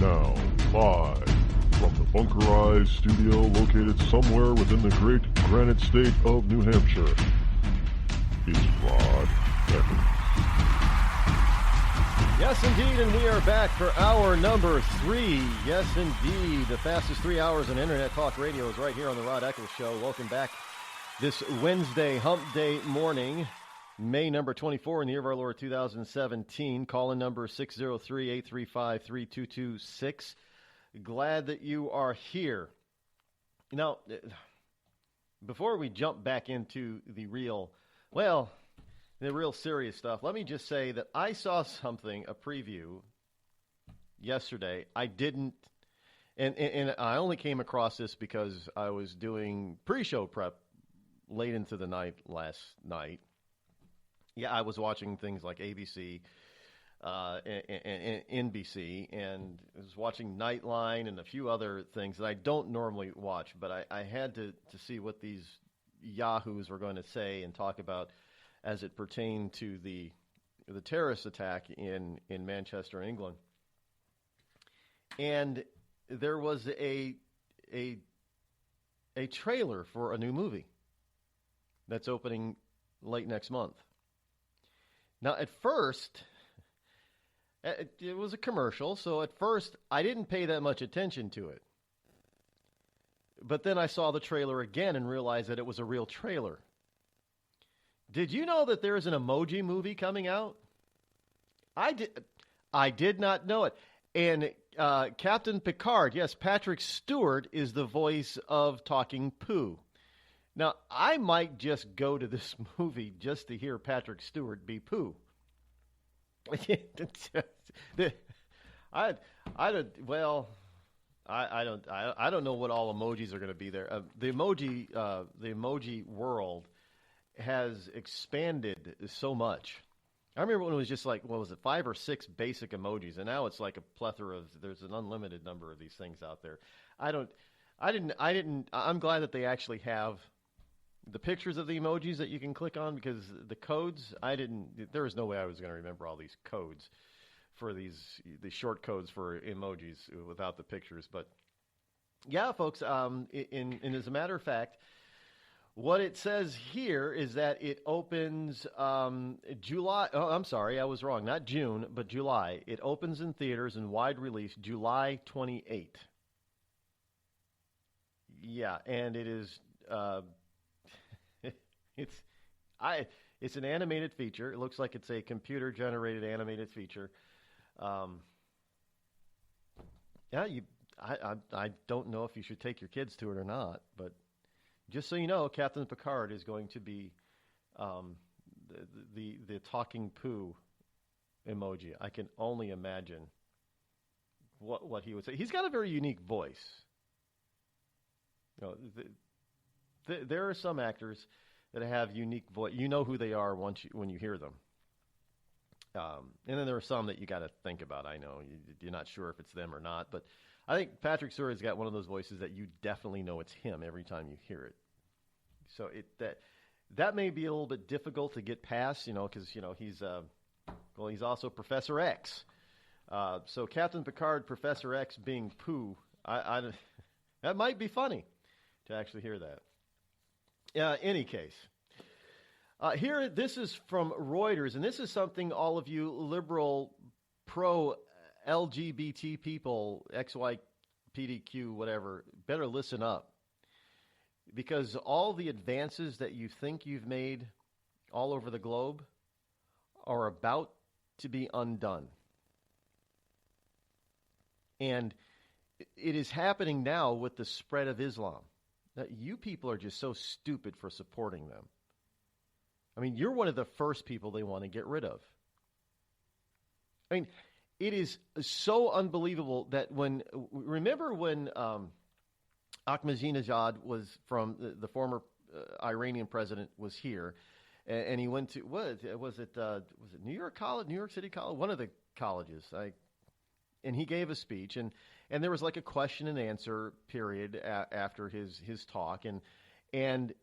Now, live from the bunkerized studio located somewhere within the great granite state of New Hampshire, is Rod Eccles. Yes, indeed, and we are back for hour number 3. Yes, indeed, the fastest 3 hours in Internet Talk Radio is right here on the Rod Eccles Show. Welcome back this Wednesday, Hump Day morning, May number 24 in the year of our Lord 2017. Call-in number 603-835-3226. Glad that you are here. Now, before we jump back into the real serious stuff, let me just say that I saw something, a preview, yesterday. I didn't, and I only came across this because I was doing pre-show prep late into the night last night. Yeah, I was watching things like ABC and NBC, and I was watching Nightline and a few other things that I don't normally watch, but I had to see what these yahoos were going to say and talk about as it pertained to the terrorist attack in Manchester, England. And there was a trailer for a new movie that's opening late next month. Now, at first, it was a commercial, so at first I didn't pay that much attention to it. But then I saw the trailer again and realized that it was a real trailer. Did you know that there is an Emoji movie coming out? I did not know it. And Captain Picard, yes, Patrick Stewart is the voice of Talking Pooh. Now, I might just go to this movie just to hear Patrick Stewart be Pooh. I don't know what all emojis are going to be there. The emoji world has expanded so much. I remember when it was just like, what was it, 5 or 6 basic emojis, and now it's like a plethora of. There's an unlimited number of these things out there. I'm glad that they actually have the pictures of the emojis that you can click on, because the codes, there was no way I was going to remember all these codes for the short codes for emojis without the pictures. But yeah, folks, and as a matter of fact, what it says here is that it opens July. Oh, I'm sorry, I was wrong. Not June, but July. It opens in theaters in wide release July 28. Yeah, and it is. It's an animated feature. It looks like it's a computer-generated animated feature. I don't know if you should take your kids to it or not, but just so you know, Captain Picard is going to be the Talking Pooh emoji. I can only imagine what he would say. He's got a very unique voice. You know, there are some actors that have unique voice. You know who they are when you hear them. And then there are some that you got to think about. I know you're not sure if it's them or not, but I think Patrick Stewart has got one of those voices that you definitely know it's him every time you hear it. So that may be a little bit difficult to get past, because he's also Professor X. So Captain Picard, Professor X being Pooh, that might be funny to actually hear that. Any case, here, this is from Reuters, and this is something all of you liberal, pro-LGBT people, XYPDQ, whatever, better listen up. Because all the advances that you think you've made all over the globe are about to be undone. And it is happening now with the spread of Islam. You people are just so stupid for supporting them. I mean, you're one of the first people they want to get rid of. I mean, it is so unbelievable that remember when Ahmadinejad was from the former Iranian president was here, and he went to, was it New York College, New York City College, one of the colleges, and he gave a speech, and there was like a question and answer period after his talk, and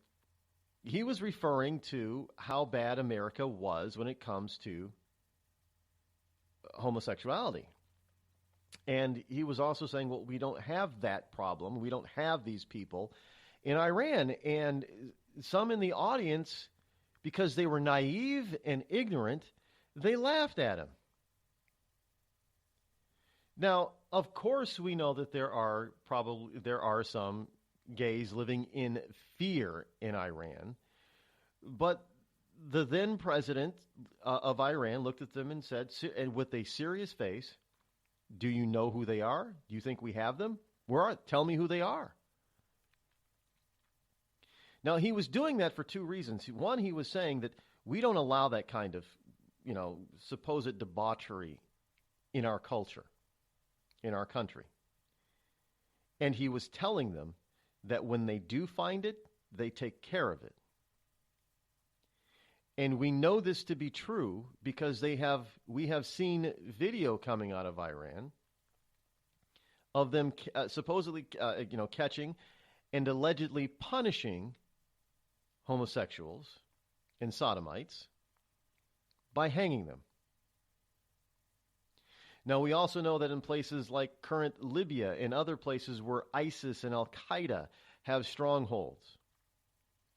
he was referring to how bad America was when it comes to homosexuality. And he was also saying, well, we don't have that problem. We don't have these people in Iran. And some in the audience, because they were naive and ignorant, they laughed at him. Now, of course, we know that there are some gays living in fear in Iran, but the then president of Iran looked at them and said, and with a serious face, "Do you know who they are? Do you think we have them? Where are? Tell me who they are." Now, he was doing that for two reasons. One, he was saying that we don't allow that kind of, supposed debauchery in our culture, in our country. And he was telling them that when they do find it, they take care of it. And we know this to be true because we have seen video coming out of Iran of them supposedly catching and allegedly punishing homosexuals and sodomites by hanging them. Now, we also know that in places like current Libya and other places where ISIS and Al-Qaeda have strongholds,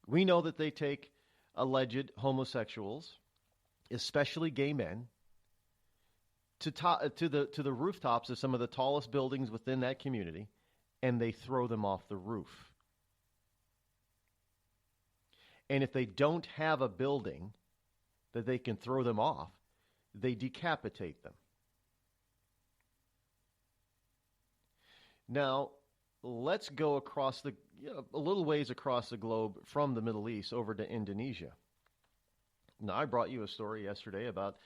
we know that they take alleged homosexuals, especially gay men, to the rooftops of some of the tallest buildings within that community, and they throw them off the roof. And if they don't have a building that they can throw them off, they decapitate them. Now, let's go across a little ways across the globe from the Middle East over to Indonesia. Now, I brought you a story yesterday about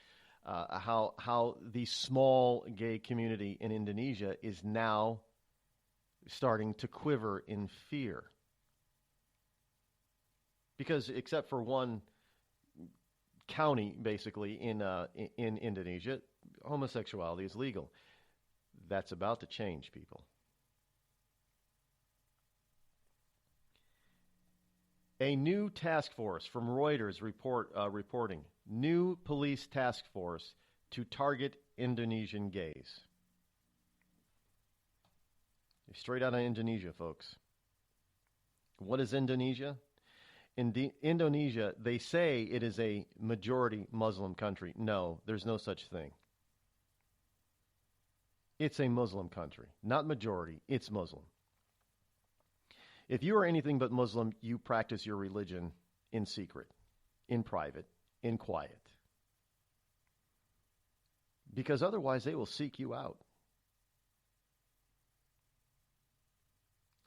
how the small gay community in Indonesia is now starting to quiver in fear. Because except for one county, basically, in Indonesia, homosexuality is legal. That's about to change, people. A new task force from Reuters reporting, new police task force to target Indonesian gays. Straight out of Indonesia, folks. What is Indonesia? In Indonesia, they say it is a majority Muslim country. No, there's no such thing. It's a Muslim country. Not majority, it's Muslim. If you are anything but Muslim, you practice your religion in secret, in private, in quiet. Because otherwise they will seek you out.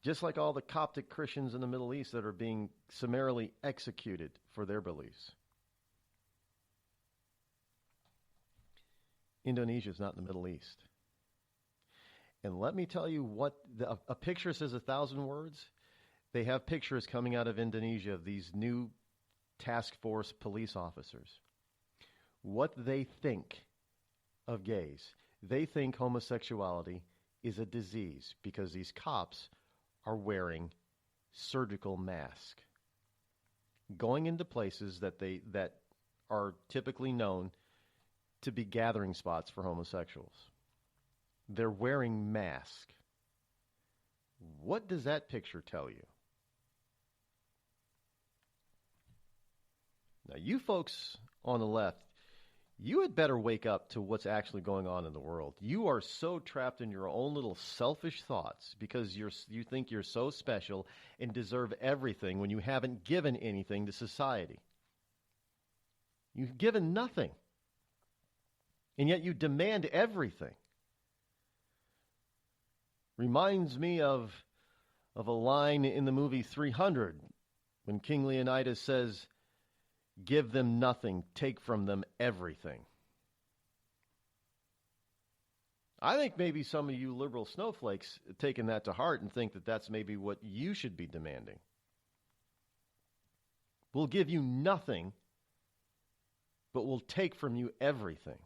Just like all the Coptic Christians in the Middle East that are being summarily executed for their beliefs. Indonesia is not in the Middle East. And let me tell you what, a picture says 1,000 words. They have pictures coming out of Indonesia of these new task force police officers. What they think of gays. They think homosexuality is a disease because these cops are wearing surgical masks, going into places that are typically known to be gathering spots for homosexuals. They're wearing masks. What does that picture tell you? Now, you folks on the left, you had better wake up to what's actually going on in the world. You are so trapped in your own little selfish thoughts because you think you're so special and deserve everything when you haven't given anything to society. You've given nothing. And yet you demand everything. Reminds me of a line in the movie 300 when King Leonidas says, "Give them nothing, take from them everything." I think maybe some of you liberal snowflakes have taken that to heart and think that that's maybe what you should be demanding. We'll give you nothing, but we'll take from you everything.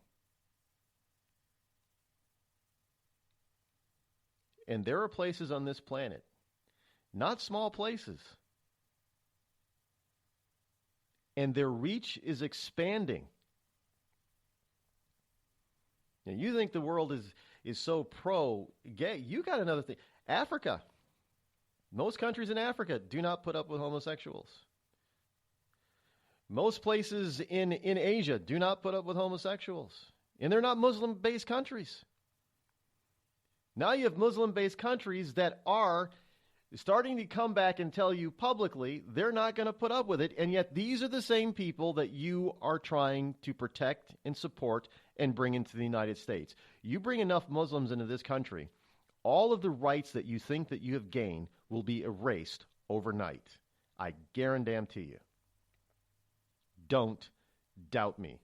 And there are places on this planet, not small places, and their reach is expanding. Now, you think the world is so pro-gay. You got another thing. Africa. Most countries in Africa do not put up with homosexuals. Most places in Asia do not put up with homosexuals. And they're not Muslim-based countries. Now you have Muslim-based countries that are starting to come back and tell you publicly they're not going to put up with it, and yet these are the same people that you are trying to protect and support and bring into the United States. You bring enough Muslims into this country, all of the rights that you think that you have gained will be erased overnight. I guarantee you. Don't doubt me.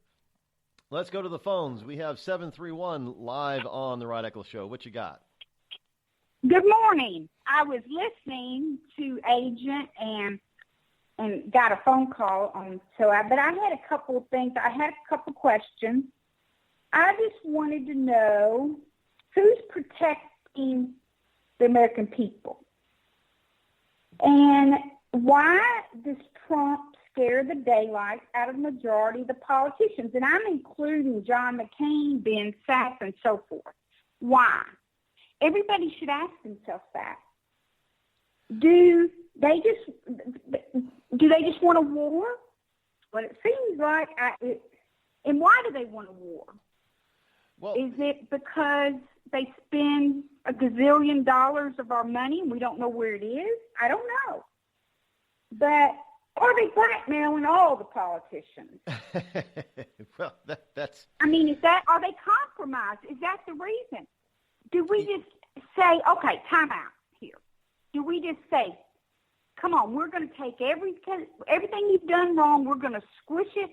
Let's go to the phones. We have 731 live on the Rod Eccles Show. What you got? Good morning. I was listening to Agent and got a phone call but I had a couple of things. I had a couple questions. I just wanted to know who's protecting the American people, and why does Trump scare the daylights out of the majority of the politicians? And I'm including John McCain, Ben Sasse, and so forth. Why? Everybody should ask themselves that. Do they just want a war? Well, it seems like. And why do they want a war? Well, is it because they spend a gazillion dollars of our money and we don't know where it is? I don't know. But are they blackmailing all the politicians? Well, that's. I mean, are they compromised? Is that the reason? Do we just say, okay, time out here? Do we just say, come on, we're going to take everything you've done wrong, we're going to squish it.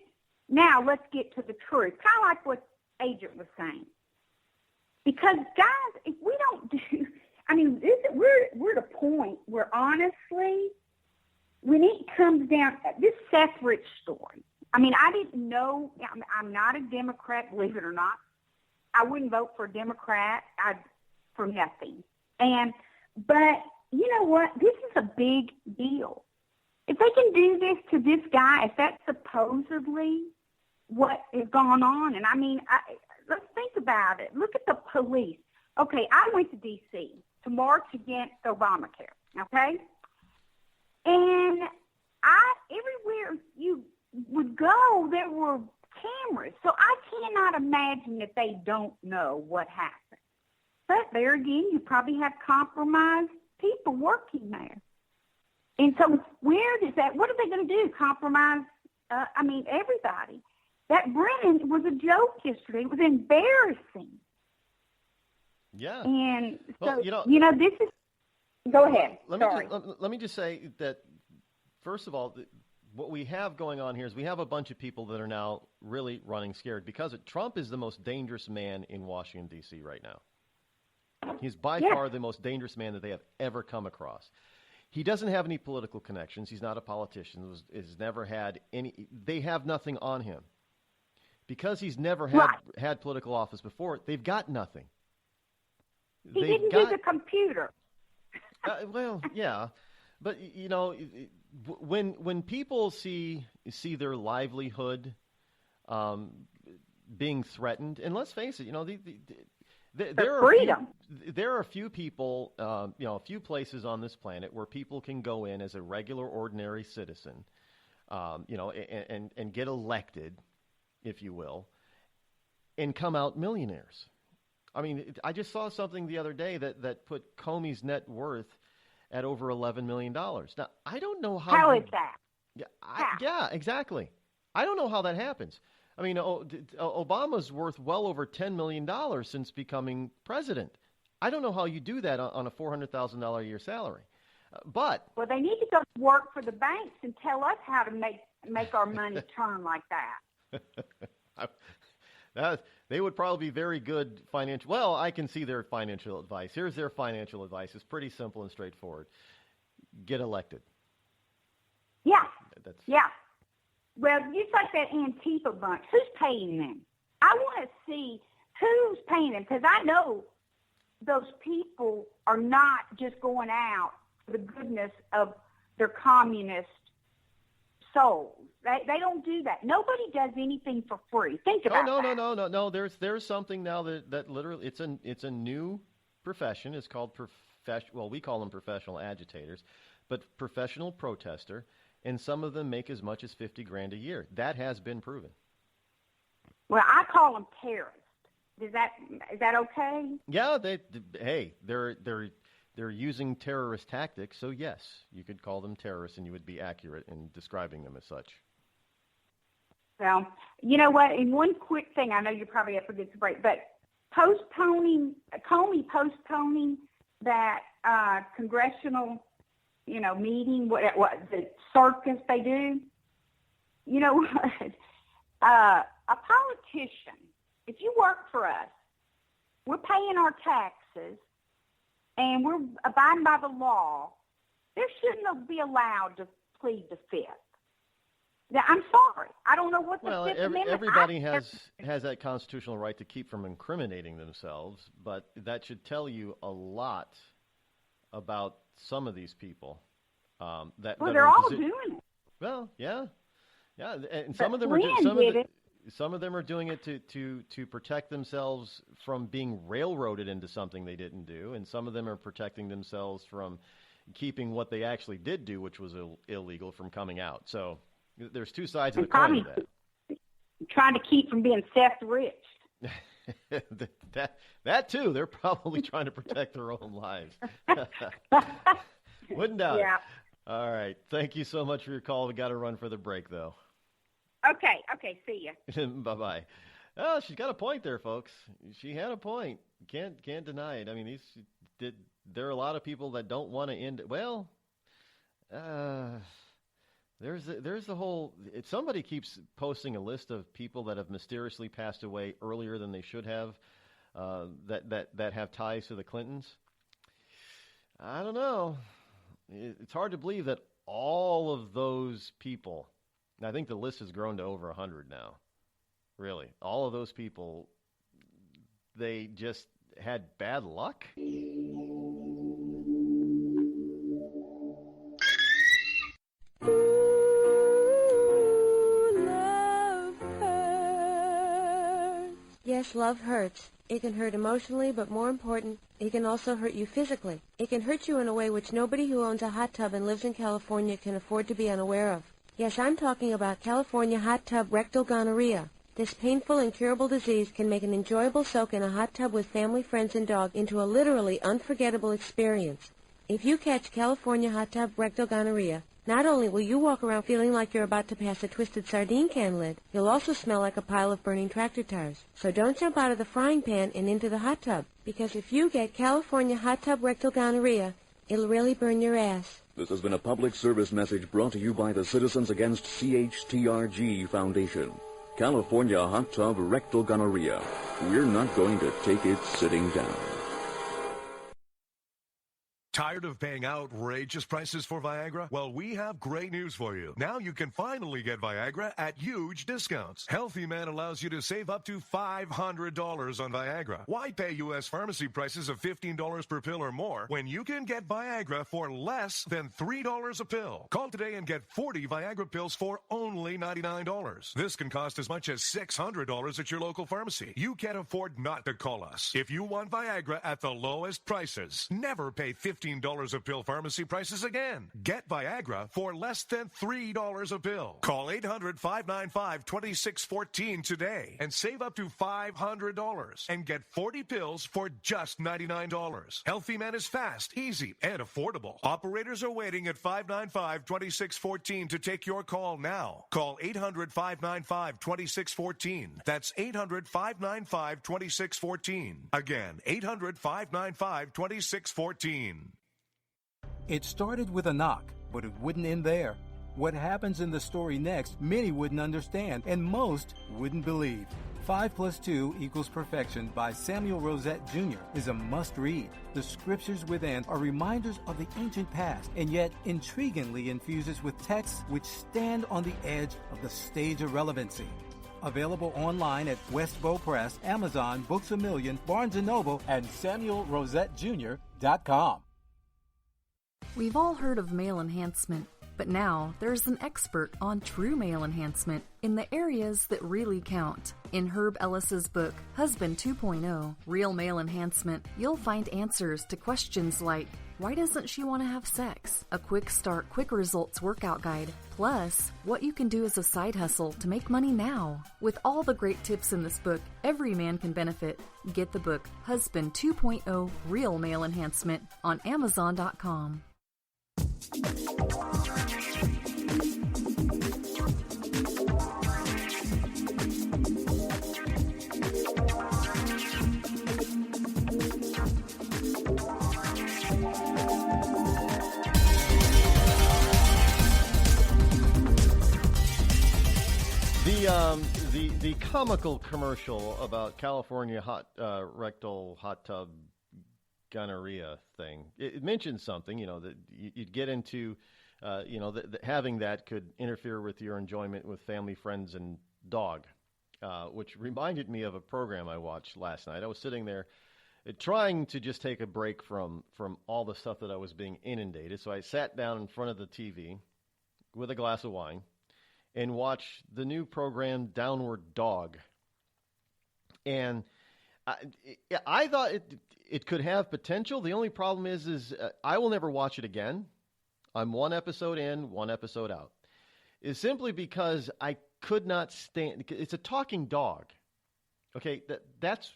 Now let's get to the truth. Kind of like what Agent was saying. Because, guys, if we don't do, I mean, we're at a point where, honestly, when it comes down, this Seth Rich story, I mean, I didn't know, I'm not a Democrat, believe it or not. I wouldn't vote for a Democrat for nothing. But you know what? This is a big deal. If they can do this to this guy, if that's supposedly what is going on, and I mean, let's think about it. Look at the police. Okay, I went to D.C. to march against Obamacare, okay? And everywhere you would go, there were cameras. So I cannot imagine that they don't know what happened. But there again, you probably have compromised people working there. And so where does that, what are they going to do? Compromise, everybody. That Brennan was a joke yesterday. It was embarrassing. Yeah. And so, well, this is, go ahead. Let me just say that, first of all, what we have going on here is we have a bunch of people that are now really running scared because Trump is the most dangerous man in Washington, D.C. right now. He's by far the most dangerous man that they have ever come across. He doesn't have any political connections. He's not a politician. Has never had any. They have nothing on him. Because he's never had political office before, they've got nothing. He didn't use a computer. Well, yeah. But, when people see their livelihood being threatened, and let's face it, there are a few people, a few places on this planet where people can go in as a regular, ordinary citizen, and get elected, if you will, and come out millionaires. I mean, I just saw something the other day that put Comey's net worth at over $11 million. Now, I don't know how. How is that? Yeah, exactly. I don't know how that happens. I mean, Obama's worth well over $10 million since becoming president. I don't know how you do that on a $400,000 a year salary. Well, they need to go to work for the banks and tell us how to make our money turn like that. They would probably be very good financial. Well, I can see their financial advice. Here's their financial advice. It's pretty simple and straightforward. Get elected. Yeah. Yeah. Well, just like that Antifa bunch, who's paying them? I want to see who's paying them, because I know those people are not just going out for the goodness of their communist souls. They don't do that. Nobody does anything for free. Think about that. No. There's something now that literally it's a new profession. It's called we call them professional agitators, but professional protester, and some of them make as much as $50,000 a year. That has been proven. Well, I call them terrorists. Is that okay? Yeah, they're using terrorist tactics, so yes, you could call them terrorists, and you would be accurate in describing them as such. Well, you know what? And one quick thing, I know you probably have to get to break, but postponing that congressional, meeting, what the circus they do. You know what? A politician, if you work for us, we're paying our taxes, and we're abiding by the law. There shouldn't be allowed to plead the Fifth. Now, I'm sorry. I don't know what the Fifth Amendment... Everybody has that constitutional right to keep from incriminating themselves, but that should tell you a lot about some of these people. They're all doing it. Well, yeah, and some of them are doing it to protect themselves from being railroaded into something they didn't do, and some of them are protecting themselves from keeping what they actually did do, which was illegal, from coming out. So there's two sides of the coin to that. Trying to keep from being theft-rich. that too. They're probably trying to protect their own lives. Wouldn't doubt it. All right. Thank you so much for your call. We got to run for the break, though. Okay. See ya. Bye-bye. Oh, she's got a point there, folks. She had a point. Can't deny it. I mean, there are a lot of people that don't want to end. Well, there's the whole. Somebody keeps posting a list of people that have mysteriously passed away earlier than they should have. That have ties to the Clintons. I don't know. It's hard to believe that all of those people. I think the list has grown to over 100 now. Really. All of those people, they just had bad luck? Yes, love hurts. It can hurt emotionally, but more important, it can also hurt you physically. It can hurt you in a way which nobody who owns a hot tub and lives in California can afford to be unaware of. Yes, I'm talking about California hot tub rectal gonorrhea. This painful, incurable disease can make an enjoyable soak in a hot tub with family, friends, and dog into a literally unforgettable experience. If you catch California hot tub rectal gonorrhea, not only will you walk around feeling like you're about to pass a twisted sardine can lid, you'll also smell like a pile of burning tractor tires. So don't jump out of the frying pan and into the hot tub, because if you get California hot tub rectal gonorrhea, it'll really burn your ass. This has been a public service message brought to you by the Citizens Against CHTRG Foundation. California hot tub rectal gonorrhea. We're not going to take it sitting down. Tired of paying outrageous prices for Viagra? Well, we have great news for you. Now you can finally get Viagra at huge discounts. Healthy Man allows you to save up to $500 on Viagra. Why pay U.S. pharmacy prices of $15 per pill or more when you can get Viagra for less than $3 a pill? Call today and get 40 Viagra pills for only $99. This can cost as much as $600 at your local pharmacy. You can't afford not to call us. If you want Viagra at the lowest prices, never pay $15 a pill pharmacy prices again. Get Viagra for less than $3 a pill. Call 800-595-2614 today and save up to $500 and get 40 pills for just $99. Healthy Man is fast, easy, and affordable. Operators are waiting at 595-2614 to take your call now. Call 800-595-2614. That's 800-595-2614. Again, 800-595-2614. It started with a knock, but it wouldn't end there. What happens in the story next, many wouldn't understand, and most wouldn't believe. 5 + 2 = Perfection by Samuel Rosette Jr. is a must-read. The scriptures within are reminders of the ancient past, and yet intriguingly infuses with texts which stand on the edge of the stage of relevancy. Available online at Westbow Press, Amazon, Books A Million, Barnes & Noble, and SamuelRosetteJr.com. We've all heard of male enhancement, But now there's an expert on true male enhancement in the areas that really count. In Herb Ellis's book, Husband 2.0, Real Male Enhancement, you'll find answers to questions like, why doesn't she want to have sex? A quick start, quick results workout guide. Plus, what you can do as a side hustle to make money now. With all the great tips in this book, every man can benefit. Get the book, Husband 2.0, Real Male Enhancement, on Amazon.com. The comical commercial about California rectal hot tub gonorrhea thing, it mentions something, that you'd get into, that having that could interfere with your enjoyment with family, friends, and dog, which reminded me of a program I watched last night. I was sitting there trying to just take a break from all the stuff that I was being inundated, so I sat down in front of the TV with a glass of wine and watch the new program Downward Dog. And I thought it could have potential. The only problem is I will never watch it again. I'm one episode in, one episode out. It's simply because I could not stand. It's a talking dog. Okay, that's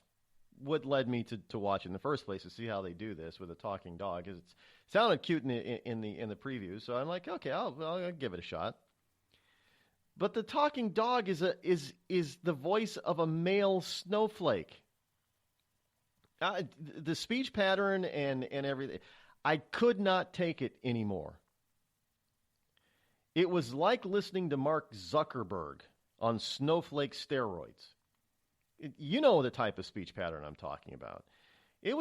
what led me to watch it in the first place, to see how they do this with a talking dog. Because it sounded cute in the preview, so I'm like, okay, I'll give it a shot. But the talking dog is the voice of a male snowflake. The speech pattern and everything, I could not take it anymore. It was like listening to Mark Zuckerberg on snowflake steroids. You know the type of speech pattern I'm talking about. That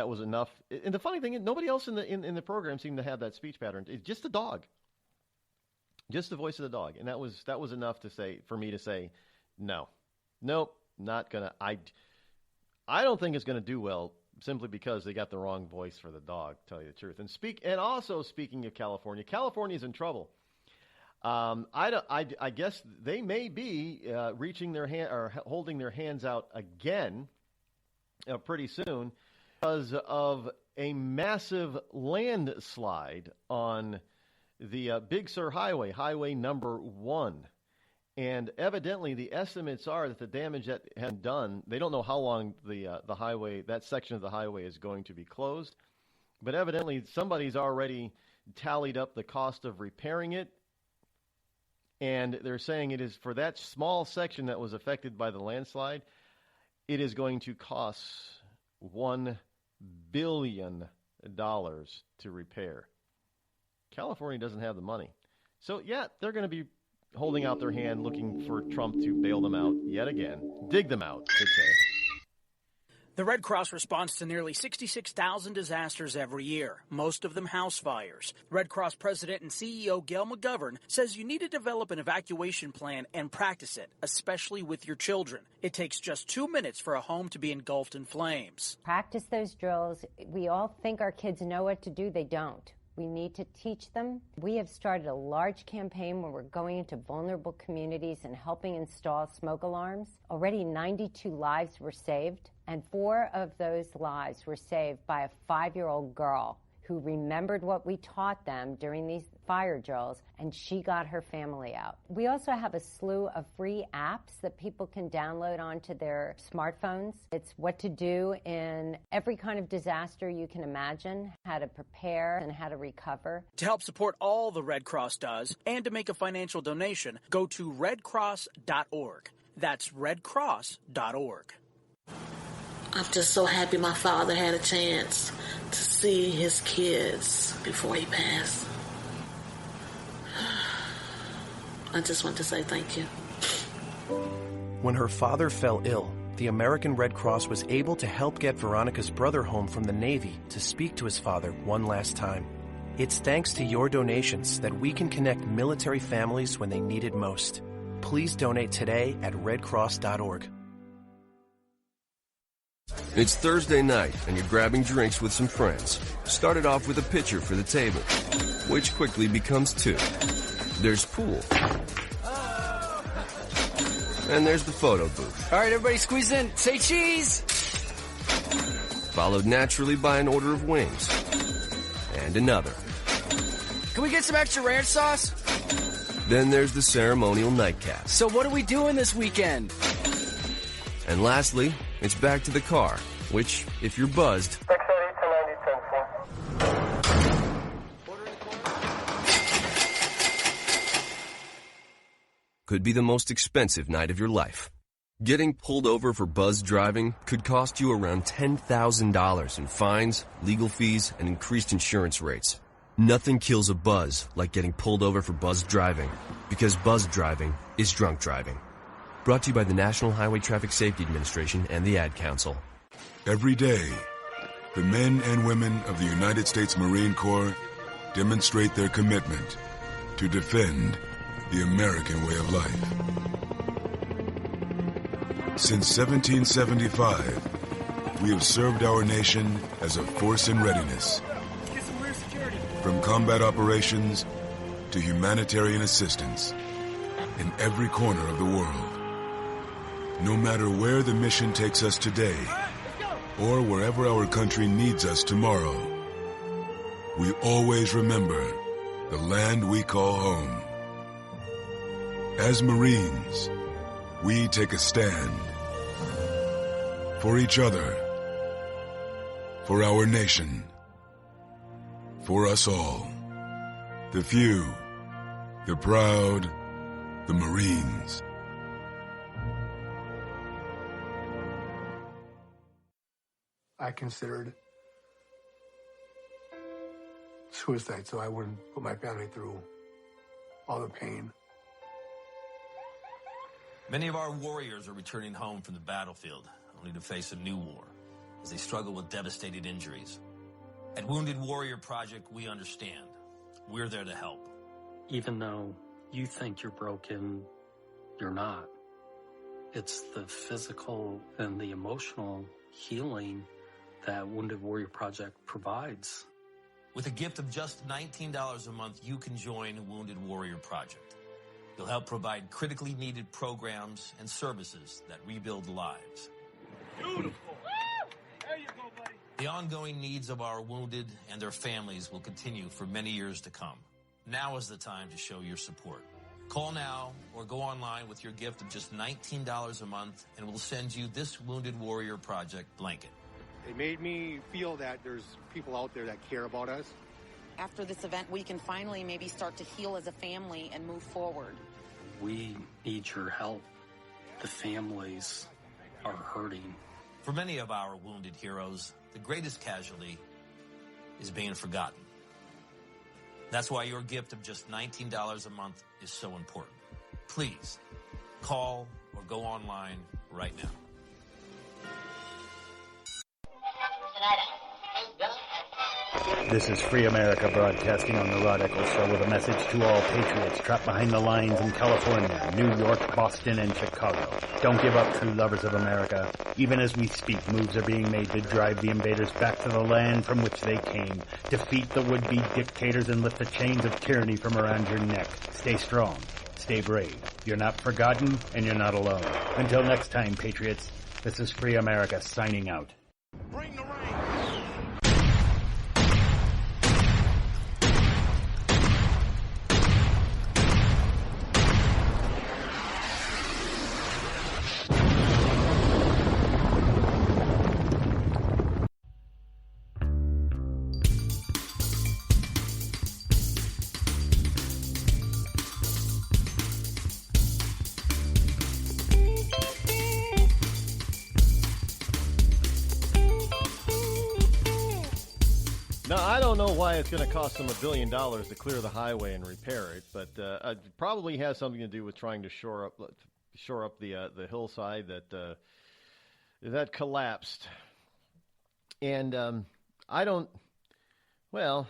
was enough. And the funny thing is, nobody else in the program seemed to have that speech pattern. It's just the dog. Just the voice of the dog. And that was enough for me to say, nope, not gonna. I don't think it's gonna do well, simply because they got the wrong voice for the dog, to tell you the truth. And also speaking of California's in trouble. I guess they may be reaching their hand or holding their hands out again pretty soon because of a massive landslide on the Big Sur Highway, Highway number 1. And evidently the estimates are that the damage that has been done, they don't know how long the highway, that section of the highway, is going to be closed. But evidently somebody's already tallied up the cost of repairing it. And they're saying it is, for that small section that was affected by the landslide, it is going to cost $1 billion to repair. California doesn't have the money. So, yeah, they're going to be holding out their hand, looking for Trump to bail them out yet again. Dig them out, I should say. The Red Cross responds to nearly 66,000 disasters every year, most of them house fires. Red Cross President and CEO Gail McGovern says you need to develop an evacuation plan and practice it, especially with your children. It takes just 2 minutes for a home to be engulfed in flames. Practice those drills. We all think our kids know what to do. They don't. We need to teach them. We have started a large campaign where we're going into vulnerable communities and helping install smoke alarms. Already 92 lives were saved, and 4 of those lives were saved by a 5-year-old girl who remembered what we taught them during these fire drills, and she got her family out. We also have a slew of free apps that people can download onto their smartphones. It's what to do in every kind of disaster you can imagine, how to prepare and how to recover. To help support all the Red Cross does and to make a financial donation, go to redcross.org. That's redcross.org. I'm just so happy my father had a chance to see his kids before he passed. I just want to say thank you. When her father fell ill, the American Red Cross was able to help get Veronica's brother home from the Navy to speak to his father one last time. It's thanks to your donations that we can connect military families when they need it most. Please donate today at redcross.org. It's Thursday night, and you're grabbing drinks with some friends. Started off with a pitcher for the table, which quickly becomes two. There's pool. And there's the photo booth. All right, everybody squeeze in. Say cheese! Followed naturally by an order of wings. And another. Can we get some extra ranch sauce? Then there's the ceremonial nightcap. So what are we doing this weekend? And lastly, it's back to the car, which, if you're buzzed, could be the most expensive night of your life. Getting pulled over for buzz driving could cost you around $10,000 in fines, legal fees, and increased insurance rates. Nothing kills a buzz like getting pulled over for buzz driving, because buzz driving is drunk driving. Brought to you by the National Highway Traffic Safety Administration and the Ad Council. Every day, the men and women of the United States Marine Corps demonstrate their commitment to defend the American way of life. Since 1775, we have served our nation as a force in readiness. From combat operations to humanitarian assistance in every corner of the world. No matter where the mission takes us today, or wherever our country needs us tomorrow, we always remember the land we call home. As Marines, we take a stand for each other, for our nation, for us all. The few, the proud, the Marines. I considered suicide so I wouldn't put my family through all the pain. Many of our warriors are returning home from the battlefield, only to face a new war as they struggle with devastating injuries. At Wounded Warrior Project, we understand. We're there to help. Even though you think you're broken, you're not. It's the physical and the emotional healing that Wounded Warrior Project provides. With a gift of just $19 a month, you can join Wounded Warrior Project. You'll help provide critically needed programs and services that rebuild lives. Beautiful. There you go, buddy. The ongoing needs of our wounded and their families will continue for many years to come. Now is the time to show your support. Call now or go online with your gift of just $19 a month, and we'll send you this Wounded Warrior Project blanket. It made me feel that there's people out there that care about us. After this event, we can finally maybe start to heal as a family and move forward. We need your help. The families are hurting. For many of our wounded heroes, the greatest casualty is being forgotten. That's why your gift of just $19 a month is so important. Please, call or go online right now. This is Free America broadcasting on the Rod Eccles Show with a message to all patriots trapped behind the lines in California, New York, Boston, and Chicago. Don't give up, true lovers of America. Even as we speak, moves are being made to drive the invaders back to the land from which they came, defeat the would-be dictators, and lift the chains of tyranny from around your neck. Stay strong. Stay brave. You're not forgotten, and you're not alone. Until next time, patriots, this is Free America signing out. Bring the rain. Now, I don't know why it's going to cost them $1 billion to clear the highway and repair it, but it probably has something to do with trying to shore up the hillside that collapsed. And I don't. Well,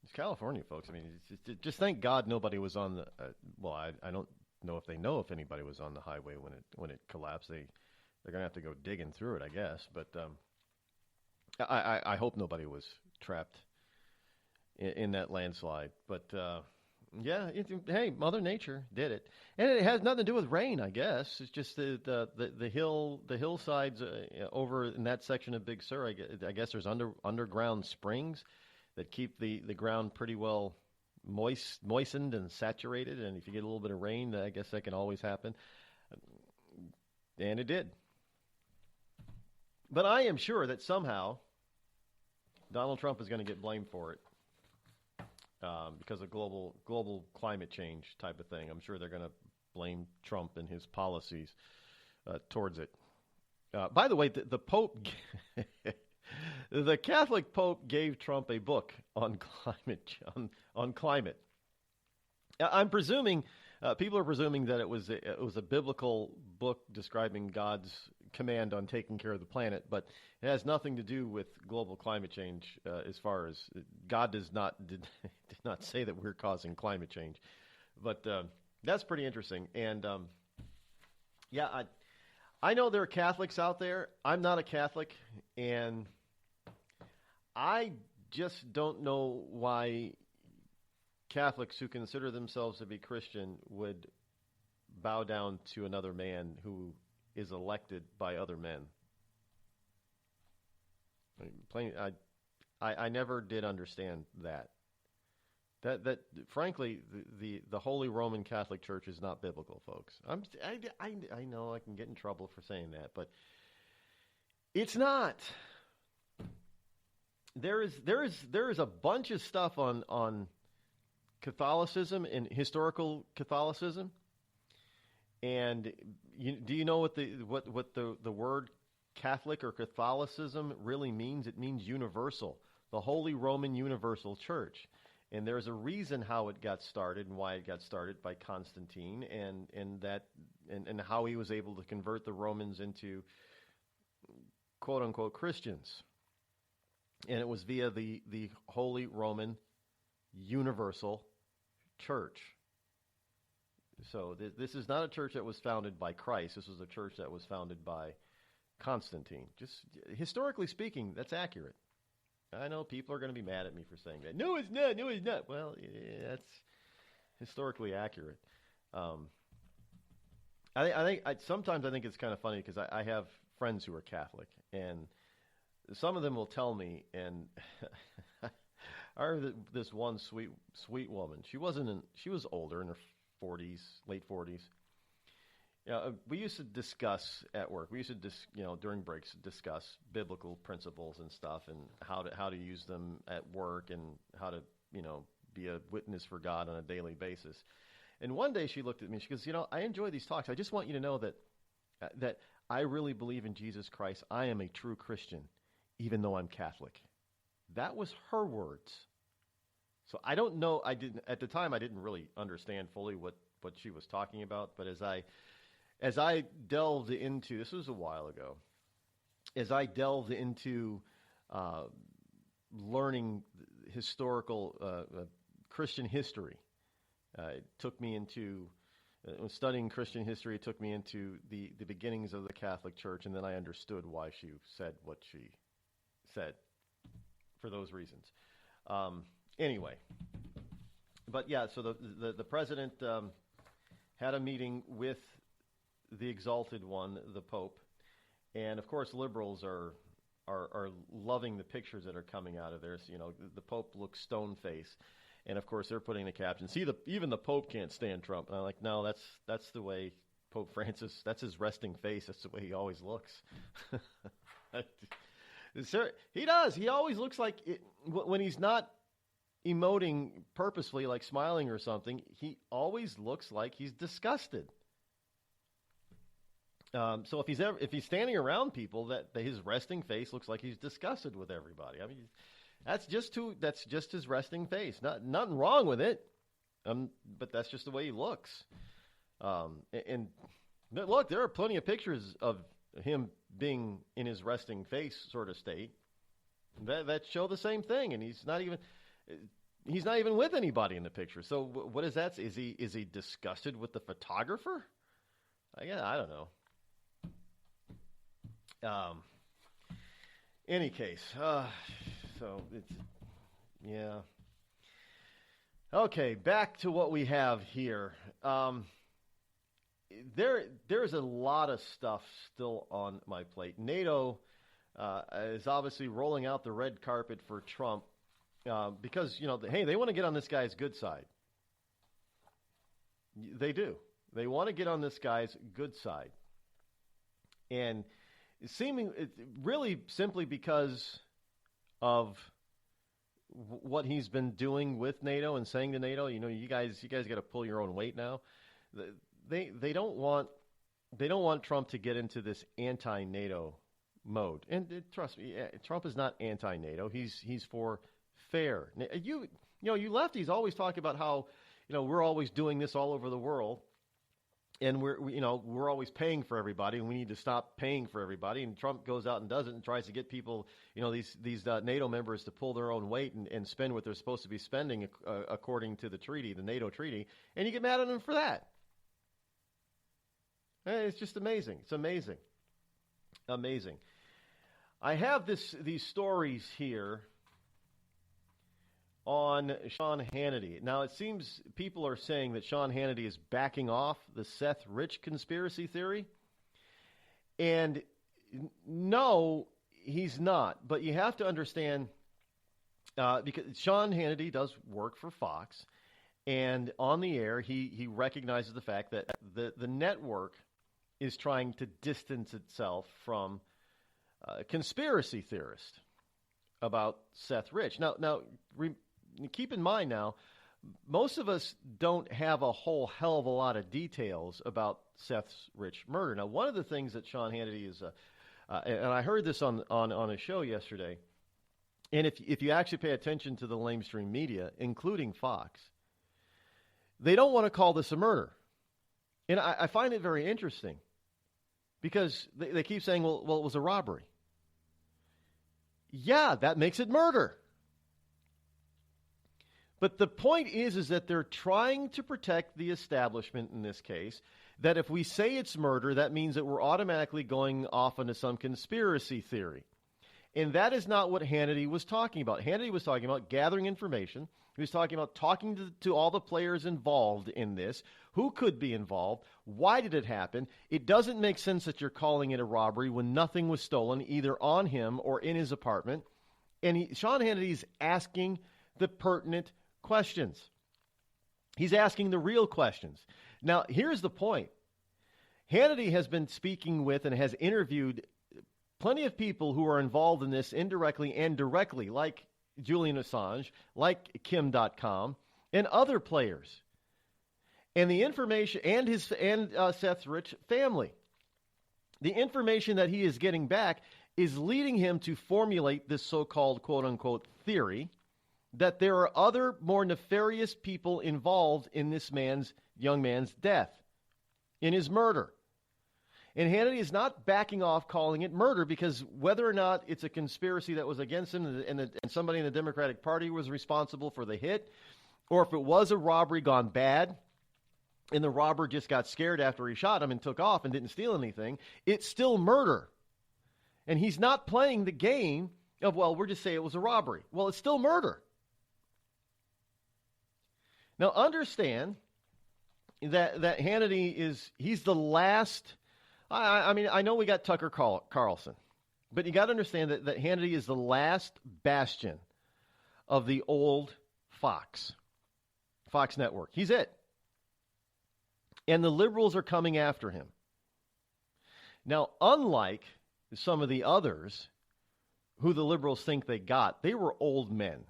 it's California, folks. I mean, just thank God nobody was on the. I don't know if they know if anybody was on the highway when it collapsed. they're going to have to go digging through it, I guess. But I hope nobody was trapped in that landslide. But yeah, hey, Mother Nature did it, and it has nothing to do with rain, I guess. It's just the hillsides over in that section of Big Sur. I guess there's underground springs that keep the ground pretty well moistened and saturated, and if you get a little bit of rain, I guess that can always happen. And it did. But I am sure that somehow Donald Trump is going to get blamed for it because of global climate change type of thing. I'm sure they're going to blame Trump and his policies towards it. By the way, the Pope, the Catholic Pope gave Trump a book on climate. I'm presuming people are presuming that it was a biblical book describing God's command on taking care of the planet, but it has nothing to do with global climate change. As far as God did not say that we're causing climate change, but that's pretty interesting. And yeah, I know there are Catholics out there. I'm not a Catholic, and I just don't know why Catholics who consider themselves to be Christian would bow down to another man who is elected by other men. I never did understand that. That frankly, the Holy Roman Catholic Church is not biblical, folks. I know I can get in trouble for saying that, but it's not. There is a bunch of stuff on Catholicism and historical Catholicism, and do you know what the word Catholic or Catholicism really means? It means universal, the Holy Roman Universal Church. And there's a reason how it got started and why it got started by Constantine, and how he was able to convert the Romans into quote unquote Christians. And it was via the Holy Roman Universal Church. So this is not a church that was founded by Christ. This was a church that was founded by Constantine. Just historically speaking, that's accurate. I know people are going to be mad at me for saying that. No, it's not. No, it's not. Well, yeah, that's historically accurate. Sometimes I think it's kind of funny because I have friends who are Catholic, and some of them will tell me, and I remember this one sweet woman. She was older, in her 40s, late 40s. We used to discuss at work. We used to during breaks discuss biblical principles and stuff, and how to use them at work, and how to be a witness for God on a daily basis. And one day she looked at me. She goes, I enjoy these talks. I just want you to know that I really believe in Jesus Christ. I am a true Christian, even though I'm Catholic. That was her words. So I don't know. At the time I didn't really understand fully what she was talking about. But as I delved into, this was a while ago, as I delved into learning historical Christian history, it took me into studying Christian history. It took me into the beginnings of the Catholic Church, and then I understood why she said what she said for those reasons. Anyway, but yeah, so the president had a meeting with the Exalted One, the Pope, and of course liberals are loving the pictures that are coming out of there. So, the Pope looks stone-faced, and of course they're putting the caption, "See, even the Pope can't stand Trump." And I'm like, no, that's the way Pope Francis. That's his resting face. That's the way he always looks. He does. He always looks like it, when he's not emoting purposefully, like smiling or something. He always looks like he's disgusted. So if he's standing around people, that his resting face looks like he's disgusted with everybody. I mean, that's just his resting face. Nothing wrong with it, but that's just the way he looks. And look, there are plenty of pictures of him being in his resting face sort of state that show the same thing, and he's not even with anybody in the picture. So what is that? Is he disgusted with the photographer? I don't know. Any case, so it's, yeah. Okay, back to what we have here. There's a lot of stuff still on my plate. NATO is obviously rolling out the red carpet for Trump because, hey, they want to get on this guy's good side. They do. They want to get on this guy's good side. And really simply because of what he's been doing with NATO and saying to NATO, you guys got to pull your own weight now. They don't want Trump to get into this anti-NATO mode. And trust me, Trump is not anti-NATO. He's for fair. You lefties always talk about how we're always doing this all over the world. And we're always paying for everybody, and we need to stop paying for everybody. And Trump goes out and does it, and tries to get people, these NATO members, to pull their own weight and spend what they're supposed to be spending according to the treaty, the NATO treaty. And you get mad at him for that. It's just amazing. It's amazing, amazing. I have these stories here on Sean Hannity. Now, it seems people are saying that Sean Hannity is backing off the Seth Rich conspiracy theory. And no, he's not. But you have to understand, because Sean Hannity does work for Fox, and on the air, he recognizes the fact that the network is trying to distance itself from conspiracy theorists about Seth Rich. Now, keep in mind now, most of us don't have a whole hell of a lot of details about Seth's Rich murder. Now, one of the things that Sean Hannity is, and I heard this on a show yesterday, and if you actually pay attention to the lamestream media, including Fox, they don't want to call this a murder. And I find it very interesting because they keep saying, well, it was a robbery. Yeah, that makes it murder. But the point is that they're trying to protect the establishment in this case, that if we say it's murder, that means that we're automatically going off into some conspiracy theory. And that is not what Hannity was talking about. Hannity was talking about gathering information. He was talking about talking to all the players involved in this. Who could be involved? Why did it happen? It doesn't make sense that you're calling it a robbery when nothing was stolen, either on him or in his apartment. And Sean Hannity is asking the pertinent questions. He's asking the real questions. Now, here's the point. Hannity has been speaking with and has interviewed plenty of people who are involved in this indirectly and directly, like Julian Assange, like Kim.com, and other players. And the information, and Seth's Rich family. The information that he is getting back is leading him to formulate this so-called quote-unquote theory that there are other more nefarious people involved in this young man's death, in his murder. And Hannity is not backing off calling it murder, because whether or not it's a conspiracy that was against him and somebody in the Democratic Party was responsible for the hit, or if it was a robbery gone bad and the robber just got scared after he shot him and took off and didn't steal anything, it's still murder. And he's not playing the game of, well, we're just saying it was a robbery. Well, it's still murder. Now, understand that Hannity he's the last. I mean, I know we got Tucker Carlson, but you got to understand that Hannity is the last bastion of the old Fox network. He's it. And the liberals are coming after him. Now, unlike some of the others who the liberals think they got, they were old men.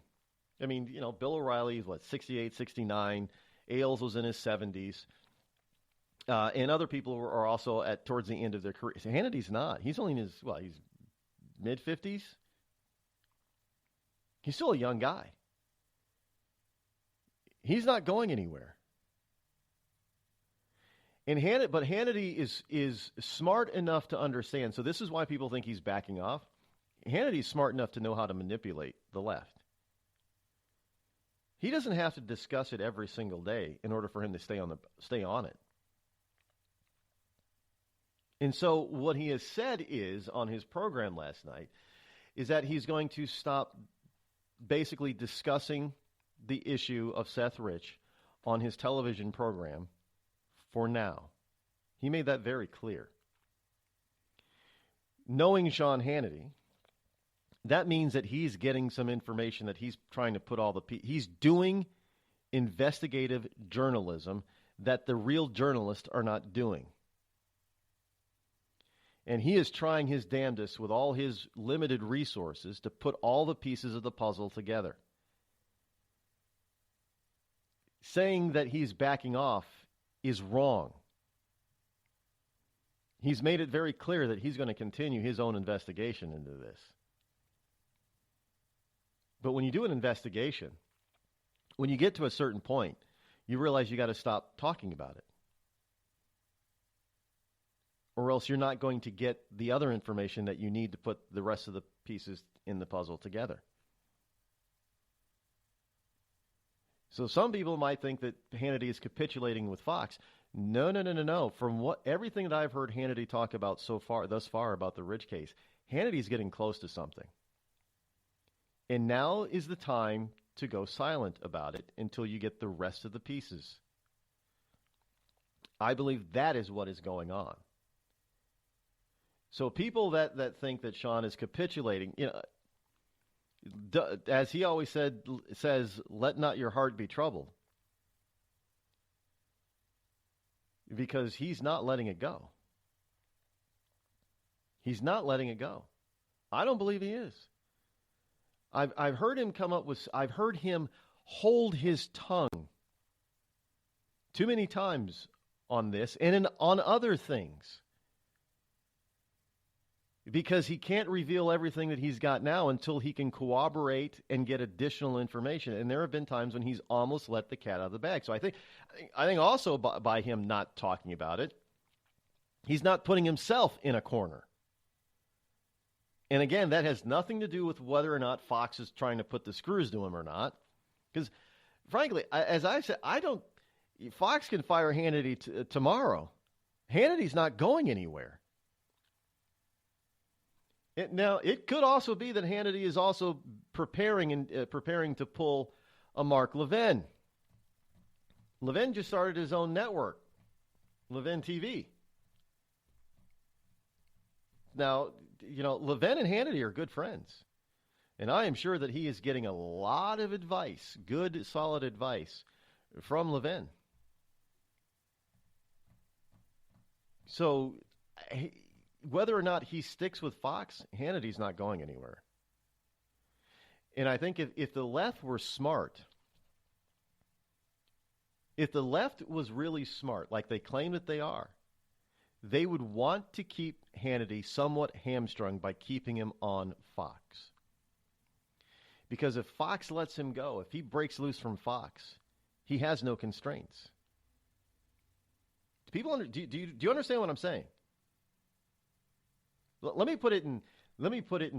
I mean, Bill O'Reilly, 68, 69. Ailes was in his 70s. And other people are also towards the end of their career. So Hannity's not. He's only in his, he's mid-50s. He's still a young guy. He's not going anywhere. But Hannity is smart enough to understand. So this is why people think he's backing off. Hannity's smart enough to know how to manipulate the left. He doesn't have to discuss it every single day in order for him to stay on it. And so what he has said is, on his program last night, is that he's going to stop basically discussing the issue of Seth Rich on his television program for now. He made that very clear. Knowing Sean Hannity, that means that he's getting some information that he's trying to put he's doing investigative journalism that the real journalists are not doing. And he is trying his damnedest with all his limited resources to put all the pieces of the puzzle together. Saying that he's backing off is wrong. He's made it very clear that he's going to continue his own investigation into this. But when you do an investigation, when you get to a certain point, you realize you got to stop talking about it. Or else you're not going to get the other information that you need to put the rest of the pieces in the puzzle together. So some people might think that Hannity is capitulating with Fox. No. From everything that I've heard Hannity talk about thus far about the Rich case, Hannity's getting close to something. And now is the time to go silent about it until you get the rest of the pieces. I believe that is what is going on. So people that think that Sean is capitulating, as he always says, let not your heart be troubled. Because he's not letting it go. He's not letting it go. I don't believe he is. I've heard him I've heard him hold his tongue too many times on this and on other things. Because he can't reveal everything that he's got now until he can corroborate and get additional information. And there have been times when he's almost let the cat out of the bag. So I think also by him not talking about it, he's not putting himself in a corner. And again, that has nothing to do with whether or not Fox is trying to put the screws to him or not. Because frankly, as I said, Fox can fire Hannity tomorrow. Hannity's not going anywhere. Now, it could also be that Hannity is also preparing to pull a Mark Levin. Levin just started his own network, Levin TV. Now, Levin and Hannity are good friends. And I am sure that he is getting a lot of advice, good, solid advice, from Levin. So, whether or not he sticks with Fox, Hannity's not going anywhere. And I think if the left were smart, if the left was really smart, like they claim that they are, they would want to keep Hannity somewhat hamstrung by keeping him on Fox. Because if Fox lets him go, if he breaks loose from Fox, he has no constraints. Do you understand what I'm saying? Let me put it in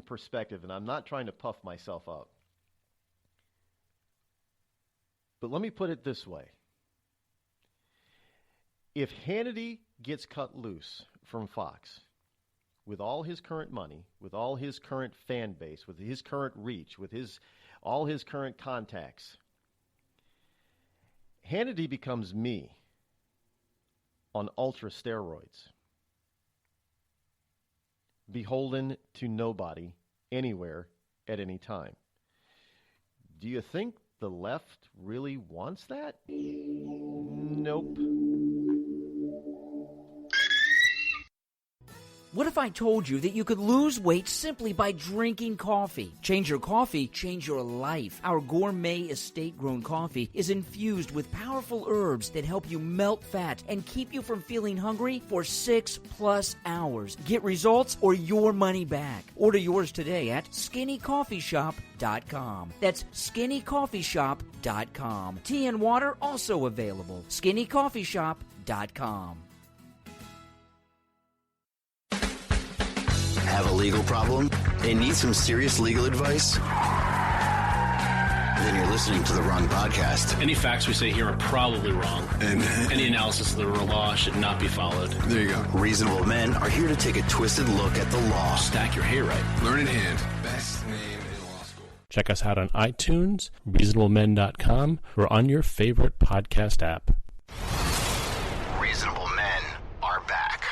perspective, and I'm not trying to puff myself up. But let me put it this way. If Hannity gets cut loose from Fox, with all his current money, with all his current fan base, with his current reach, with all his current contacts, Hannity becomes me on ultra steroids. Beholden to nobody, anywhere, at any time. Do you think the left really wants that? Nope. What if I told you that you could lose weight simply by drinking coffee? Change your coffee, change your life. Our gourmet estate-grown coffee is infused with powerful herbs that help you melt fat and keep you from feeling hungry for 6+ hours. Get results or your money back. Order yours today at skinnycoffeeshop.com. That's skinnycoffeeshop.com. Tea and water also available. skinnycoffeeshop.com. Have a legal problem and need some serious legal advice? then you're listening to the wrong podcast. Any facts we say here are probably wrong. And any analysis of the law should not be followed. There you go. Reasonable men are here to take a twisted look at the law. Stack your hayride. Learn in hand. Best name in law school. Check us out on iTunes, reasonablemen.com, or on your favorite podcast app. Reasonable men are back.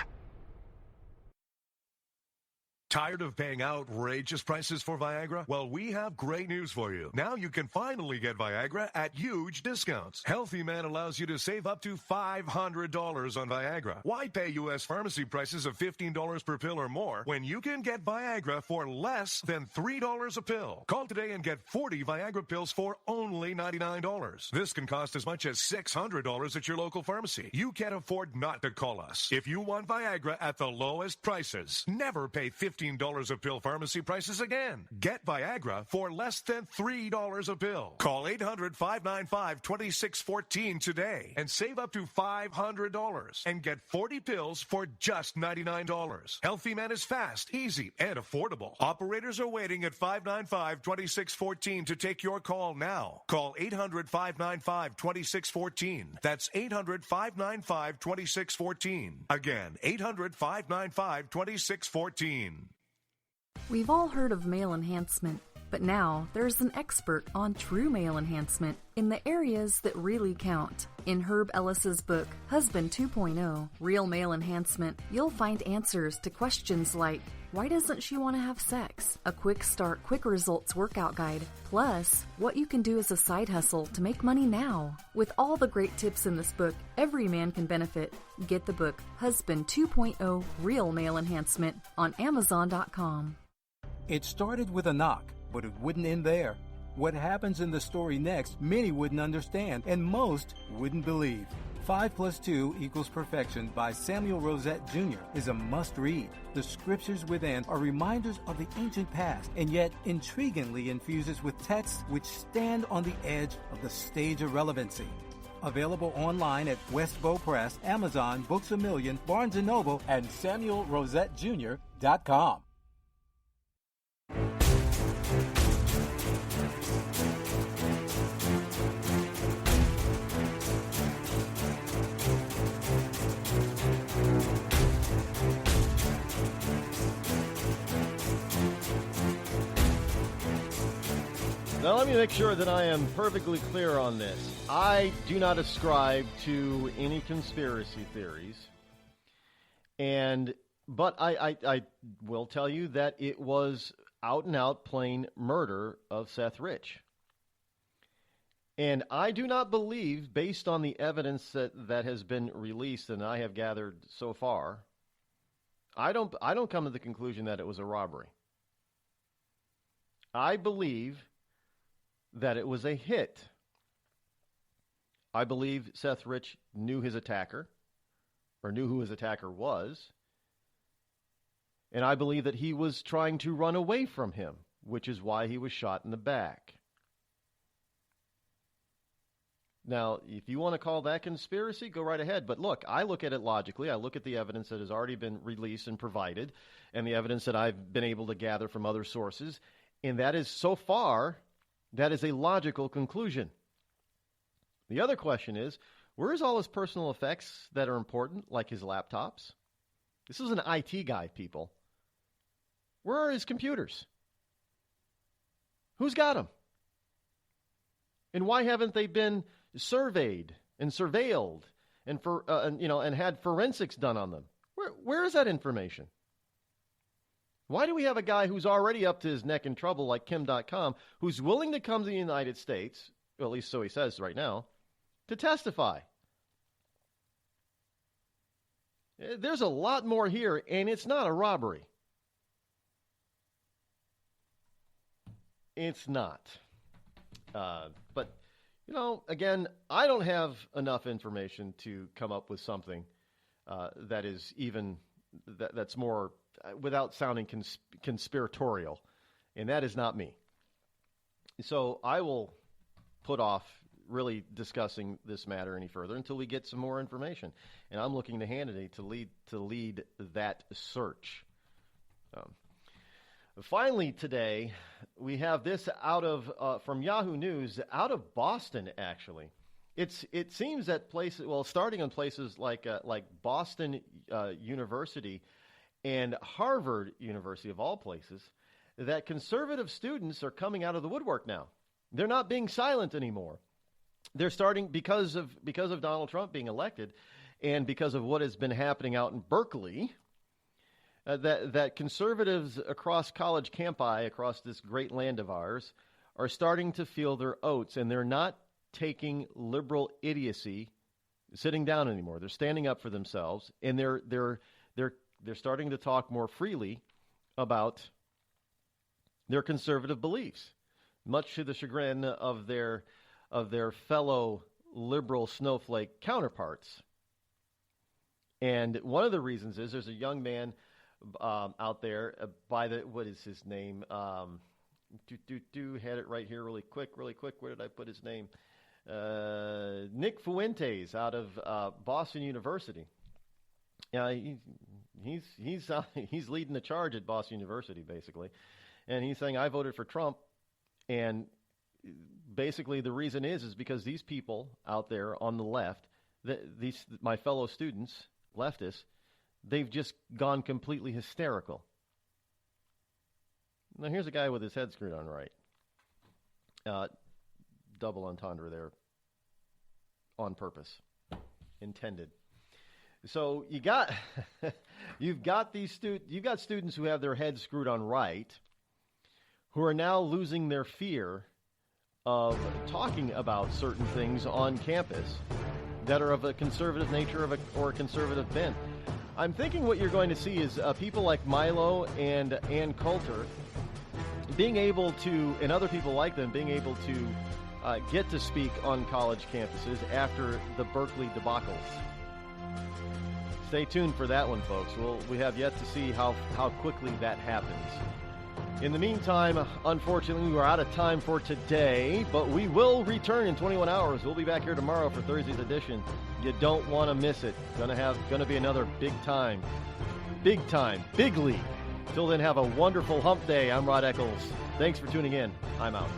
Tired of paying outrageous prices for Viagra? Well, we have great news for you. Now you can finally get Viagra at huge discounts. Healthy Man allows you to save up to $500 on Viagra. Why pay U.S. pharmacy prices of $15 per pill or more when you can get Viagra for less than $3 a pill? Call today and get 40 Viagra pills for only $99. This can cost as much as $600 at your local pharmacy. You can't afford not to call us. If you want Viagra at the lowest prices, never pay $15 a pill pharmacy prices again. Get Viagra for less than $3 a pill. Call 800-595-2614 today and save up to $500 and get 40 pills for just $99. Healthy Man is fast, easy, and affordable. Operators are waiting at 595-2614 to take your call now. Call 800-595-2614. That's 800-595-2614. Again, 800-595-2614. We've all heard of male enhancement, but now there's an expert on true male enhancement in the areas that really count. In Herb Ellis's book, Husband 2.0, Real Male Enhancement, you'll find answers to questions like, why doesn't she want to have sex? A quick start, quick results workout guide. Plus, what you can do as a side hustle to make money now. With all the great tips in this book, every man can benefit. Get the book, Husband 2.0, Real Male Enhancement, on Amazon.com. It started with a knock, but it wouldn't end there. What happens in the story next, many wouldn't understand, and most wouldn't believe. 5 + 2 = Perfection by Samuel Rosette Jr. is a must-read. The scriptures within are reminders of the ancient past, and yet intriguingly infuses with texts which stand on the edge of the stage of relevancy. Available online at Westbow Press, Amazon, Books A Million, Barnes & Noble, and SamuelRosetteJr.com. Now, let me make sure that I am perfectly clear on this. I do not ascribe to any conspiracy theories, but I will tell you that it was out-and-out plain murder of Seth Rich. And I do not believe, based on the evidence that has been released and I have gathered so far, I don't come to the conclusion that it was a robbery. I believe that it was a hit. I believe Seth Rich knew his attacker, or knew who his attacker was, and I believe that he was trying to run away from him, which is why he was shot in the back. Now, if you want to call that conspiracy, go right ahead. But look, I look at it logically. I look at the evidence that has already been released and provided, and the evidence that I've been able to gather from other sources, and that is, so far, that is a logical conclusion. The other question is, where is all his personal effects that are important, like his laptops? This is an IT guy, people. Where are his computers? Who's got them? And why haven't they been surveyed and surveilled and had forensics done on them? Where is that information? Why do we have a guy who's already up to his neck in trouble like Kim.com, who's willing to come to the United States, well, at least so he says right now, to testify? There's a lot more here, and it's not a robbery. It's not. But, again, I don't have enough information to come up with something that is even, that's more, without sounding conspiratorial, and that is not me. So I will put off really discussing this matter any further until we get some more information. And I'm looking to Hannity to lead that search. Finally today, we have this out of from Yahoo News, out of Boston, actually. It seems that places, well, starting in places like Boston University and Harvard University, of all places, that conservative students are coming out of the woodwork now. They're not being silent anymore. They're starting, because of Donald Trump being elected and because of what has been happening out in Berkeley, that conservatives across college campi, across this great land of ours, are starting to feel their oats, and they're not taking liberal idiocy sitting down anymore. They're standing up for themselves, and they're starting to talk more freely about their conservative beliefs, much to the chagrin of their fellow liberal snowflake counterparts. And one of the reasons is there's a young man out there by the, what is his name? Had it right here really quick. Where did I put his name? Nick Fuentes out of Boston University. He's leading the charge at Boston University, basically. And he's saying, I voted for Trump. And basically the reason is because these people out there on the left, my fellow students, leftists, they've just gone completely hysterical. Now, here's a guy with his head screwed on right. Double entendre there. On purpose. Intended. So you've got students who have their heads screwed on right, who are now losing their fear of talking about certain things on campus that are of a conservative nature or a conservative bent. I'm thinking what you're going to see is people like Milo and Ann Coulter being able to, and other people like them, being able to get to speak on college campuses after the Berkeley debacles. Stay tuned for that one, folks. We have yet to see how quickly that happens. In the meantime, unfortunately, we're out of time for today, but we will return in 21 hours. We'll be back here tomorrow for Thursday's edition. You don't want to miss it. Gonna be another big league. Till then, have a wonderful hump day. I'm Rod Eccles. Thanks for tuning in. I'm out.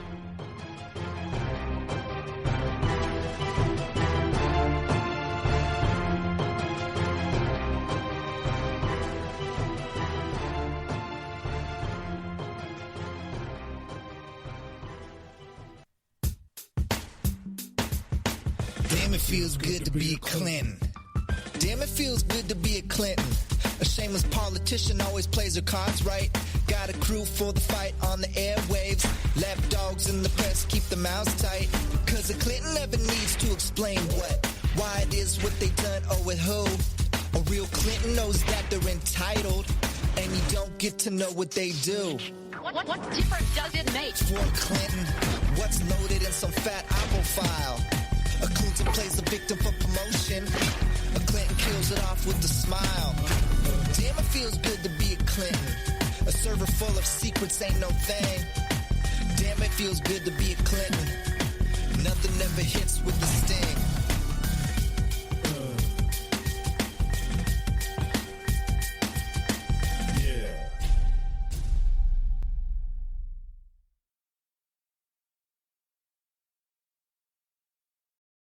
Damn, it feels good to be Clinton. Damn, it feels good to be a Clinton. A shameless politician always plays her cards right. Got a crew for the fight on the airwaves. Left dogs in the press keep their mouths tight. Cause a Clinton never needs to explain why it is what they done or with who. A real Clinton knows that they're entitled. And you don't get to know what they do. What difference does it make? For Clinton, what's loaded in some fat apple file? A Clinton plays a victim for promotion. A Clinton kills it off with a smile. Damn, it feels good to be a Clinton. A server full of secrets ain't no thing. Damn, it feels good to be a Clinton. Nothing ever hits with the sting.